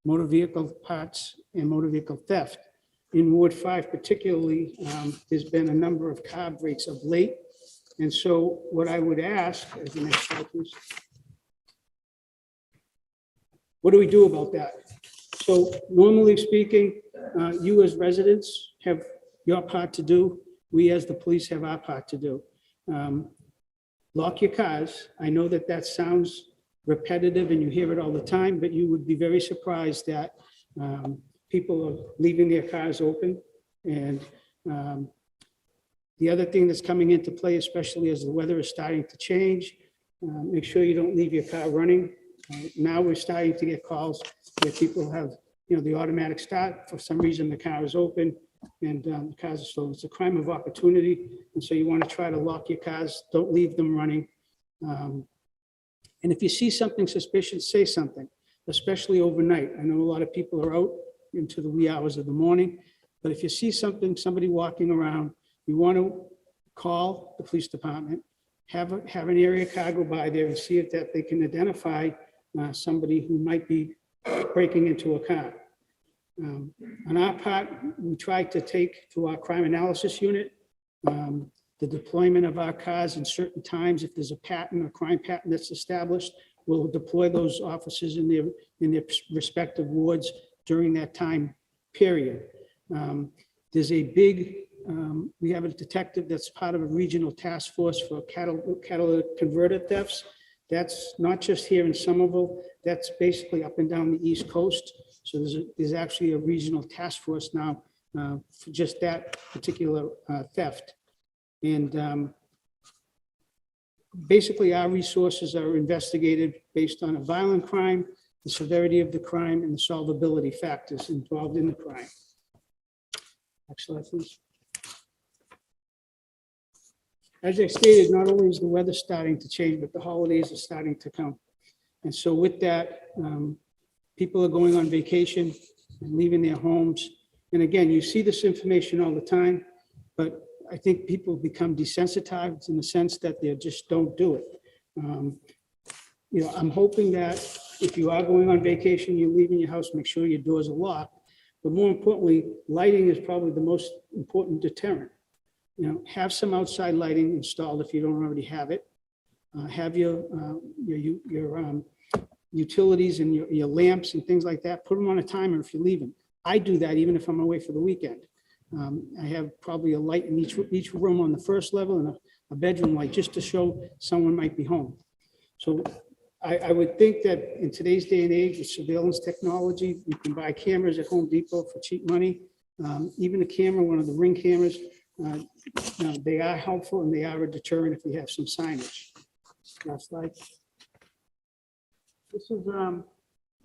motor vehicle parts, and motor vehicle theft. In Ward 5 particularly, there's been a number of car breaks of late. And so what I would ask, as the next slide, please. What do we do about that? So normally speaking, you as residents have your part to do. We as the police have our part to do. Lock your cars. I know that that sounds repetitive and you hear it all the time, but you would be very surprised that people are leaving their cars open. And the other thing that's coming into play, especially as the weather is starting to change, make sure you don't leave your car running. Now we're starting to get calls where people have, the automatic start. For some reason, the car is open and the cars are stolen. It's a crime of opportunity. And so you want to try to lock your cars. Don't leave them running. And if you see something suspicious, say something, especially overnight. I know a lot of people are out into the wee hours of the morning, but if you see something, somebody walking around, you want to call the police department, have an area car go by there and see if that they can identify somebody who might be breaking into a car. On our part, we try to take to our crime analysis unit the deployment of our cars in certain times. If there's a pattern, a crime pattern that's established, we'll deploy those officers in their respective wards during that time period. There's a big, we have a detective that's part of a regional task force for catalytic converter thefts. That's not just here in Somerville, that's basically up and down the East Coast. So there's actually a regional task force now for just that particular theft. And basically our resources are investigated based on a violent crime, the severity of the crime, and the solvability factors involved in the crime. Next slide, please. As I stated, not only is the weather starting to change, but the holidays are starting to come. And so with that, people are going on vacation and leaving their homes. And again, you see this information all the time, but I think people become desensitized in the sense that they just don't do it. I'm hoping that if you are going on vacation, you're leaving your house, make sure your doors are locked. But more importantly, lighting is probably the most important deterrent. Have some outside lighting installed if you don't already have it. Have your utilities and your lamps and things like that. Put them on a timer if you're leaving. I do that even if I'm away for the weekend. I have probably a light in each room on the first level and a bedroom light just to show someone might be home. So I would think that in today's day and age with surveillance technology, you can buy cameras at Home Depot for cheap money. Even a camera, one of the Ring cameras, they are helpful and they are a deterrent if you have some signage. Last slide. This is,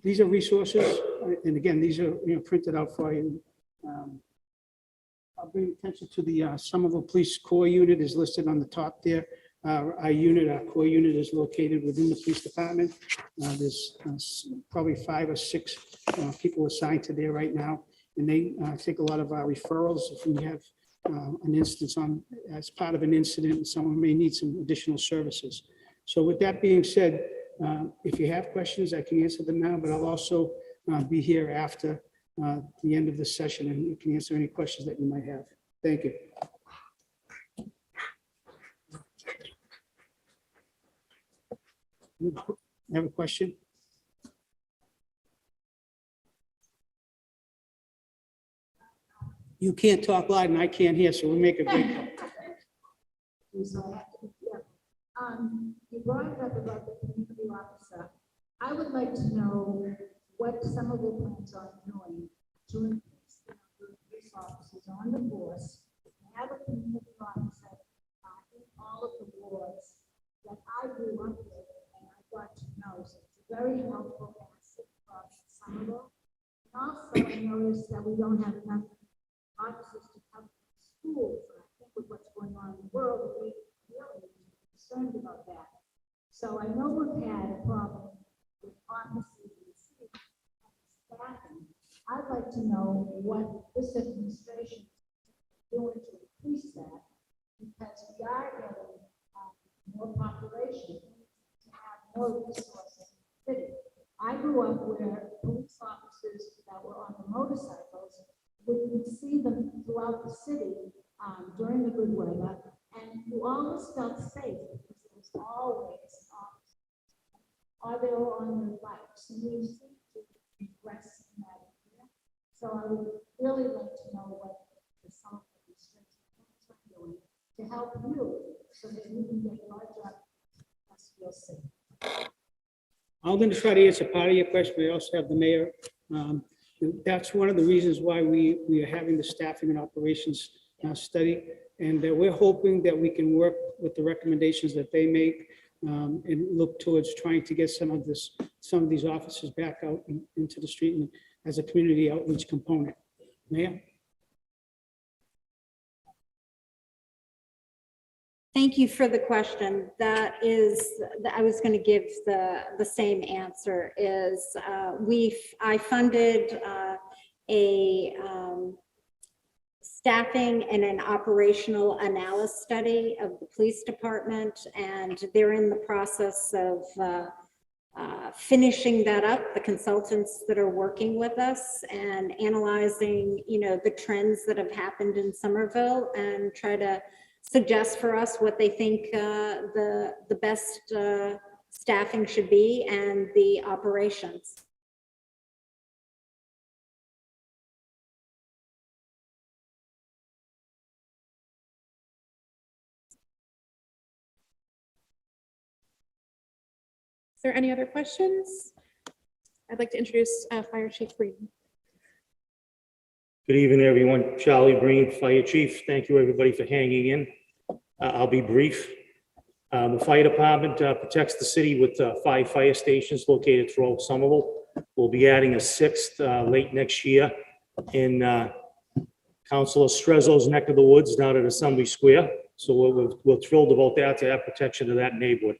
these are resources, and again, these are printed out for you. I'll bring attention to the Somerville Police Corps unit is listed on the top there. Our unit, our core unit is located within the police department. There's probably 5 or 6 people assigned to there right now. And they take a lot of our referrals. If we have an instance as part of an incident, and someone may need some additional services. So with that being said, if you have questions, I can answer them now, but I'll also be here after the end of the session and you can answer any questions that you might have. Thank you. I have a question. You can't talk loud and I can't hear, so we'll make a big. You brought it up about the community officer. I would like to know what Somerville plans on doing to increase the number of police officers on the force. Have a community officer in all of the wards that I grew up with and I got to know. So it's a very helpful asset for Somerville. And also, I noticed that we don't have enough officers to cover schools. And I think with what's going on in the world, we really need to be concerned about that. So I know we've had a problem with officers in the city and staffing. I'd like to know what this administration is doing to increase that, because we are getting more population to have more resources in the city. I grew up where police officers that were on the motorcycles, we would see them throughout the city during the good weather, and you always felt safe because there was always an officer, or they were on their bikes, and we seem to progress in that area. So I would really like to know what the some of the restrictions are doing to help you so that you can get your job as feel safe. I'm going to try to answer part of your question. We also have the mayor. That's one of the reasons why we are having the staffing and operations study. And we're hoping that we can work with the recommendations that they make and look towards trying to get some of these officers back out into the street and as a community outreach component. Mayor? Thank you for the question. That is, I was going to give the same answer is I funded a staffing and an operational analysis study of the police department, and they're in the process of finishing that up, the consultants that are working with us and analyzing, the trends that have happened in Somerville and try to suggest for us what they think the best staffing should be and the operations. Is there any other questions? I'd like to introduce Fire Chief Green. Good evening, everyone. Charlie Breen, Fire Chief. Thank you, everybody, for hanging in. I'll be brief. The fire department protects the city with 5 fire stations located throughout Somerville. We'll be adding a 6th late next year in Councilor Strezzo's neck of the woods down at Assembly Square. So we're thrilled about that, to have protection of that neighborhood.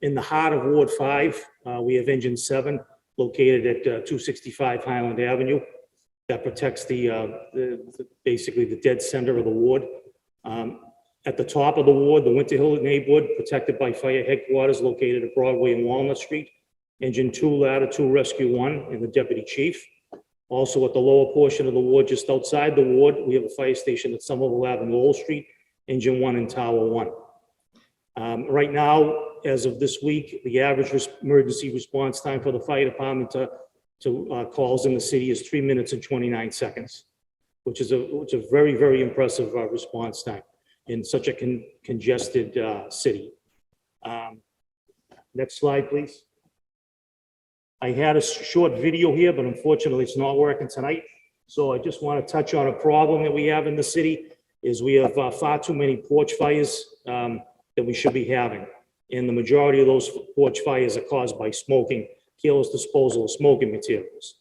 In the heart of Ward 5, we have Engine 7 located at 265 Highland Avenue. That protects basically the dead center of the ward. At the top of the ward, the Winter Hill neighborhood, protected by fire headquarters located at Broadway and Walnut Street. Engine 2, Ladder 2, Rescue 1, and the deputy chief. Also at the lower portion of the ward, just outside the ward, we have a fire station at Somerville Ave and Lowell Street, Engine 1 and Tower 1. Right now, as of this week, the average emergency response time for the fire department to calls in the city is 3 minutes and 29 seconds, which is a very, very impressive response time in such a congested city. Next slide, please. I had a short video here, but unfortunately it's not working tonight. So I just want to touch on a problem that we have in the city is we have far too many porch fires that we should be having. And the majority of those porch fires are caused by smoking, careless disposal of smoking materials.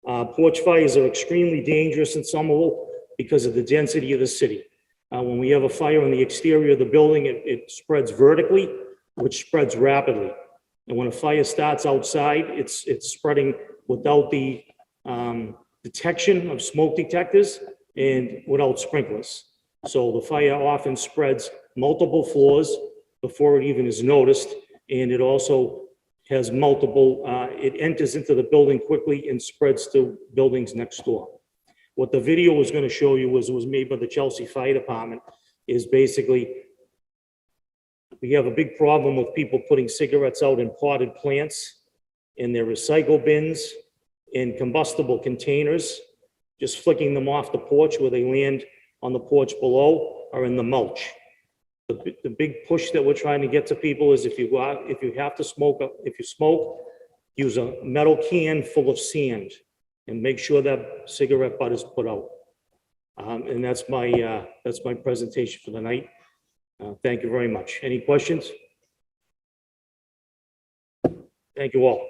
Porch fires are extremely dangerous in Somerville because of the density of the city. When we have a fire on the exterior of the building, it spreads vertically, which spreads rapidly. And when a fire starts outside, it's spreading without the detection of smoke detectors and without sprinklers. So the fire often spreads multiple floors before it even is noticed. And it also has multiple, it enters into the building quickly and spreads to buildings next door. What the video was going to show you was made by the Chelsea Fire Department, is basically we have a big problem with people putting cigarettes out in potted plants in their recycle bins, in combustible containers, just flicking them off the porch where they land on the porch below or in the mulch. The big push that we're trying to get to people is if you have to smoke, if you smoke, use a metal can full of sand and make sure that cigarette butt is put out. And that's my presentation for the night. Thank you very much. Any questions? Thank you all.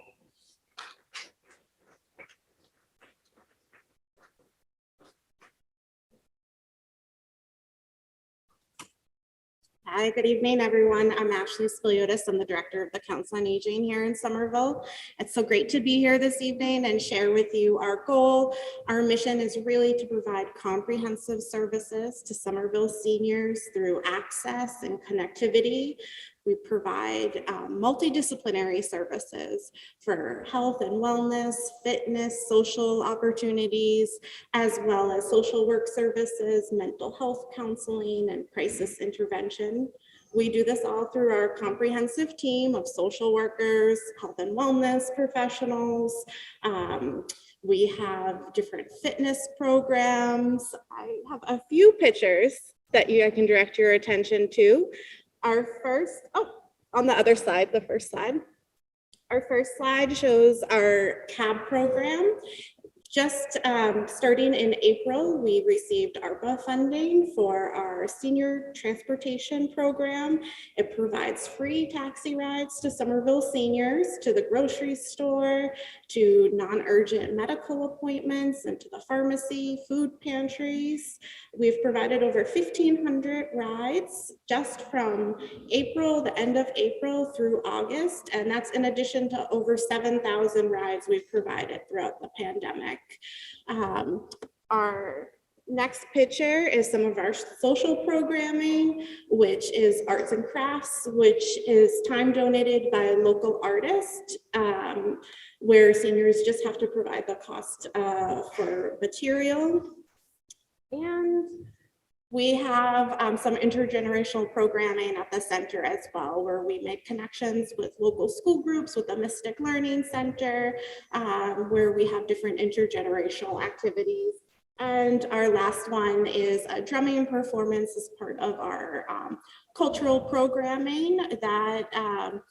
Hi, good evening, everyone. I'm Ashley Spiliotis. I'm the Director of the Council on Aging here in Somerville. It's so great to be here this evening and share with you our goal. Our mission is really to provide comprehensive services to Somerville seniors through access and connectivity. We provide multidisciplinary services for health and wellness, fitness, social opportunities, as well as social work services, mental health counseling, and crisis intervention. We do this all through our comprehensive team of social workers, health and wellness professionals. We have different fitness programs. I have a few pictures that I can direct your attention to. Our first, on the other slide, the first slide. Our first slide shows our CAB program. Just starting in April, we received ARPA funding for our senior transportation program. It provides free taxi rides to Somerville seniors, to the grocery store, to non-urgent medical appointments, and to the pharmacy, food pantries. We've provided over 1,500 rides just from April, the end of April through August, and that's in addition to over 7,000 rides we've provided throughout the pandemic. Our next picture is some of our social programming, which is arts and crafts, which is time donated by local artists, where seniors just have to provide the cost for material. And we have some intergenerational programming at the center as well, where we make connections with local school groups, with the Mystic Learning Center, where we have different intergenerational activities. And our last one is a drumming performance as part of our cultural programming that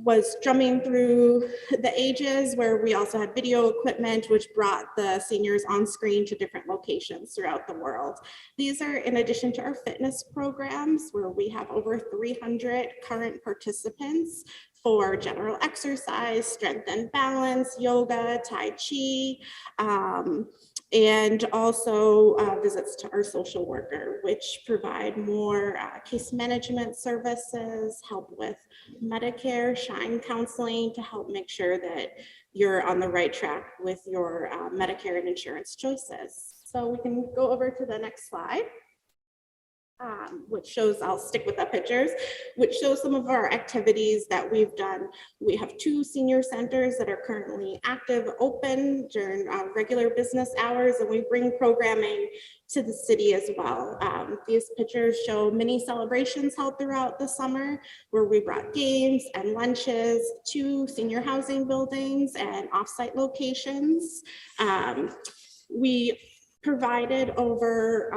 was drumming through the ages, where we also had video equipment, which brought the seniors on screen to different locations throughout the world. These are in addition to our fitness programs, where we have over 300 current participants for general exercise, strength and balance, yoga, Tai Chi, and also visits to our social worker, which provide more case management services, help with Medicare, Shine counseling to help make sure that you're on the right track with your Medicare and insurance choices. So we can go over to the next slide. Which shows, I'll stick with the pictures, which shows some of our activities that we've done. We have 2 senior centers that are currently active, open during regular business hours, and we bring programming to the city as well. These pictures show mini celebrations held throughout the summer, where we brought games and lunches to senior housing buildings and offsite locations. We provided over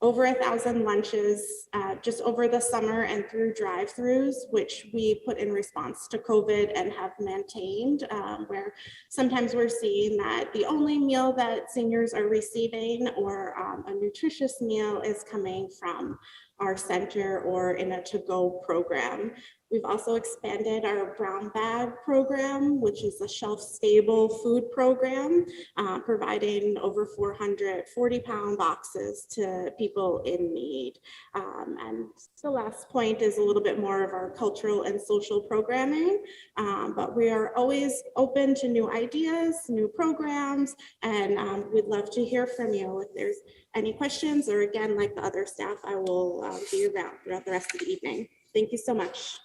1,000 lunches just over the summer and through drive-throughs, which we put in response to COVID and have maintained, where sometimes we're seeing that the only meal that seniors are receiving or a nutritious meal is coming from our center or in a to-go program. We've also expanded our brown bag program, which is a shelf-stable food program, providing over 400 40-pound boxes to people in need. And the last point is a little bit more of our cultural and social programming, but we are always open to new ideas, new programs, and we'd love to hear from you. If there's any questions, or again, like the other staff, I will be around throughout the rest of the evening. Thank you so much.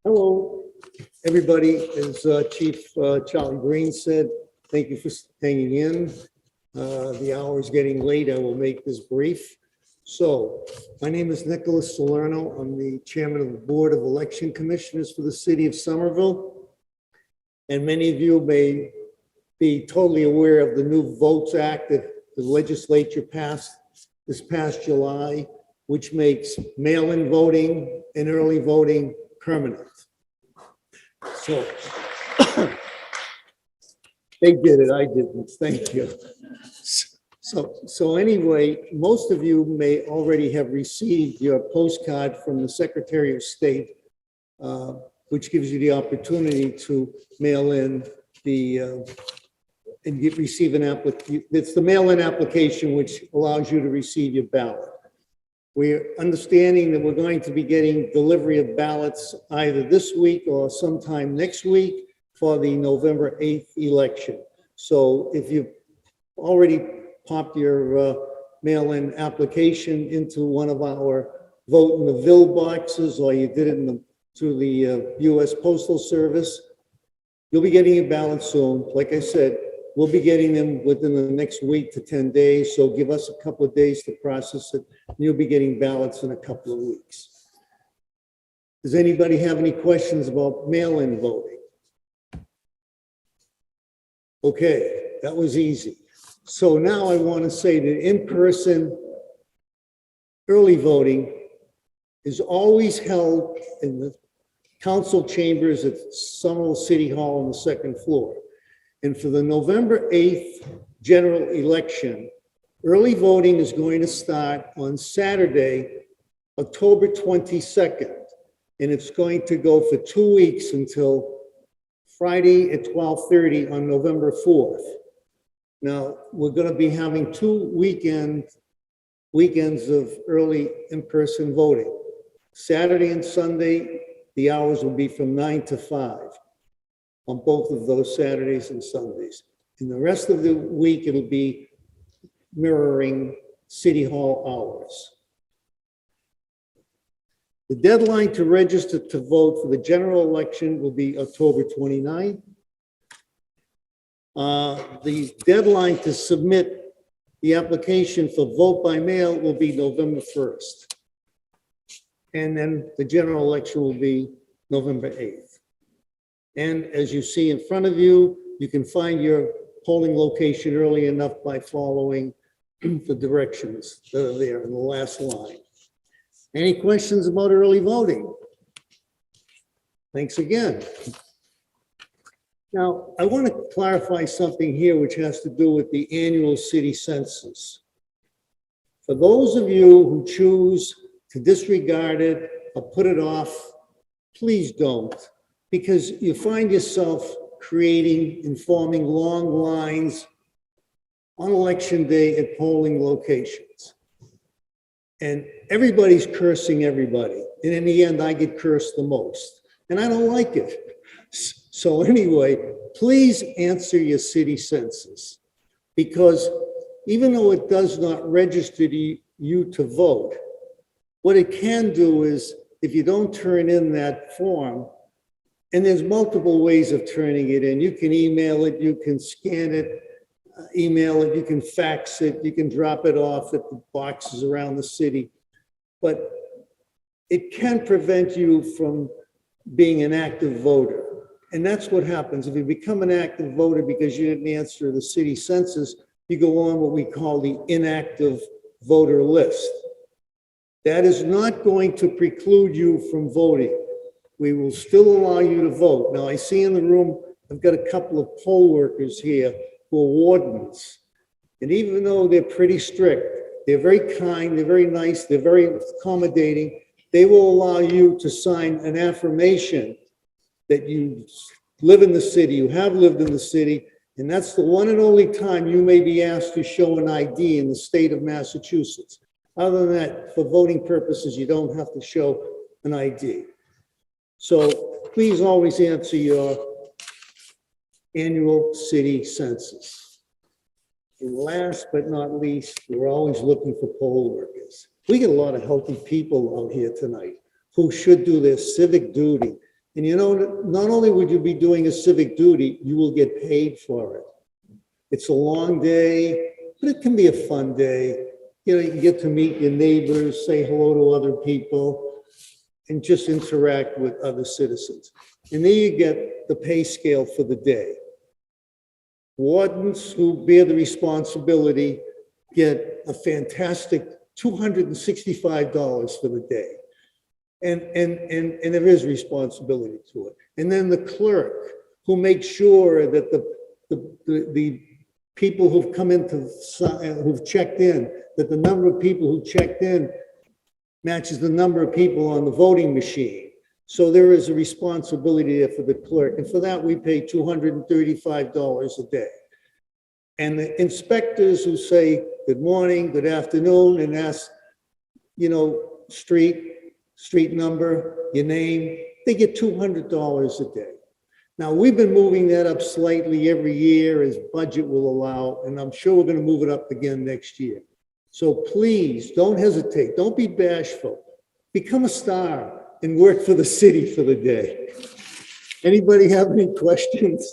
Hello, everybody. As Chief Charlie Green said, thank you for hanging in. The hour is getting late. I will make this brief. So, my name is Nicholas Salerno. I'm the chairman of the Board of Election Commissioners for the city of Somerville. And many of you may be totally aware of the new Votes Act that the legislature passed this past July, which makes mail-in voting and early voting permanent. So they did it, I didn't, thank you. So anyway, most of you may already have received your postcard from the Secretary of State, which gives you the opportunity to mail in the, and receive an application. It's the mail-in application which allows you to receive your ballot. We're understanding that we're going to be getting delivery of ballots either this week or sometime next week for the November 8th election. So if you've already popped your mail-in application into one of our vote in the Ville boxes, or you did it through the U.S. Postal Service, you'll be getting your ballot soon. Like I said, we'll be getting them within the next week to 10 days, so give us a couple of days to process it. You'll be getting ballots in a couple of weeks. Does anybody have any questions about mail-in voting? Okay, that was easy. So now I want to say that in-person early voting is always held in the council chambers at Somerville City Hall on the second floor. And for the November 8th general election, early voting is going to start on Saturday, October 22nd. And it's going to go for 2 weeks until Friday at 12:30 on November 4th. Now, we're going to be having 2 weekends of early in-person voting. Saturday and Sunday, the hours will be from 9 to 5 on both of those Saturdays and Sundays. And the rest of the week, it'll be mirroring City Hall hours. The deadline to register to vote for the general election will be October 29th. The deadline to submit the application for vote by mail will be November 1st. And then the general election will be November 8th. And as you see in front of you, you can find your polling location early enough by following the directions that are there in the last line. Any questions about early voting? Thanks again. Now, I want to clarify something here which has to do with the annual city census. For those of you who choose to disregard it or put it off, please don't, because you find yourself creating and forming long lines on election day at polling locations. And everybody's cursing everybody. And in the end, I get cursed the most. And I don't like it. So anyway, please answer your city census, because even though it does not register you to vote, what it can do is, if you don't turn in that form, and there's multiple ways of turning it in. You can email it, you can scan it, email it, you can fax it, you can drop it off at the boxes around the city. But it can prevent you from being an active voter. And that's what happens. If you become an active voter because you didn't answer the city census, you go on what we call the inactive voter list. That is not going to preclude you from voting. We will still allow you to vote. Now, I see in the room, I've got a couple of poll workers here who are wardens. And even though they're pretty strict, they're very kind, they're very nice, they're very accommodating, they will allow you to sign an affirmation that you live in the city, you have lived in the city, and that's the one and only time you may be asked to show an ID in the state of Massachusetts. Other than that, for voting purposes, you don't have to show an ID. So please always answer your annual city census. And last but not least, we're always looking for poll workers. We get a lot of healthy people out here tonight who should do their civic duty. And you know, not only would you be doing a civic duty, you will get paid for it. It's a long day, but it can be a fun day. You know, you can get to meet your neighbors, say hello to other people, and just interact with other citizens. And then you get the pay scale for the day. Wardens who bear the responsibility get a fantastic $265 for the day. And there is responsibility to it. And then the clerk who makes sure that the people who've come in who've checked in, that the number of people who checked in matches the number of people on the voting machine. So there is a responsibility there for the clerk. And for that, we pay $235 a day. And the inspectors who say, good morning, good afternoon, and ask, you know, street number, your name, they get $200 a day. Now, we've been moving that up slightly every year as budget will allow, and I'm sure we're going to move it up again next year. So please, don't hesitate. Don't be bashful. Become a star and work for the city for the day. Anybody have any questions?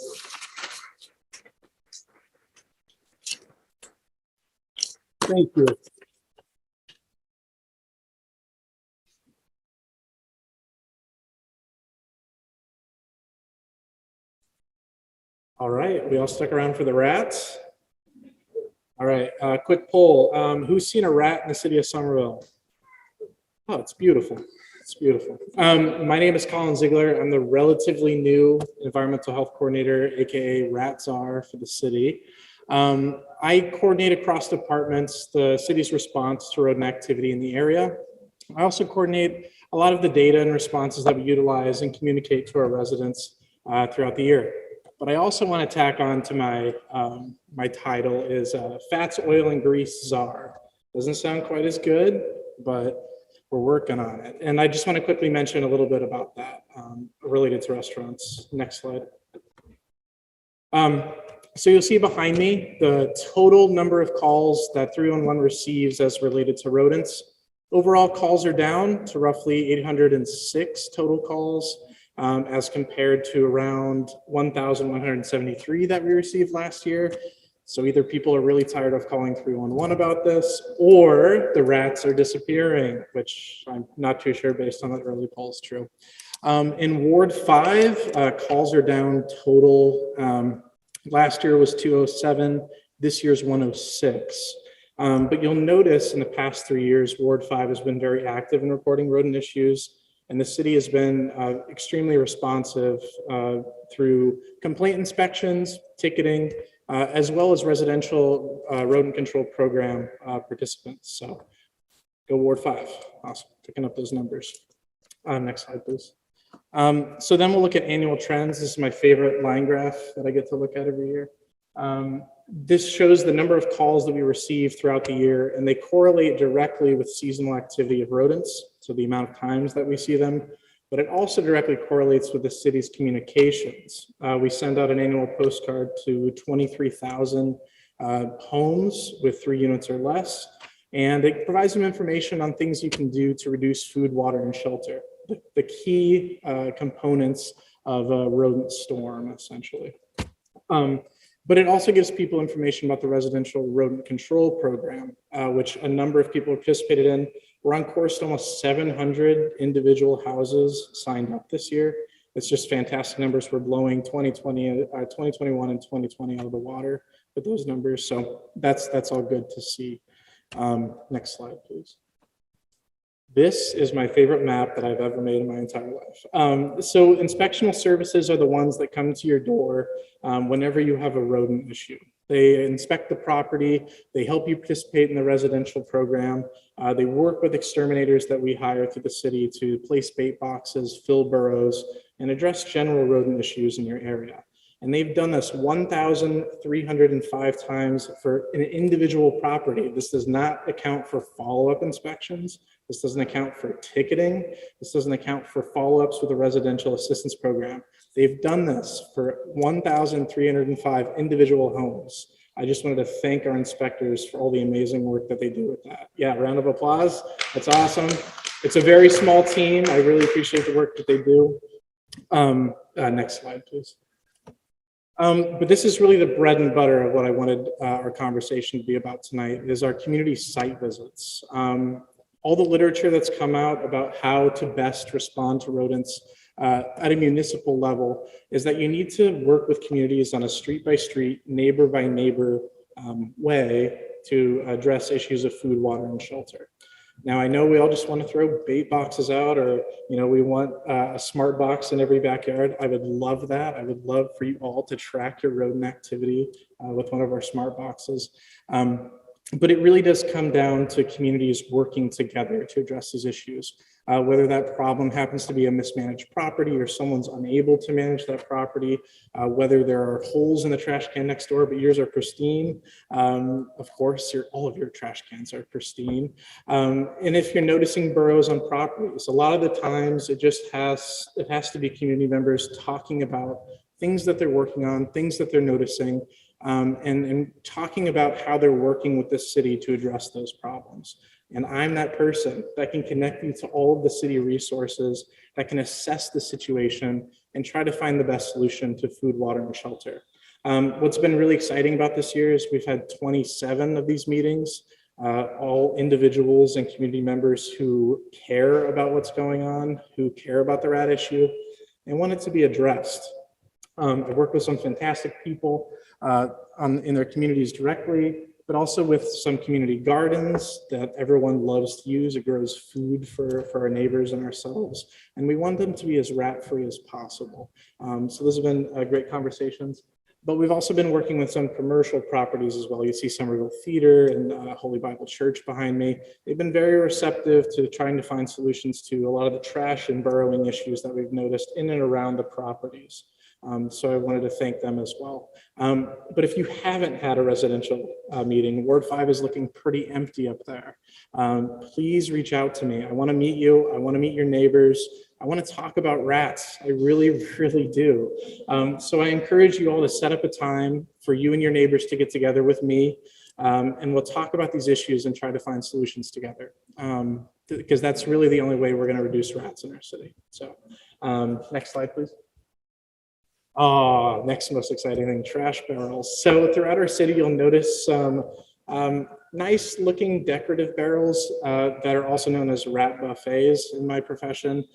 Thank you. All right, we all stuck around for the rats. All right, quick poll. Who's seen a rat in the city of Somerville? Oh, it's beautiful. It's beautiful. My name is Colin Ziegler. I'm the relatively new environmental health coordinator, AKA rat czar for the city. I coordinate across departments the city's response to rodent activity in the area. I also coordinate a lot of the data and responses that we utilize and communicate to our residents throughout the year. But I also want to tack on to my title is Fats, Oil, and Grease Czar. Doesn't sound quite as good, but we're working on it. And I just want to quickly mention a little bit about that related to restaurants. Next slide. So you'll see behind me the total number of calls that 311 receives as related to rodents. Overall calls are down to roughly 806 total calls as compared to around 1,173 that we received last year. So either people are really tired of calling 311 about this, or the rats are disappearing, which I'm not too sure based on the early polls true. In Ward 5, calls are down total. Last year was 207, this year's 106. But you'll notice in the past 3 years, Ward 5 has been very active in reporting rodent issues, and the city has been extremely responsive through complaint inspections, ticketing, as well as residential rodent control program participants. So go Ward 5, awesome, picking up those numbers. Next slide, please. So then we'll look at annual trends. This is my favorite line graph that I get to look at every year. This shows the number of calls that we receive throughout the year, and they correlate directly with seasonal activity of rodents, so the amount of times that we see them, but it also directly correlates with the city's communications. We send out an annual postcard to 23,000 homes with 3 units or less, and it provides them information on things you can do to reduce food, water, and shelter. The key components of a rodent storm, essentially. But it also gives people information about the residential rodent control program, which a number of people participated in. We're on course to almost 700 individual houses signed up this year. It's just fantastic numbers. We're blowing 2021 and 2020 out of the water with those numbers. So that's all good to see. Next slide, please. This is my favorite map that I've ever made in my entire life. So inspectional services are the ones that come to your door whenever you have a rodent issue. They inspect the property, they help you participate in the residential program, they work with exterminators that we hire through the city to place bait boxes, fill burrows, and address general rodent issues in your area. And they've done this 1,305 times for an individual property. This does not account for follow-up inspections. This doesn't account for ticketing. This doesn't account for follow-ups with the residential assistance program. They've done this for 1,305 individual homes. I just wanted to thank our inspectors for all the amazing work that they do with that. Yeah, round of applause. That's awesome. It's a very small team. I really appreciate the work that they do. Next slide, please. But this is really the bread and butter of what I wanted our conversation to be about tonight, is our community site visits. All the literature that's come out about how to best respond to rodents at a municipal level is that you need to work with communities on a street by street, neighbor by neighbor way to address issues of food, water, and shelter. Now, I know we all just want to throw bait boxes out, or, you know, we want a smart box in every backyard. I would love that. I would love for you all to track your rodent activity with one of our smart boxes. But it really does come down to communities working together to address these issues. Whether that problem happens to be a mismanaged property or someone's unable to manage that property, whether there are holes in the trash can next door, but yours are pristine. Of course, all of your trash cans are pristine. And if you're noticing burrows on properties, a lot of the times it has to be community members talking about things that they're working on, things that they're noticing, and talking about how they're working with the city to address those problems. And I'm that person that can connect you to all of the city resources, that can assess the situation and try to find the best solution to food, water, and shelter. What's been really exciting about this year is we've had 27 of these meetings, all individuals and community members who care about what's going on, who care about the rat issue, and want it to be addressed. I've worked with some fantastic people in their communities directly, but also with some community gardens that everyone loves to use. It grows food for our neighbors and ourselves, and we want them to be as rat-free as possible. So those have been great conversations, but we've also been working with some commercial properties as well. You see Somerville Theater and Holy Bible Church behind me. They've been very receptive to trying to find solutions to a lot of the trash and burrowing issues that we've noticed in and around the properties. So I wanted to thank them as well. But if you haven't had a residential meeting, Ward 5 is looking pretty empty up there. Please reach out to me. I want to meet you. I want to meet your neighbors. I want to talk about rats. I really, really do. So I encourage you all to set up a time for you and your neighbors to get together with me, and we'll talk about these issues and try to find solutions together. Because that's really the only way we're going to reduce rats in our city. So next slide, please. Next most exciting thing, trash barrels. So throughout our city, you'll notice some nice looking decorative barrels that are also known as rat buffets in my profession.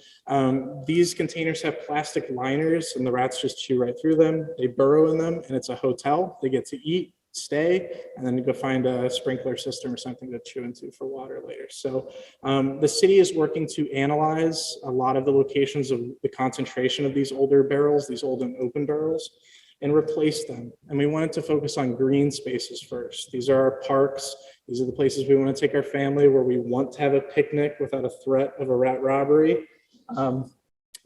These containers have plastic liners and the rats just chew right through them. They burrow in them and it's a hotel. They get to eat, stay, and then go find a sprinkler system or something to chew into for water later. So the city is working to analyze a lot of the locations of the concentration of these older barrels, these old and open barrels, and replace them. And we wanted to focus on green spaces first. These are our parks. These are the places we want to take our family, where we want to have a picnic without a threat of a rat robbery. And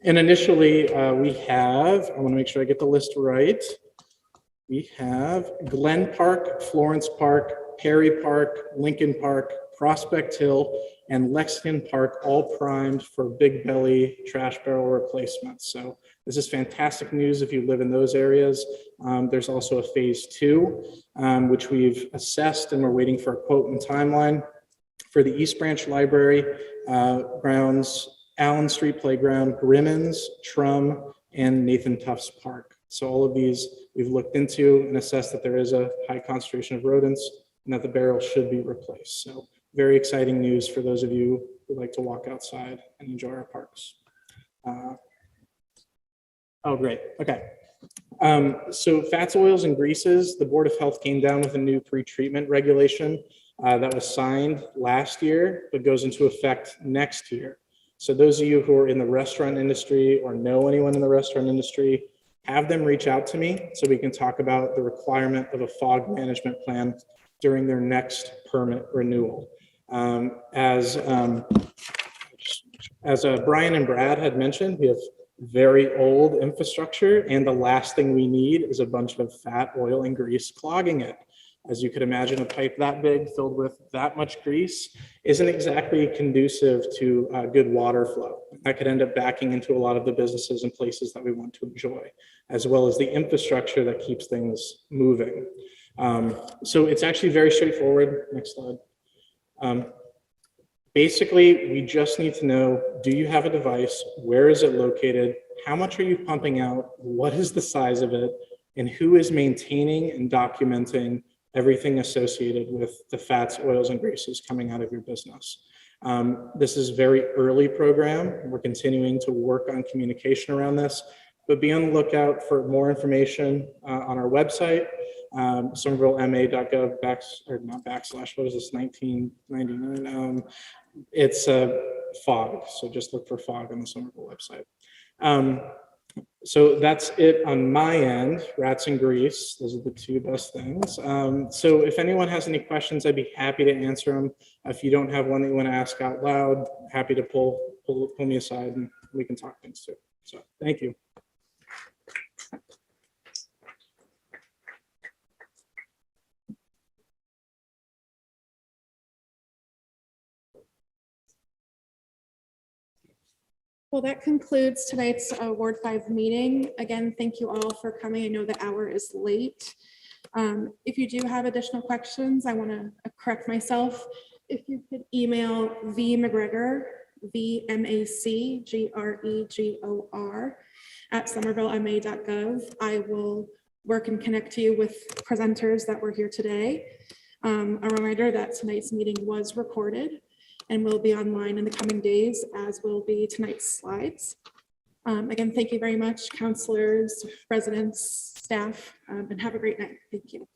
initially we have, I want to make sure I get the list right. We have Glen Park, Florence Park, Perry Park, Lincoln Park, Prospect Hill, and Lexington Park, all primed for big belly trash barrel replacements. So this is fantastic news if you live in those areas. There's also a phase 2, which we've assessed, and we're waiting for a quote and timeline for the East Branch Library grounds, Allen Street Playground, Grimmins, Trum, and Nathan Tufts Park. So all of these we've looked into and assessed that there is a high concentration of rodents and that the barrel should be replaced. So very exciting news for those of you who like to walk outside and enjoy our parks. Oh, great. Okay. So fats, oils, and greases, the Board of Health came down with a new pre-treatment regulation. that was signed last year, but goes into effect next year. So those of you who are in the restaurant industry or know anyone in the restaurant industry, have them reach out to me so we can talk about the requirement of a fog management plan during their next permit renewal. As Brian and Brad had mentioned, we have very old infrastructure, and the last thing we need is a bunch of fat, oil, and grease clogging it. As you could imagine, a pipe that big filled with that much grease isn't exactly conducive to good water flow. That could end up backing into a lot of the businesses and places that we want to enjoy, as well as the infrastructure that keeps things moving. So it's actually very straightforward. Next slide. Basically, we just need to know, do you have a device? Where is it located? How much are you pumping out? What is the size of it? And who is maintaining and documenting everything associated with the fats, oils, and greases coming out of your business? This is a very early program. We're continuing to work on communication around this, but be on the lookout for more information on our website, somervillema.gov what is this, 1999? It's fog, so just look for fog on the Somerville website. So that's it on my end, rats and grease. Those are the two best things. So if anyone has any questions, I'd be happy to answer them. If you don't have one that you want to ask out loud, happy to pull me aside and we can talk things too. So thank you. Well, that concludes tonight's Ward 5 meeting. Again, thank you all for coming. I know the hour is late. If you do have additional questions, I want to correct myself. If you could email vmcgregor, VMACGREGOR @somervillema.gov. I will work and connect you with presenters that were here today. A reminder that tonight's meeting was recorded and will be online in the coming days, as will be tonight's slides. Again, thank you very much, councilors, residents, staff, and have a great night. Thank you.